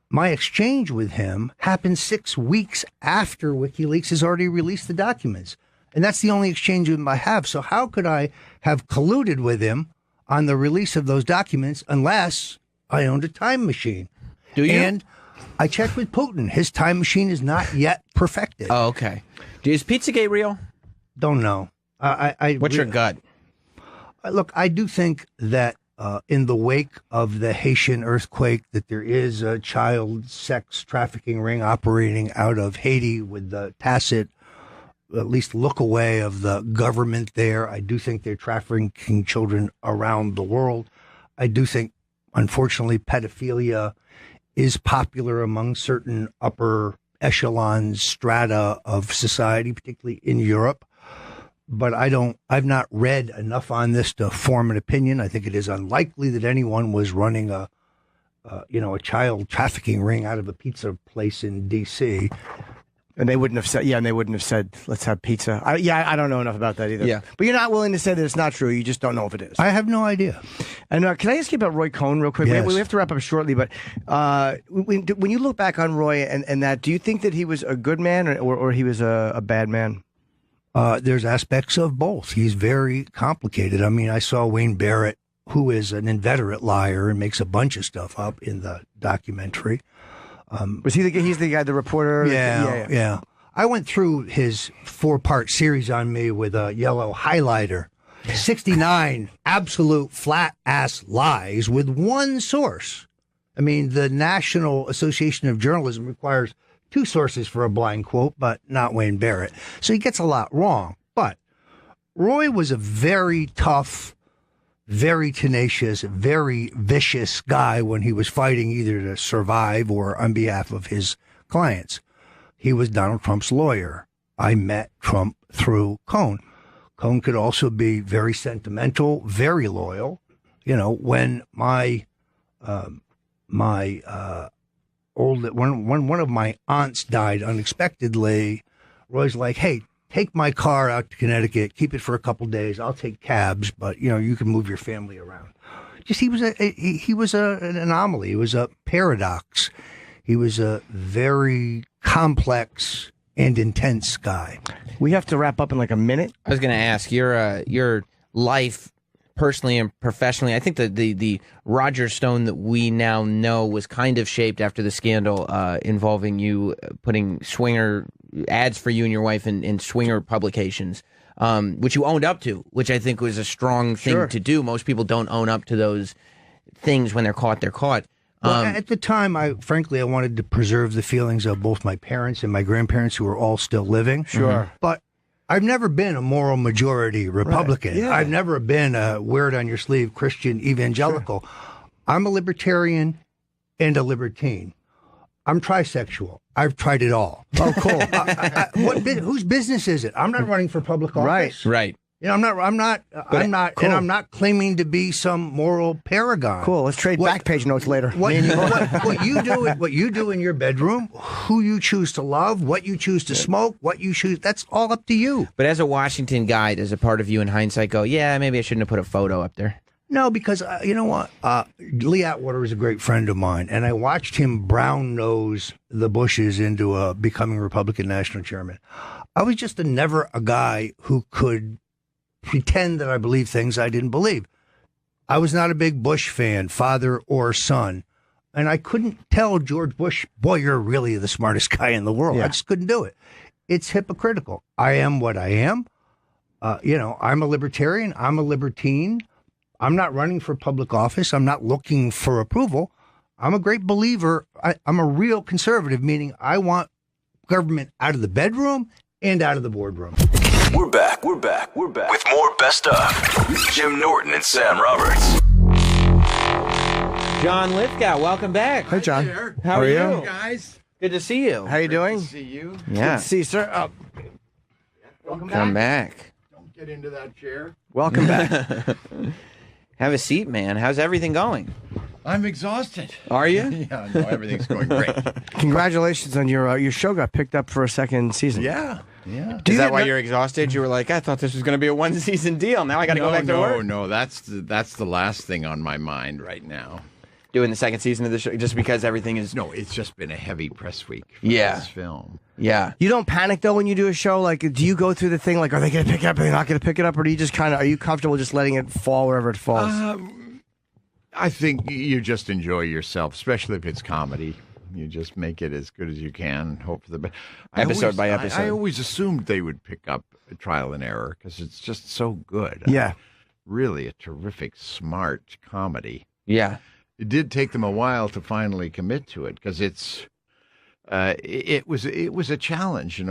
my exchange with him happened 6 weeks after WikiLeaks has already released the documents. And that's the only exchange with him I have. So how could I have colluded with him on the release of those documents unless I owned a time machine? Do you? And I checked with Putin. His time machine is not yet perfected. Oh, okay. Is Pizzagate real? Don't know. What's your gut? Look, I do think that in the wake of the Haitian earthquake, that there is a child sex trafficking ring operating out of Haiti with the tacit, at least look away of the government there. I do think they're trafficking children around the world. I do think, unfortunately, pedophilia is popular among certain upper echelon strata of society, particularly in Europe. But I've not read enough on this to form an opinion. I think it is unlikely that anyone was running a child trafficking ring out of a pizza place in D.C. And they wouldn't have said, let's have pizza. I don't know enough about that either. Yeah. But you're not willing to say that it's not true. You just don't know if it is. I have no idea. And can I ask you about Roy Cohn real quick? Yes. We have to wrap up shortly, but when you look back on Roy and that, do you think that he was a good man or he was a bad man? There's aspects of both. He's very complicated. I mean, I saw Wayne Barrett, who is an inveterate liar and makes a bunch of stuff up in the documentary. Was he's the guy, the reporter? Yeah. I went through his 4-part series on me with a yellow highlighter. 69 absolute flat-ass lies with one source. I mean, the National Association of Journalism requires 2 sources for a blind quote, but not Wayne Barrett. So he gets a lot wrong. But Roy was a very tough, very tenacious, very vicious guy when he was fighting either to survive or on behalf of his clients. He was Donald Trump's lawyer. I met Trump through Cohn. Cohn could also be very sentimental, very loyal. You know, when one of my aunts died unexpectedly, Roy's like, hey, take my car out to Connecticut, keep it for a couple days. I'll take cabs, but you can move your family around. Just he was an anomaly. He was a paradox. He was a very complex and intense guy. We have to wrap up in like a minute. I was going to ask your life, personally and professionally. I think the Roger Stone that we now know was kind of shaped after the scandal involving you putting swinger ads for you and your wife in swinger publications, which you owned up to, which I think was a strong thing to do. Most people don't own up to those things. When they're caught, they're caught. Well, at the time, I wanted to preserve the feelings of both my parents and my grandparents, who are all still living. Sure. But I've never been a moral majority Republican. Right. Yeah. I've never been a wear it on your sleeve Christian evangelical. Sure. I'm a libertarian and a libertine. I'm trisexual. I've tried it all. Oh, cool. Whose business is it? I'm not running for public office. Right. I'm not, cool. And I'm not claiming to be some moral paragon. Cool. Let's trade back page notes later. What you do in your bedroom, who you choose to love, what you choose to smoke, what you choose, that's all up to you. But as a Washington guy, does a part of you in hindsight go, yeah, maybe I shouldn't have put a photo up there? No, because you know what? Lee Atwater is a great friend of mine, and I watched him brown nose the Bushes into becoming Republican national chairman. I was just never a guy who could pretend that I believe things I didn't believe. I was not a big Bush fan, father or son. And I couldn't tell George Bush, boy, you're really the smartest guy in the world. Yeah. I just couldn't do it. It's hypocritical. I am what I am. I'm a libertarian. I'm a libertine. I'm not running for public office. I'm not looking for approval. I'm a great believer. I'm a real conservative, meaning I want government out of the bedroom and out of the boardroom. We're back with more best of Jim Norton and Sam Roberts. John Lithgow, welcome back. Hi, John. How are you? Guys? Good to see you. How you doing? Good to see you. Yeah. Good to see you, sir. Come back. Don't get into that chair. Welcome back. Have a seat, man. How's everything going? I'm exhausted. Are you? Yeah, no, everything's going great. Congratulations on your show got picked up for a second season. Yeah. Is that why you're exhausted? You were like, I thought this was going to be a one-season deal. Now I got to go back to work. No, that's the last thing on my mind right now. Doing the second season of the show just because everything is... No, it's just been a heavy press week for this film. Yeah. You don't panic, though, when you do a show? Like, do you go through the thing, like, are they going to pick it up? Are they not going to pick it up? Or do you just are you comfortable just letting it fall wherever it falls? I think you just enjoy yourself, especially if it's comedy. You just make it as good as you can. Hope for the best. Episode by episode. I always assumed they would pick up a Trial and Error because it's just so good. Yeah. really a terrific, smart comedy. Yeah. It did take them a while to finally commit to it because it was a challenge,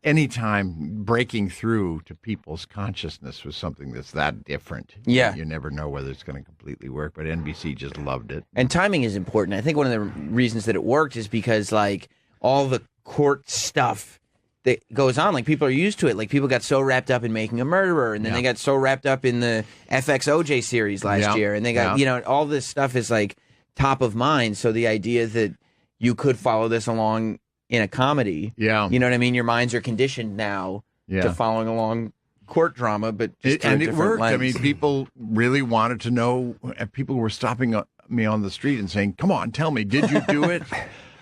Anytime breaking through to people's consciousness was something that's that different. Yeah. You never know whether it's going to completely work, but NBC just loved it. And timing is important. I think one of the reasons that it worked is because, like, all the court stuff that goes on, like, people are used to it. Like, people got so wrapped up in Making a Murderer, and then they got so wrapped up in the FX OJ series last year, and they got, all this stuff is, like, top of mind. So the idea that you could follow this along in a comedy, you know what I mean? Your minds are conditioned now to following along court drama, but just it worked. Lens. I mean, people really wanted to know. People were stopping me on the street and saying, "Come on, tell me, did you do it?"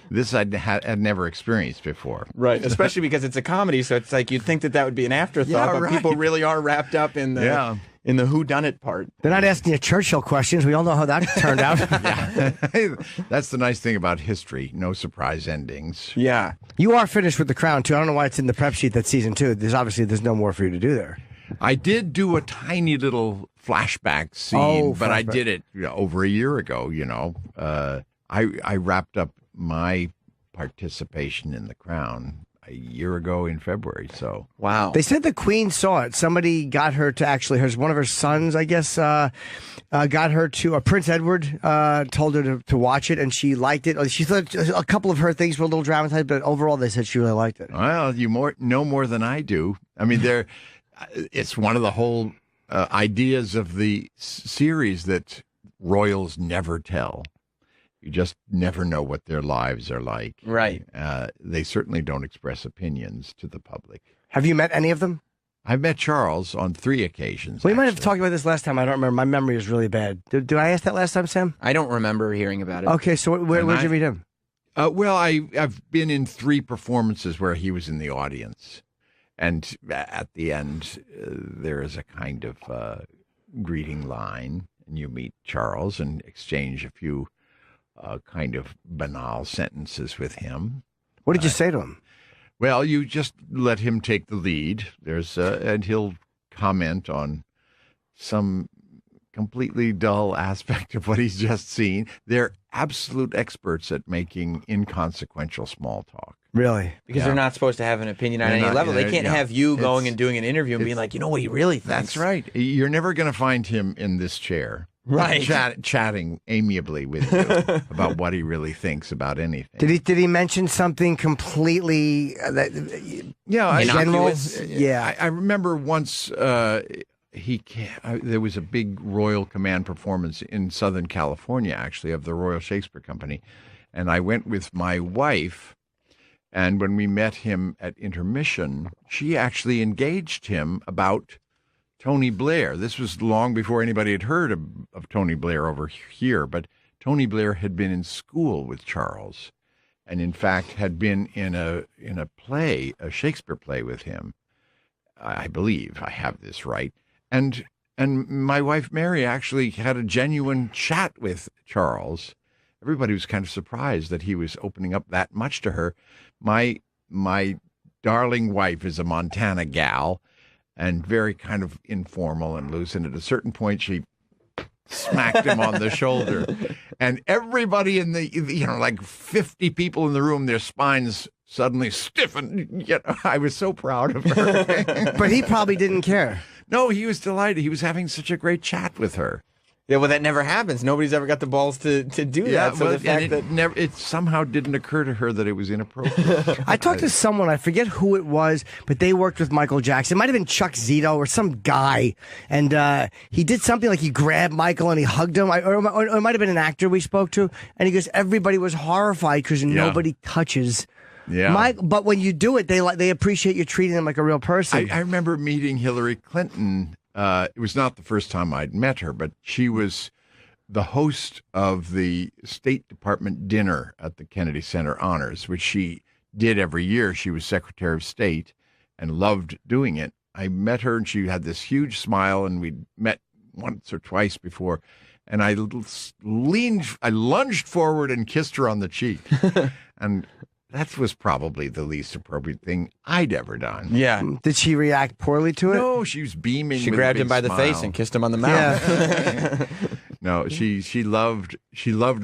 This I'd never experienced before. Right, especially because it's a comedy, so it's like you'd think that would be an afterthought, but people really are wrapped up in the whodunit part. They're not asking you Churchill questions. We all know how that turned out. That's the nice thing about history. No surprise endings. Yeah. You are finished with The Crown, too. I don't know why it's in the prep sheet that season 2. There's no more for you to do there. I did do a tiny little flashback scene, but I did it over a year ago, I wrapped up my participation in The Crown a year ago in February. So wow, they said the Queen saw it. Somebody got her to one of her sons, I guess, got her to. Prince Edward told her to watch it, and she liked it. She thought a couple of her things were a little dramatized, but overall, they said she really liked it. Well, you know more than I do. I mean, it's one of the whole ideas of the series that royals never tell. You just never know what their lives are like. Right. They certainly don't express opinions to the public. Have you met any of them? I've met Charles on 3 occasions. We might have talked about this last time. I don't remember. My memory is really bad. Did I ask that last time, Sam? I don't remember hearing about it. Okay, so where'd you meet him? Well, I've been in 3 performances where he was in the audience. And at the end, there is a kind of greeting line, and you meet Charles and exchange a few kind of banal sentences with him. What did you say to him? Well, you just let him take the lead. And he'll comment on some completely dull aspect of what he's just seen. They're absolute experts at making inconsequential small talk. Really? Because they're not supposed to have an opinion on any level. They can't have you going and doing an interview and being like, what he really thinks. That's right. You're never going to find him in this chair. Right. Chatting amiably with you about what he really thinks about anything. Did he mention something completely innocuous? Yeah. I remember once there was a big Royal Command performance in Southern California, actually, of the Royal Shakespeare Company. And I went with my wife, and when we met him at intermission, she actually engaged him about Tony Blair. This was long before anybody had heard of Tony Blair over here, but Tony Blair had been in school with Charles, and in fact had been in a play, a Shakespeare play with him. I believe I have this right. And my wife Mary actually had a genuine chat with Charles. Everybody was kind of surprised that he was opening up that much to her. My darling wife is a Montana gal, and very kind of informal and loose. And at a certain point, she smacked him on the shoulder. And everybody in like 50 people in the room, their spines suddenly stiffened. I was so proud of her. But he probably didn't care. No, he was delighted. He was having such a great chat with her. Yeah, well, that never happens. Nobody's ever got the balls to do that. So the fact that it somehow didn't occur to her that it was inappropriate. I talked to someone, I forget who it was, but they worked with Michael Jackson. It might have been Chuck Zito or some guy, and he did something like he grabbed Michael and he hugged him, or it might have been an actor we spoke to, and he goes, everybody was horrified because nobody touches. Yeah. But when you do it, they appreciate you treating them like a real person. I remember meeting Hillary Clinton. It was not the first time I'd met her, but she was the host of the State Department dinner at the Kennedy Center Honors, which she did every year. She was Secretary of State and loved doing it. I met her, and she had this huge smile, and we'd met once or twice before. And I lunged forward and kissed her on the cheek. And that was probably the least appropriate thing I'd ever done. Yeah. Did she react poorly to it? No, she was beaming. She with a grabbed big him by the smile. face and kissed him on the mouth. Yeah. No, she loved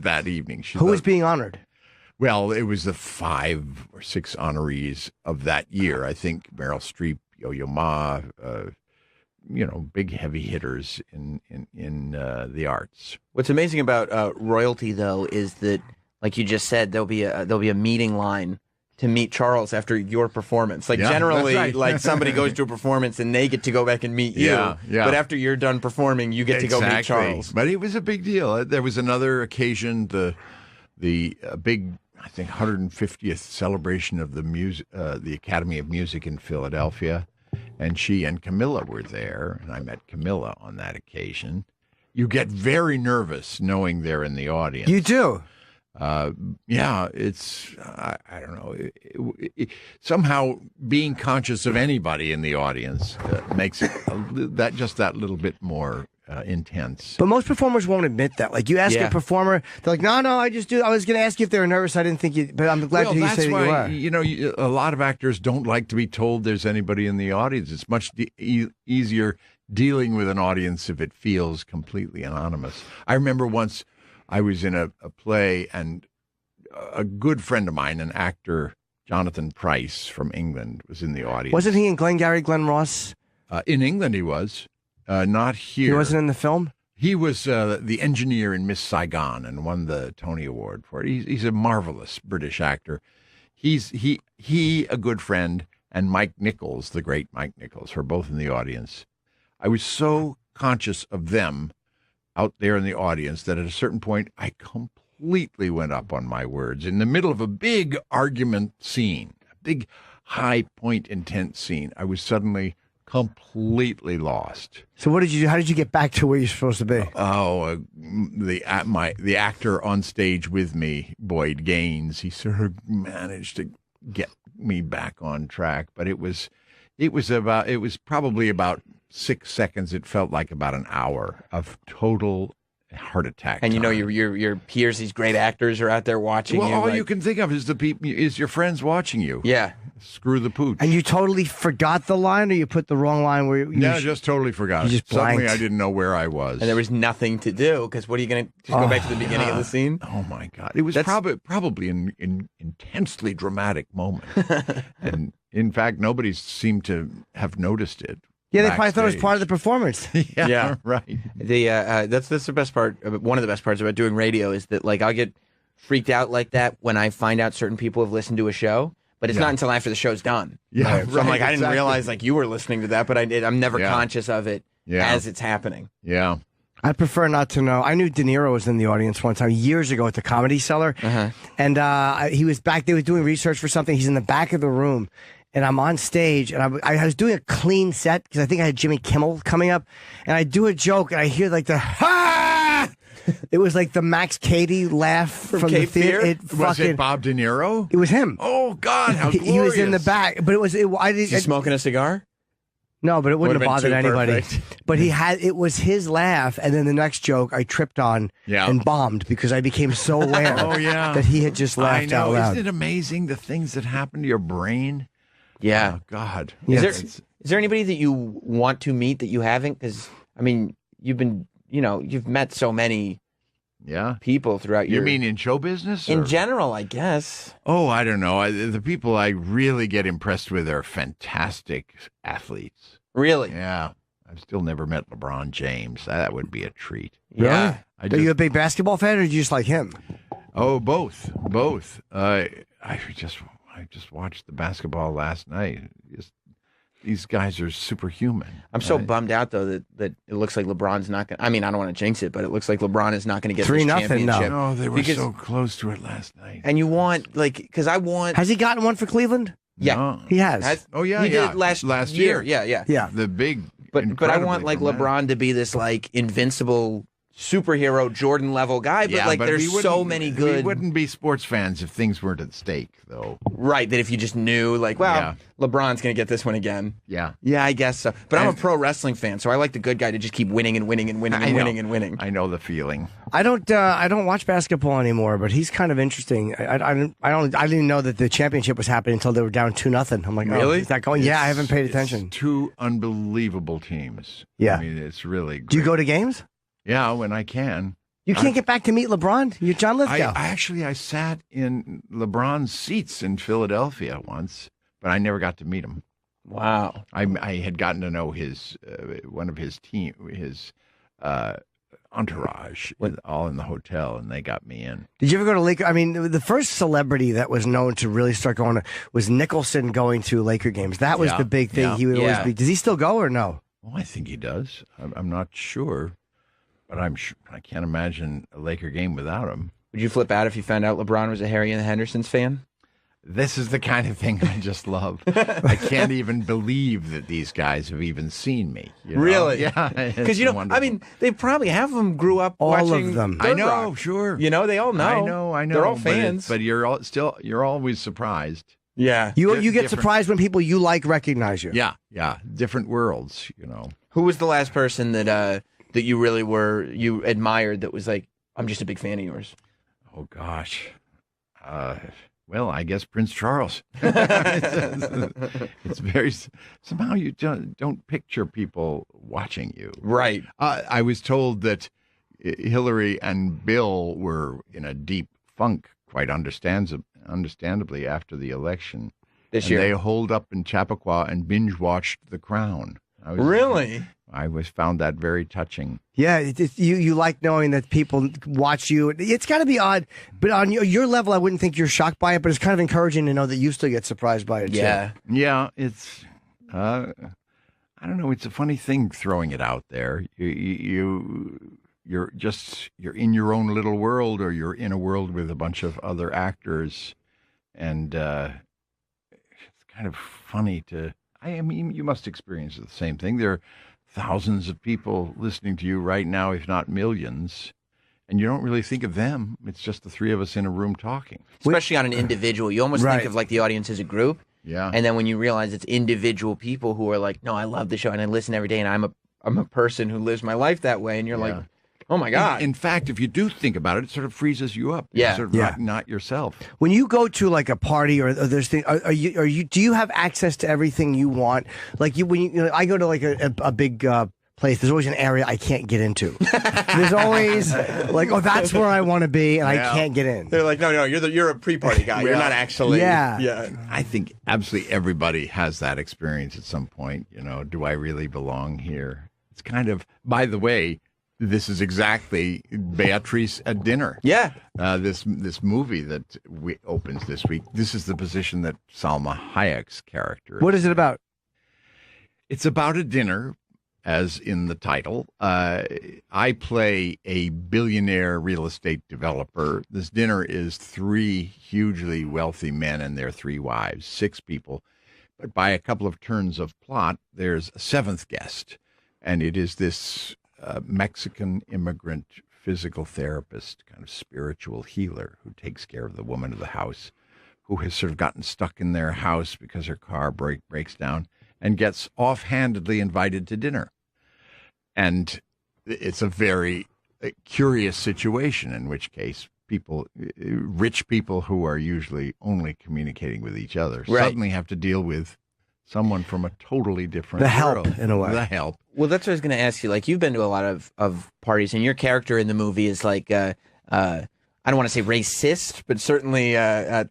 that evening. Who was being honored? Well, it was the 5 or 6 honorees of that year. I think Meryl Streep, Yo-Yo Ma, big heavy hitters in the arts. What's amazing about royalty, though, is that, like you just said, there'll be a meeting line to meet Charles after your performance. Like, Yeah, generally, that's right. like somebody goes to a performance and they get to go back and meet you. Yeah. But after you're done performing, you get to go meet Charles. But it was a big deal. There was another occasion, the big, I think, 150th celebration of the Academy of Music in Philadelphia, and she and Camilla were there, and I met Camilla on that occasion. You get very nervous knowing they're in the audience. You do. Yeah, it's I don't know. Somehow being conscious of anybody in the audience makes it that little bit more intense. But most performers won't admit that. Like, you ask a performer, they're like, "No, I just do. I was going to ask you if they were nervous. I didn't think you." But I'm glad to hear you say that you are. A lot of actors don't like to be told there's anybody in the audience. It's much easier dealing with an audience if it feels completely anonymous. I remember once I was in a play, and a good friend of mine, an actor, Jonathan Pryce from England, was in the audience. Wasn't he in Glengarry Glen Ross? In England, he was. Not here. He wasn't in the film? He was the engineer in Miss Saigon and won the Tony Award for it. He's a marvelous British actor. He a good friend, and Mike Nichols, the great Mike Nichols, were both in the audience. I was so conscious of them out there in the audience that at a certain point I completely went up on my words in the middle of a big argument scene, a big high point intense scene. I was suddenly completely lost. So what did you do? How did you get back to where you're supposed to be? The actor on stage with me, Boyd Gaines, he sort of managed to get me back on track, but it was probably about 6 seconds. It felt like about an hour of total heart attack. And time. your peers, these great actors, are out there watching well, you. all you can think of is your friends watching you. Yeah. Screw the pooch. And you totally forgot the line, or you put the wrong line where you just totally forgot you it. just blanked. Suddenly I didn't know where I was. And there was nothing to do, because what are you going to just go back to the beginning of the scene? Oh, my God. It was probably an intensely dramatic moment. And, in fact, nobody seemed to have noticed it. Yeah, they probably thought it was part of the performance. Yeah, right. That's the best part. One of the best parts about doing radio is that, like, I'll get freaked out like that when I find out certain people have listened to a show, but it's not until after the show's done. Yeah, So I'm like, I didn't realize like you were listening to that, but I'm never conscious of it as it's happening. Yeah. I prefer not to know. I knew De Niro was in the audience one time years ago at the Comedy Cellar, and he was back. They were doing research for something. He's in the back of the room. And I'm on stage, and I was doing a clean set because I think I had Jimmy Kimmel coming up, and I do a joke, and I hear like the ha! It was like the Max Cady laugh from the Cape theater. Fear? Was it Bob De Niro? It was him. Oh God, how glorious! He was in the back, but it was. Is he smoking a cigar? No, but it wouldn't have bothered been too anybody. perfect. But it was his laugh, and then the next joke I tripped on and bombed because I became so aware that he had just laughed out loud. Isn't it amazing the things that happen to your brain? Yeah. Oh, God. Is there anybody that you want to meet that you haven't? Because, I mean, you've met so many people throughout your... You mean in show business? In general, I guess. Oh, I don't know. The people I really get impressed with are fantastic athletes. Really? Yeah. I've still never met LeBron James. That would be a treat. Yeah. Are you a big basketball fan, or do you just like him? Oh, both. I just watched the basketball last night. These guys are superhuman. I'm so bummed out, though, that it looks like LeBron's not going to... I mean, I don't want to jinx it, but it looks like LeBron is not going to get this championship. No, they were so close to it last night. And you want, because I want... Has he gotten one for Cleveland? Yeah. No. He has. Oh, yeah, He did it last year. Yeah. The big... But I want, like, LeBron to be this, like, invincible superhero Jordan level guy, but like there's so many good. We wouldn't be sports fans if things weren't at stake, though. Right, that if you just knew, like, well, LeBron's going to get this one again. Yeah. Yeah, I guess so. But I'm a pro wrestling fan, so I like the good guy to just keep winning and winning and winning and winning and winning. I know the feeling. I don't watch basketball anymore, but he's kind of interesting. I didn't know that the championship was happening until they were down 2-0. I'm like, really? Is that going? Yeah, I haven't paid attention. Two unbelievable teams. Yeah. I mean, it's really great. Do you go to games? Yeah, when I can. You can't get back to meet LeBron? You're John Lithgow. I sat in LeBron's seats in Philadelphia once, but I never got to meet him. Wow. I had gotten to know his one of his team, his entourage, all in the hotel, and they got me in. Did you ever go to Laker? I mean, the first celebrity that was known to really start going was Nicholson going to Laker games. That was the big thing. He would always be. Does he still go or no? Well, I think he does. I'm not sure. But I'm sure I can't imagine a Laker game without him. Would you flip out if you found out LeBron was a Harry and the Hendersons fan? This is the kind of thing I just love. I can't even believe that these guys have even seen me. You know? Really? Yeah. Because, wonderful. I mean, they probably have them grew up all watching of them. Third I know, Rock. sure. They all know. I know. They're all fans. But you're always surprised. Yeah. You get surprised when people you like recognize you. Yeah. Different worlds, Who was the last person that you really you admired that was like, I'm just a big fan of yours? Oh, gosh. Well, I guess Prince Charles. It's very, somehow you don't picture people watching you. Right. I was told that Hillary and Bill were in a deep funk, quite understandably, after the election. This year. They holed up in Chappaqua and binge watched The Crown. Really? I found that very touching. Yeah, you like knowing that people watch you. It's got to be odd, but on your level, I wouldn't think you're shocked by it. But it's kind of encouraging to know that you still get surprised by it. Yeah, too. Yeah. It's I don't know. It's a funny thing throwing it out there. You're in your own little world, or you're in a world with a bunch of other actors, and it's kind of funny to. I mean, you must experience the same thing. There are thousands of people listening to you right now, if not millions, and you don't really think of them. It's just the three of us in a room talking. Especially on an individual. You almost think of like the audience as a group. Yeah. And then when you realize it's individual people who are like, no, I love the show and I listen every day and I'm a person who lives my life that way. And you're like, oh my God. In fact, if you do think about it, it sort of freezes you up. Yeah. You're sort of not yourself. When you go to like a party or there's things, do you have access to everything you want? Like I go to like a big place. There's always an area I can't get into. There's always like, oh, that's where I want to be, and I can't get in. They're like, no, you're a pre-party guy. You're not actually. Yeah. I think absolutely everybody has that experience at some point. Do I really belong here? It's kind of, by the way, this is exactly Beatrice at dinner. Yeah. This movie that opens this week. This is the position that Salma Hayek's character. What is it about? It's about a dinner, as in the title. I play a billionaire real estate developer. This dinner is 3 hugely wealthy men and their 3 wives, 6 people. But by a couple of turns of plot, there's a 7th guest, and it is this Mexican immigrant physical therapist, kind of spiritual healer, who takes care of the woman of the house, who has sort of gotten stuck in their house because her car breaks down, and gets offhandedly invited to dinner. And it's a very curious situation, in which case rich people who are usually only communicating with each other suddenly have to deal with someone from a totally different world. The help, in a way. The help. Well, that's what I was going to ask you. Like, you've been to a lot of parties, and your character in the movie is like, I don't want to say racist, but certainly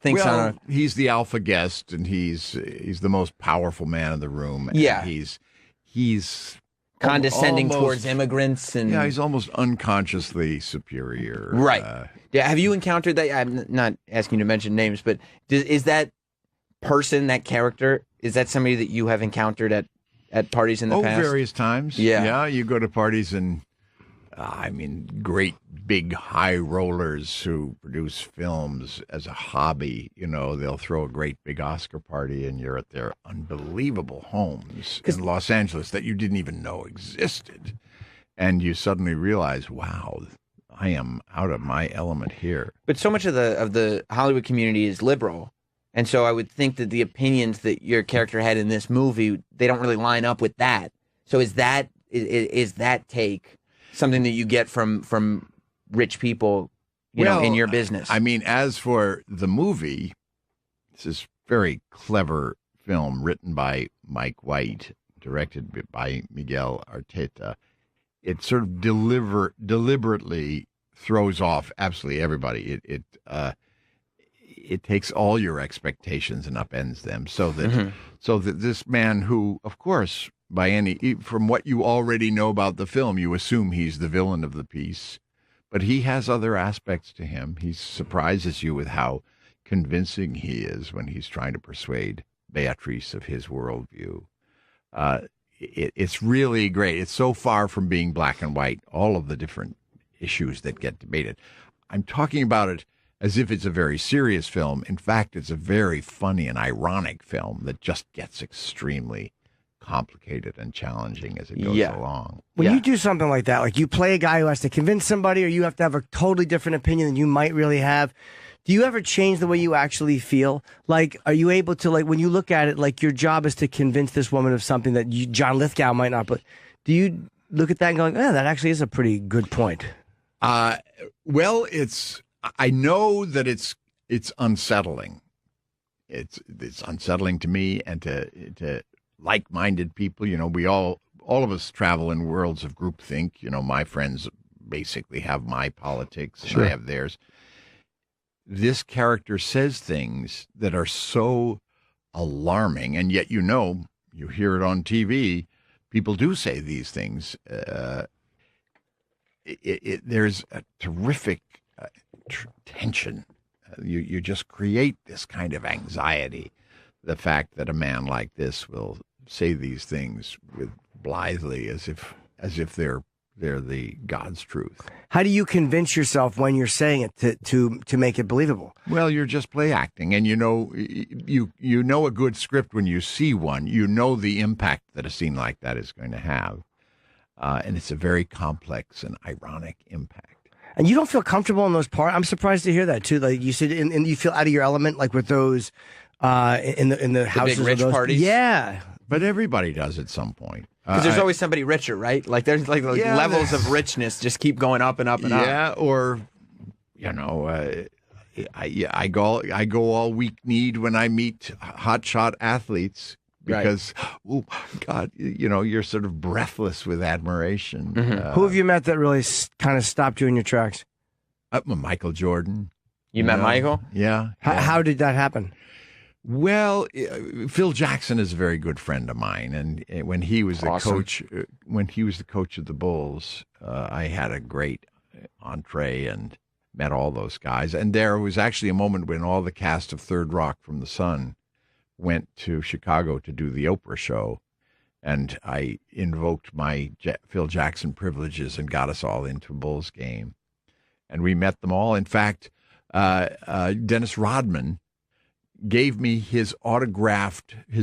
thinks on a... he's the alpha guest, and he's the most powerful man in the room. And yeah. He's condescending towards immigrants. And he's almost unconsciously superior. Right. Have you encountered that? I'm not asking you to mention names, but is that person, that character, is that somebody that you have encountered at parties in the past? Various times. Yeah, you go to parties and, great big high rollers who produce films as a hobby. They'll throw a great big Oscar party, and you're at their unbelievable homes in Los Angeles that you didn't even know existed. and you suddenly realize, wow, I am out of my element here. But so much of the Hollywood community is liberal, and so I would think that the opinions that your character had in this movie, they don't really line up with that. So is that take something that you get from rich people, you know, in your business? I mean, as for the movie, this is very clever film written by Mike White, directed by Miguel Arteta. It sort of deliberately throws off absolutely everybody. It takes all your expectations and upends them, so that this man, who, of course, from what you already know about the film, you assume he's the villain of the piece, but he has other aspects to him. He surprises you with how convincing he is when he's trying to persuade Beatrice of his worldview. It's really great. It's so far from being black and white, all of the different issues that get debated. I'm talking about it as if it's a very serious film. In fact, it's a very funny and ironic film that just gets extremely complicated and challenging as it goes along. When you do something like that, like you play a guy who has to convince somebody, or you have to have a totally different opinion than you might really have, do you ever change the way you actually feel? Like, are you able to, like, when you look at it, like your job is to convince this woman of something that John Lithgow might not, but do you look at that and go, oh, that actually is a pretty good point? Well, I know that it's unsettling. It's unsettling to me and to like-minded people. You know, we all of us travel in worlds of groupthink. You know, my friends basically have my politics and I have theirs. This character says things that are so alarming, and yet, you know, you hear it on TV, people do say these things. There's a terrific tension. You just create this kind of anxiety. The fact that a man like this will say these things with blithely, as if they're the God's truth. How do you convince yourself when you're saying it to make it believable? Well, you're just play acting, and you know a good script when you see one. You know the impact that a scene like that is going to have, and it's a very complex and ironic impact. And you don't feel comfortable in those parts. I'm surprised to hear that too. Like you said, and you feel out of your element, like with those in the houses, big rich of those parties. Yeah, but everybody does at some point. Because there's always somebody richer, right? Like there's like levels of richness just keep going up and up and up. Yeah, or you know, I go all weak-kneed when I meet hotshot athletes because, oh God, you know, you're sort of breathless with admiration. Who have you met that really kind of stopped you in your tracks? Michael Jordan. You met Michael? Yeah. How did that happen? Well, Phil Jackson is a very good friend of mine, and when he was the coach, of the Bulls, I had a great entree and met all those guys. And there was actually a moment when all the cast of Third Rock from the Sun went to Chicago to do the Oprah show, and I invoked my Phil Jackson privileges and got us all into a Bulls game, and we met them all. In fact, Dennis Rodman gave me his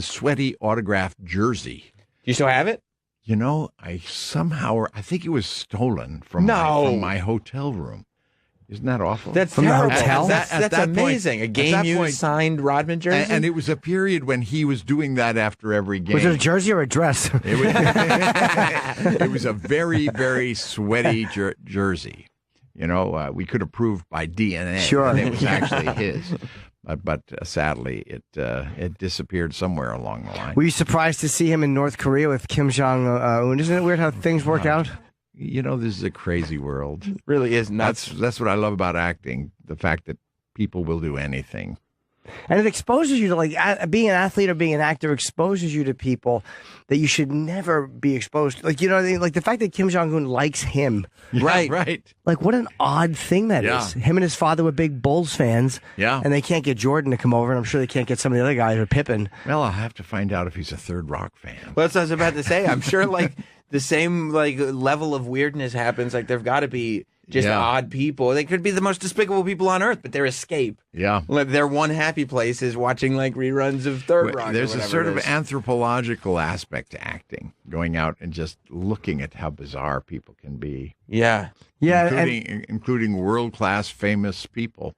sweaty autographed jersey. Do you still have it? You know, I think it was stolen from my hotel room. Isn't that awful? That's from terrible. the hotel. That's amazing. A game used signed Rodman jersey, and it was a period when he was doing that after every game. Was it a jersey or a dress? It was a very, very sweaty jersey. You know, we could have proved by DNA that it was actually his. But sadly, it disappeared somewhere along the line. Were you surprised to see him in North Korea with Kim Jong-un? Isn't it weird how things work out? You know, this is a crazy world. It really is nuts. That's what I love about acting, the fact that people will do anything. And it exposes you to, like, being an athlete or being an actor exposes you to people that you should never be exposed to. Like, you know, like the fact that Kim Jong-un likes him. Yeah, right. Like, what an odd thing that is. Him and his father were big Bulls fans. Yeah. And they can't get Jordan to come over, and I'm sure they can't get some of the other guys or Pippen. Well, I'll have to find out if he's a Third Rock fan. Well, that's what I was about to say. I'm sure, like, the same, like, level of weirdness happens. Like, there've got to be just Yeah. odd people. They could be the most despicable people on earth, but their escape, Yeah. their one happy place is watching like reruns of Third Rock. There's or a whatever sort it of is. anthropological aspect to acting, going out and just looking at how bizarre people can be. Yeah. Including world-class famous people.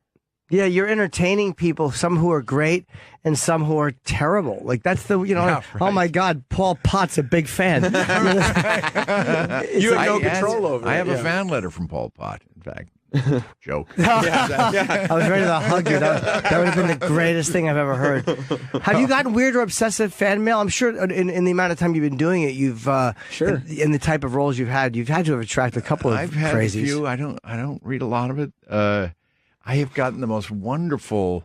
Yeah, you're entertaining people, some who are great and some who are terrible. Like that's the Yeah, oh right. my God, Paul Pot's a big fan. You have no control over it. I have a yeah. fan letter from Paul Pot, in fact. Joke. I was ready to hug you. That would have been the greatest thing I've ever heard. Have you gotten weird or obsessive fan mail? I'm sure in the amount of time you've been doing it, you've Sure. in the type of roles you've had to have attracted a couple of I've had crazies. a few. I don't read a lot of it. I have gotten the most wonderful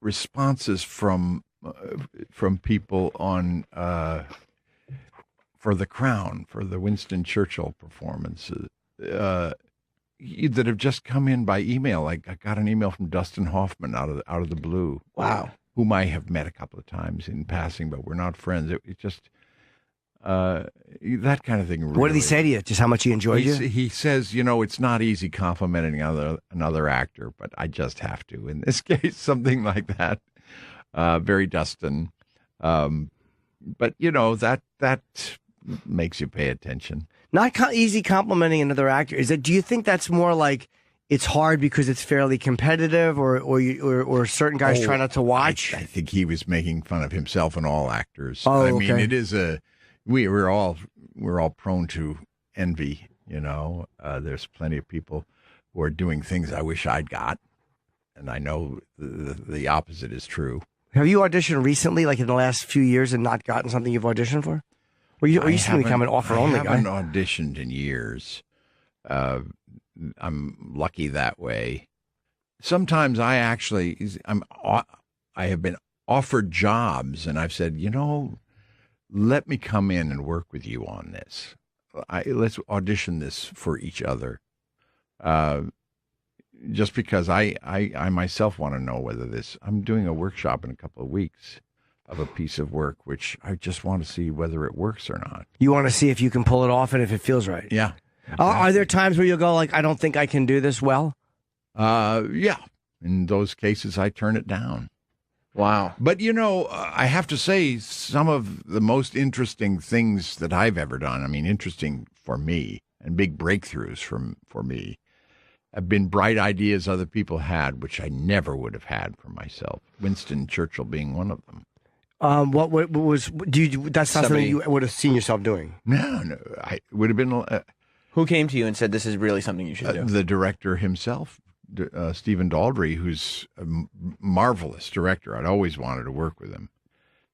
responses from people on for The Crown, for the Winston Churchill performances, that have just come in by email. Like I got an email from Dustin Hoffman out of the blue. Wow. Whom I have met a couple of times in passing, but we're not friends. It just that kind of thing. Really, What did he say to you? Just how much he enjoyed you? He says, it's not easy complimenting another actor, but I just have to. In this case, something like that. Very Dustin. But that makes you pay attention. Not easy complimenting another actor. Do you think that's more like it's hard because it's fairly competitive, or certain guys try not to watch? I think he was making fun of himself and all actors. Oh, I mean, okay. it is we're all prone to envy. There's plenty of people who are doing things I wish I'd got, and I know the opposite is true. Have you auditioned recently, like in the last few years, and not gotten something you've auditioned for? Or you seem to become an offer-only guy. I haven't auditioned in years. I'm lucky that way. Sometimes I have been offered jobs, and I've said, let me come in and work with you on this. Let's audition this for each other. Just because I myself want to know whether I'm doing a workshop in a couple of weeks of a piece of work, which I just want to see whether it works or not. You want to see if you can pull it off and if it feels right. Yeah. Are there times where you'll go like, I don't think I can do this well? Yeah. In those cases, I turn it down. Wow. But, I have to say some of the most interesting things that I've ever done, I mean, interesting for me and big breakthroughs for me, have been bright ideas other people had, which I never would have had for myself. Winston Churchill being one of them. What was, that's not something you would have seen yourself doing? No, I would have been... Who came to you and said, this is really something you should do? The director himself, Stephen Daldry, who's a marvelous director. I'd always wanted to work with him.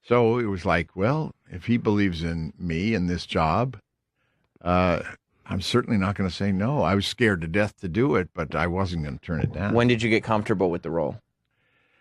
So it was like, well, if he believes in me and this job, I'm certainly not going to say no. I was scared to death to do it, but I wasn't going to turn it down. When did you get comfortable with the role?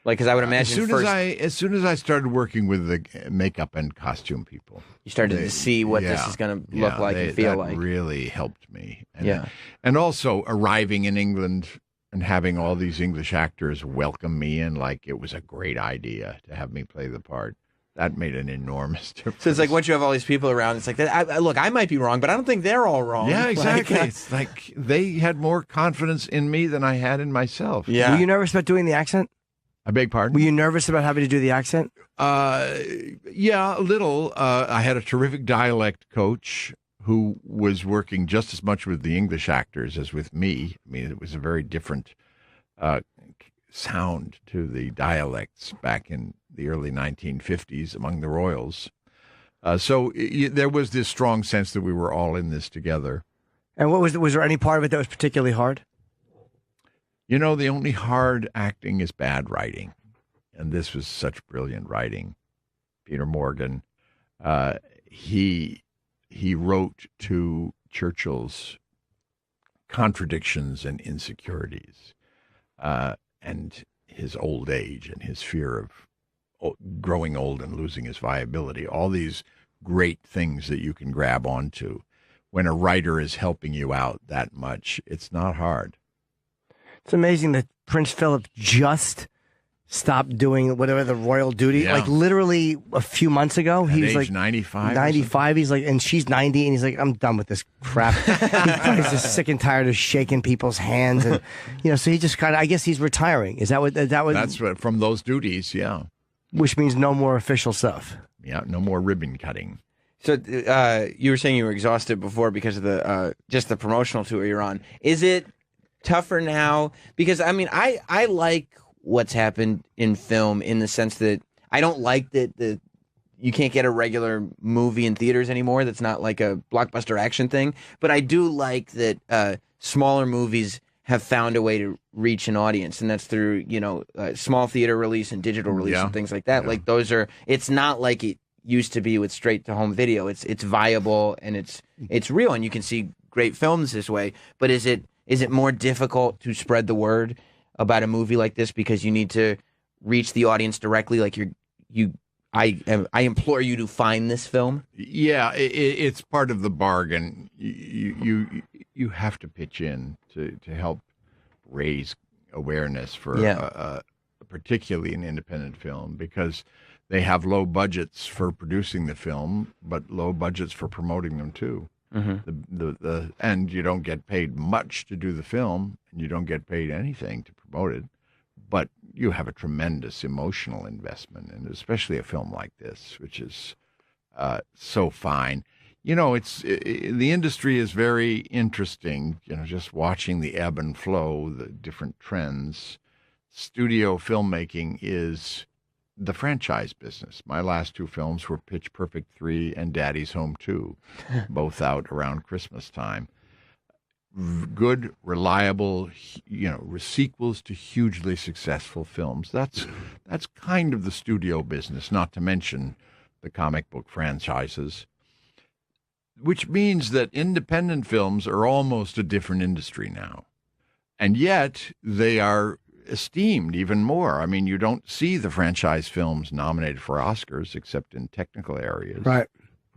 Like, because I would imagine as soon as I started working with the makeup and costume people, you started to see what this is going to look like and feel like. That really helped me. And, and also arriving in England and having all these English actors welcome me in, like it was a great idea to have me play the part. That made an enormous difference. So it's like once you have all these people around, it's like, look, I might be wrong, but I don't think they're all wrong. Yeah, exactly. It's like they had more confidence in me than I had in myself. Yeah. Were you nervous about doing the accent? I beg pardon? Were you nervous about having to do the accent? Yeah, a little. I had a terrific dialect coach who was working just as much with the English actors as with me. I mean, it was a very different sound to the dialects back in the early 1950s among the royals. So there was this strong sense that we were all in this together. And was there any part of it that was particularly hard? The only hard acting is bad writing. And this was such brilliant writing. Peter Morgan, he wrote to Churchill's contradictions and insecurities, and his old age and his fear of growing old and losing his viability, all these great things that you can grab onto. When a writer is helping you out that much, it's not hard. It's amazing that Prince Philip just stopped doing whatever the royal duty. Yeah. Like literally a few months ago, he was age like 95. 95. He's like, and she's 90, and he's like, I'm done with this crap. He's just sick and tired of shaking people's hands, and so he just kind of. I guess he's retiring. Is that what? That's what, from those duties. Yeah. Which means no more official stuff. Yeah. No more ribbon cutting. So you were saying you were exhausted before because of the just the promotional tour you're on. Is it tougher now? Because I mean, I like what's happened in film in the sense that I don't like that you can't get a regular movie in theaters anymore. That's not like a blockbuster action thing. But I do like that smaller movies have found a way to reach an audience, and that's through small theater release and digital release and things like that. Yeah. Like those are. It's not like it used to be with straight to home video. It's viable and it's real, and you can see great films this way. But is it more difficult to spread the word about a movie like this because you need to reach the audience directly? Like I implore you to find this film. Yeah, it's part of the bargain. You have to pitch in to help raise awareness for particularly an independent film, because they have low budgets for producing the film, but low budgets for promoting them too. Mm-hmm. And you don't get paid much to do the film, and you don't get paid anything to promote it, but you have a tremendous emotional investment, and especially a film like this, which is so fine. The industry is very interesting. Just watching the ebb and flow, the different trends. Studio filmmaking is the franchise business. My last two films were Pitch Perfect 3 and Daddy's Home 2, both out around Christmas time. Good, reliable, sequels to hugely successful films. That's kind of the studio business, not to mention the comic book franchises, which means that independent films are almost a different industry now. And yet they are esteemed even more. I mean, you don't see the franchise films nominated for Oscars except in technical areas. Right.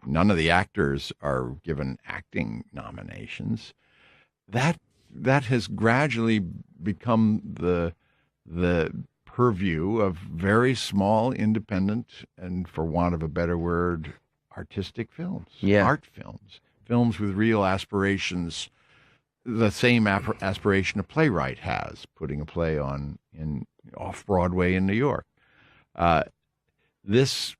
None of the actors are given acting nominations. That has gradually become the purview of very small, independent, and for want of a better word, artistic films. Yeah. Art films with real aspirations. The same aspiration a playwright has, putting a play on off Broadway in New York. This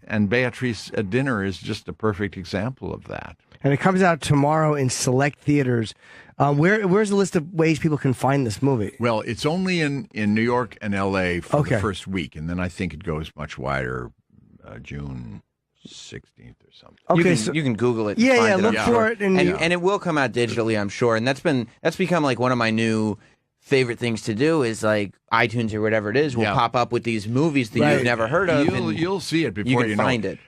and Beatrice at Dinner is just a perfect example of that. And it comes out tomorrow in select theaters. Where's the list of ways people can find this movie? Well, it's only in New York and L.A. for the first week, and then I think it goes much wider, June 16th or something. Okay, you can Google it. Yeah, and look for it, and it will come out digitally, I'm sure. And that's become like one of my new favorite things to do is like iTunes or whatever it is will pop up with these movies that you've never heard of. You'll see it before you can find it.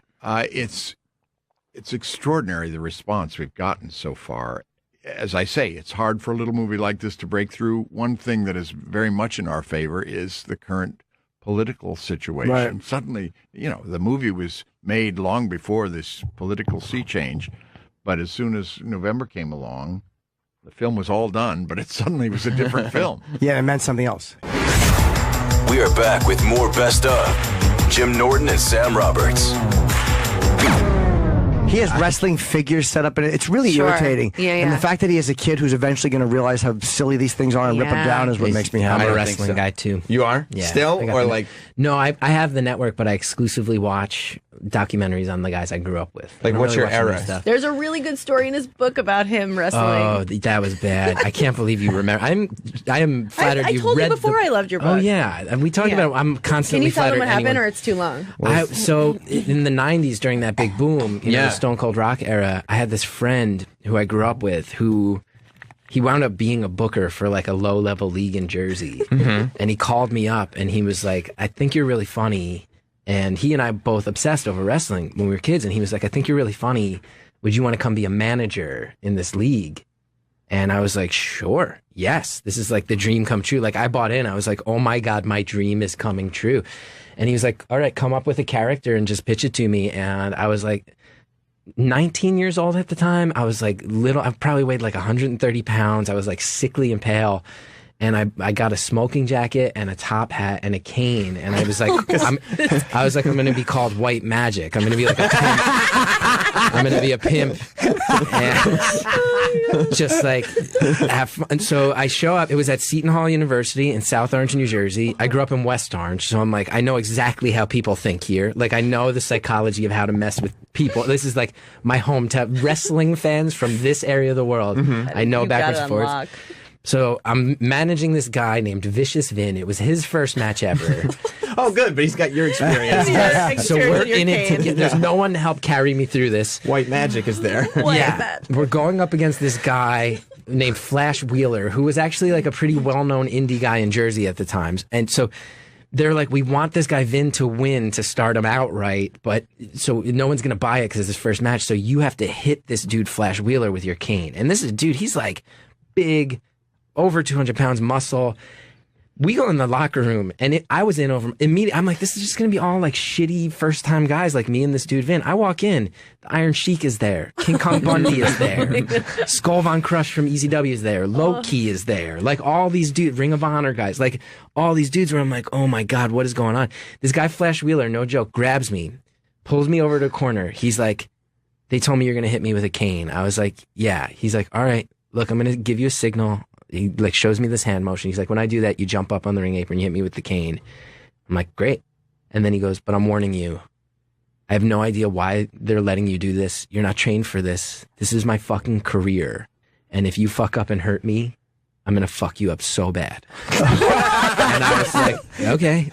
It's extraordinary the response we've gotten so far. As I say, it's hard for a little movie like this to break through. One thing that is very much in our favor is the current political situation. Right. Suddenly, the movie was made long before this political sea change, but as soon as November came along, the film was all done, but it suddenly was a different film. Yeah, it meant something else. We are back with more Best Of. Jim Norton and Sam Roberts. He has wrestling figures set up in it. It's really irritating. Yeah. And the fact that he has a kid who's eventually going to realize how silly these things are and rip them down is what makes me happy. I'm a wrestling guy too. You are? Yeah. Still? Or like... No, I have the network, but I exclusively watch documentaries on the guys I grew up with. Like, what's your era? Stuff. There's a really good story in his book about him wrestling. Oh, that was bad. I can't believe you remember. I am flattered I told you before I loved your book. Oh, yeah. And we talked about it. I'm constantly flattered. Can you tell them what happened, or it's too long? So in the 90s, during that big boom, the Stone Cold Rock era, I had this friend who I grew up with who... He wound up being a booker for like a low-level league in Jersey. Mm-hmm. And he called me up and he was like, I think you're really funny. And he and I both obsessed over wrestling when we were kids. And he was like, I think you're really funny. Would you want to come be a manager in this league? And I was like, sure. Yes. This is like the dream come true. Like I bought in. I was like, oh my God, my dream is coming true. And he was like, all right, come up with a character and just pitch it to me. And I was like, 19 years old at the time. I was like little. I probably weighed like 130 pounds. I was like sickly and pale. and I got a smoking jacket and a top hat and a cane, and I was like, I'm going to be called White Magic. I'm going to be like a pimp. I'm going to be a pimp, and just like have fun. And so I show up. It was at Seton Hall University in South Orange, New Jersey. I grew up in West Orange, so I'm like, I know exactly how people think here. Like, I know the psychology of how to mess with people. This is like my hometown. Wrestling fans from this area of the world, I know backwards and forwards. So I'm managing this guy named Vicious Vin. It was his first match ever. Oh, good, but he's got your experience. So we're in it together. There's no one to help carry me through this. White Magic is there. We're going up against this guy named Flash Wheeler, who was actually like a pretty well-known indie guy in Jersey at the time. And so they're like, we want this guy Vin to win to start him out right, but so no one's going to buy it because it's his first match. So you have to hit this dude Flash Wheeler with your cane. And this is a dude, he's like big, over 200 pounds muscle. We go in the locker room, and I was in over immediately. I'm like, this is just going to be all like shitty first time guys like me and this dude Vin. I walk in, the Iron Sheik is there, King Kong Bundy is there, Skull Von Crush from EZW is there, Low Key is there, like all these dudes, Ring of Honor guys, like all these dudes where I'm like, oh my God, what is going on? This guy Flash Wheeler, no joke, grabs me, pulls me over to a corner. He's like, they told me you're going to hit me with a cane. I was like, yeah. He's like, all right, look, I'm going to give you a signal. He like shows me this hand motion. He's like, when I do that, you jump up on the ring apron, you hit me with the cane. I'm like, great. And then he goes, but I'm warning you. I have no idea why they're letting you do this. You're not trained for this. This is my fucking career. And if you fuck up and hurt me, I'm going to fuck you up so bad. And I was like, okay.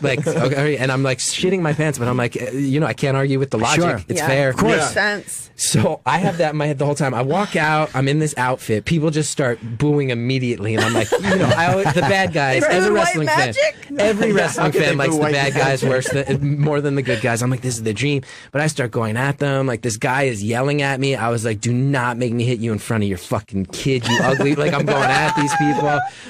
And I'm like shitting my pants, but I'm like, I can't argue with the logic. Sure. It's fair. Of course. Makes sense. So I have that in my head the whole time. I walk out, I'm in this outfit. People just start booing immediately. And I'm like, the bad guys, as a wrestling fan, every wrestling fan likes the bad guys more than the good guys. I'm like, this is the dream. But I start going at them. Like, this guy is yelling at me. I was like, do not make me hit you in front of your fucking kid, you ugly. Like, I'm going at these people.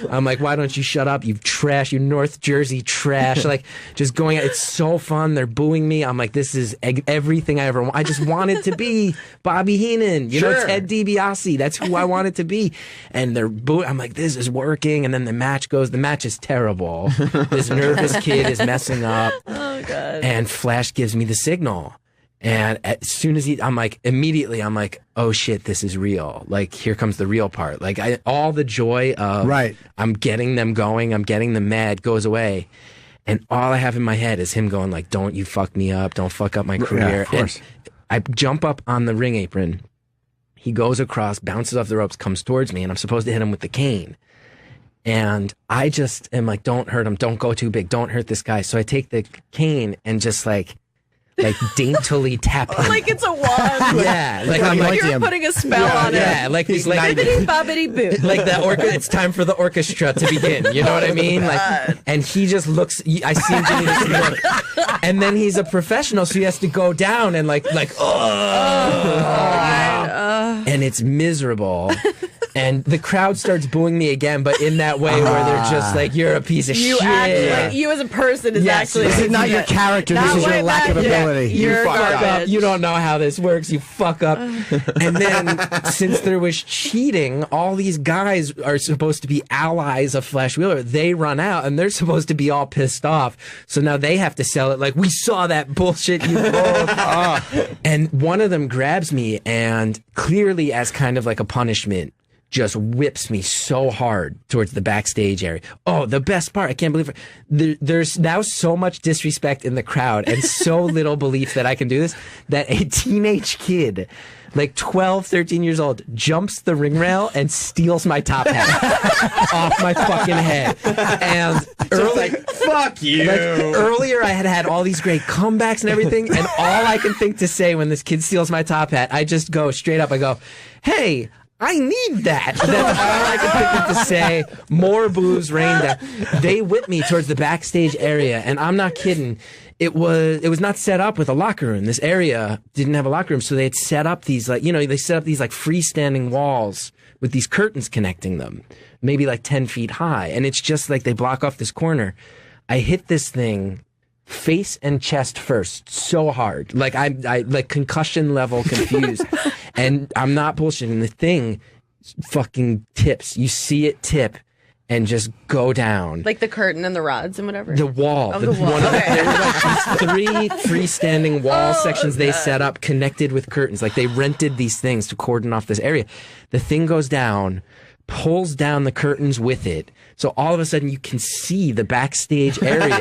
I'm like, why don't you shut up, you trash, you North Jersey trash. Like, just going at it's so fun. They're booing me. I'm like, this is everything I ever want. I just wanted to be Bobby Heenan, Ted DiBiase. That's who I wanted to be. And they're booing. I'm like, this is working. And then the match goes. The match is terrible. This nervous kid is messing up. Oh, God. And Flash gives me the signal. And as soon as I'm like, oh shit, this is real. Like, here comes the real part. Like, all the joy of, I'm getting them going, I'm getting them mad, goes away. And all I have in my head is him going like, don't you fuck me up, don't fuck up my career. Yeah, of course. And I jump up on the ring apron. He goes across, bounces off the ropes, comes towards me, and I'm supposed to hit him with the cane. And I just am like, don't hurt him, don't go too big, don't hurt this guy. So I take the cane and just like daintily tap him. Like it's a wand. Yeah. Like I'm like, you're putting a spell on it. Yeah, like he's like bibbidi bobbidi boo. Like it's time for the orchestra to begin. You know what I mean? Like, and he just looks. I see him doing this look, and then he's a professional, so he has to go down and and it's miserable. And the crowd starts booing me again, but in that way where they're just like, you're a piece of shit. You act like you as a person is actually... This is not your character, this is your lack of ability. You're fuck garbage. up. You don't know how this works. You fuck up. And then, since there was cheating, all these guys are supposed to be allies of Flash Wheeler. They run out, and they're supposed to be all pissed off. So now they have to sell it like, we saw that bullshit you pulled. And one of them grabs me, and clearly as kind of like a punishment, just whips me so hard towards the backstage area. Oh, the best part, I can't believe it. There's now so much disrespect in the crowd and so little belief that I can do this, that a teenage kid, like 12, 13 years old, jumps the ring rail and steals my top hat off my fucking head. And fuck you. Earlier I had all these great comebacks and everything, and all I can think to say when this kid steals my top hat, I just go straight up, I go, hey, I need that. That's all I can think of to say. More boos rained down. They whipped me towards the backstage area, and I'm not kidding. It was not set up with a locker room. This area didn't have a locker room, so they had set up these they set up these freestanding walls with these curtains connecting them, maybe 10 feet high, and it's just like they block off this corner. I hit this thing face and chest first so hard, I concussion level confused. And I'm not bullshitting, the thing fucking tips. You see it tip, and just go down. Like the curtain and the rods and whatever. The wall. Oh, the wall. There were like these 3 freestanding wall sections they set up connected with curtains. Like they rented these things to cordon off this area. The thing goes down, pulls down the curtains with it. So all of a sudden you can see the backstage area.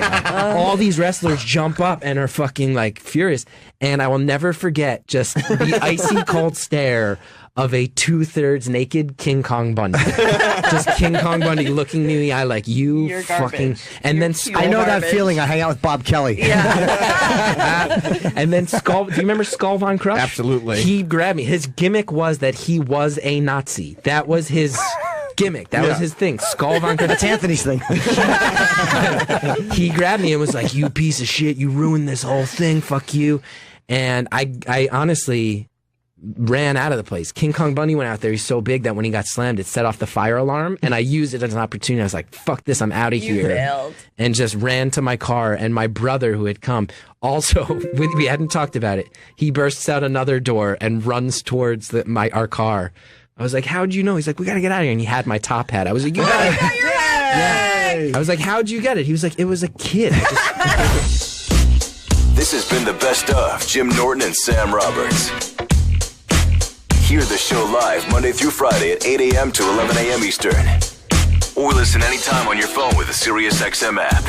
All these wrestlers jump up and are fucking like furious. And I will never forget just the icy cold stare of a 2/3 naked King Kong Bundy. Just King Kong Bundy looking me in the eye like, You're fucking... garbage. And then I know that feeling. I hang out with Bob Kelly. And then Skull... Do you remember Skull Von Crush? Absolutely. He grabbed me. His gimmick was that he was a Nazi. That was his... gimmick. That was his thing. Skull Von Crush. That's Anthony's thing. He grabbed me and was like, "You piece of shit! You ruined this whole thing. Fuck you!" And I honestly ran out of the place. King Kong Bundy went out there. He's so big that when he got slammed, it set off the fire alarm. And I used it as an opportunity. I was like, "Fuck this! I'm out of here!" Failed. And just ran to my car. And my brother, who had come, also we hadn't talked about it. He bursts out another door and runs towards our car. I was like, "How'd you know?" He's like, "We gotta get out of here." And he had my top hat. I was like, "You got it." Yeah. I was like, "How'd you get it?" He was like, "It was a kid." This has been the best of Jim Norton and Sam Roberts. Hear the show live Monday through Friday at 8 a.m. to 11 a.m. Eastern. Or listen anytime on your phone with the SiriusXM app.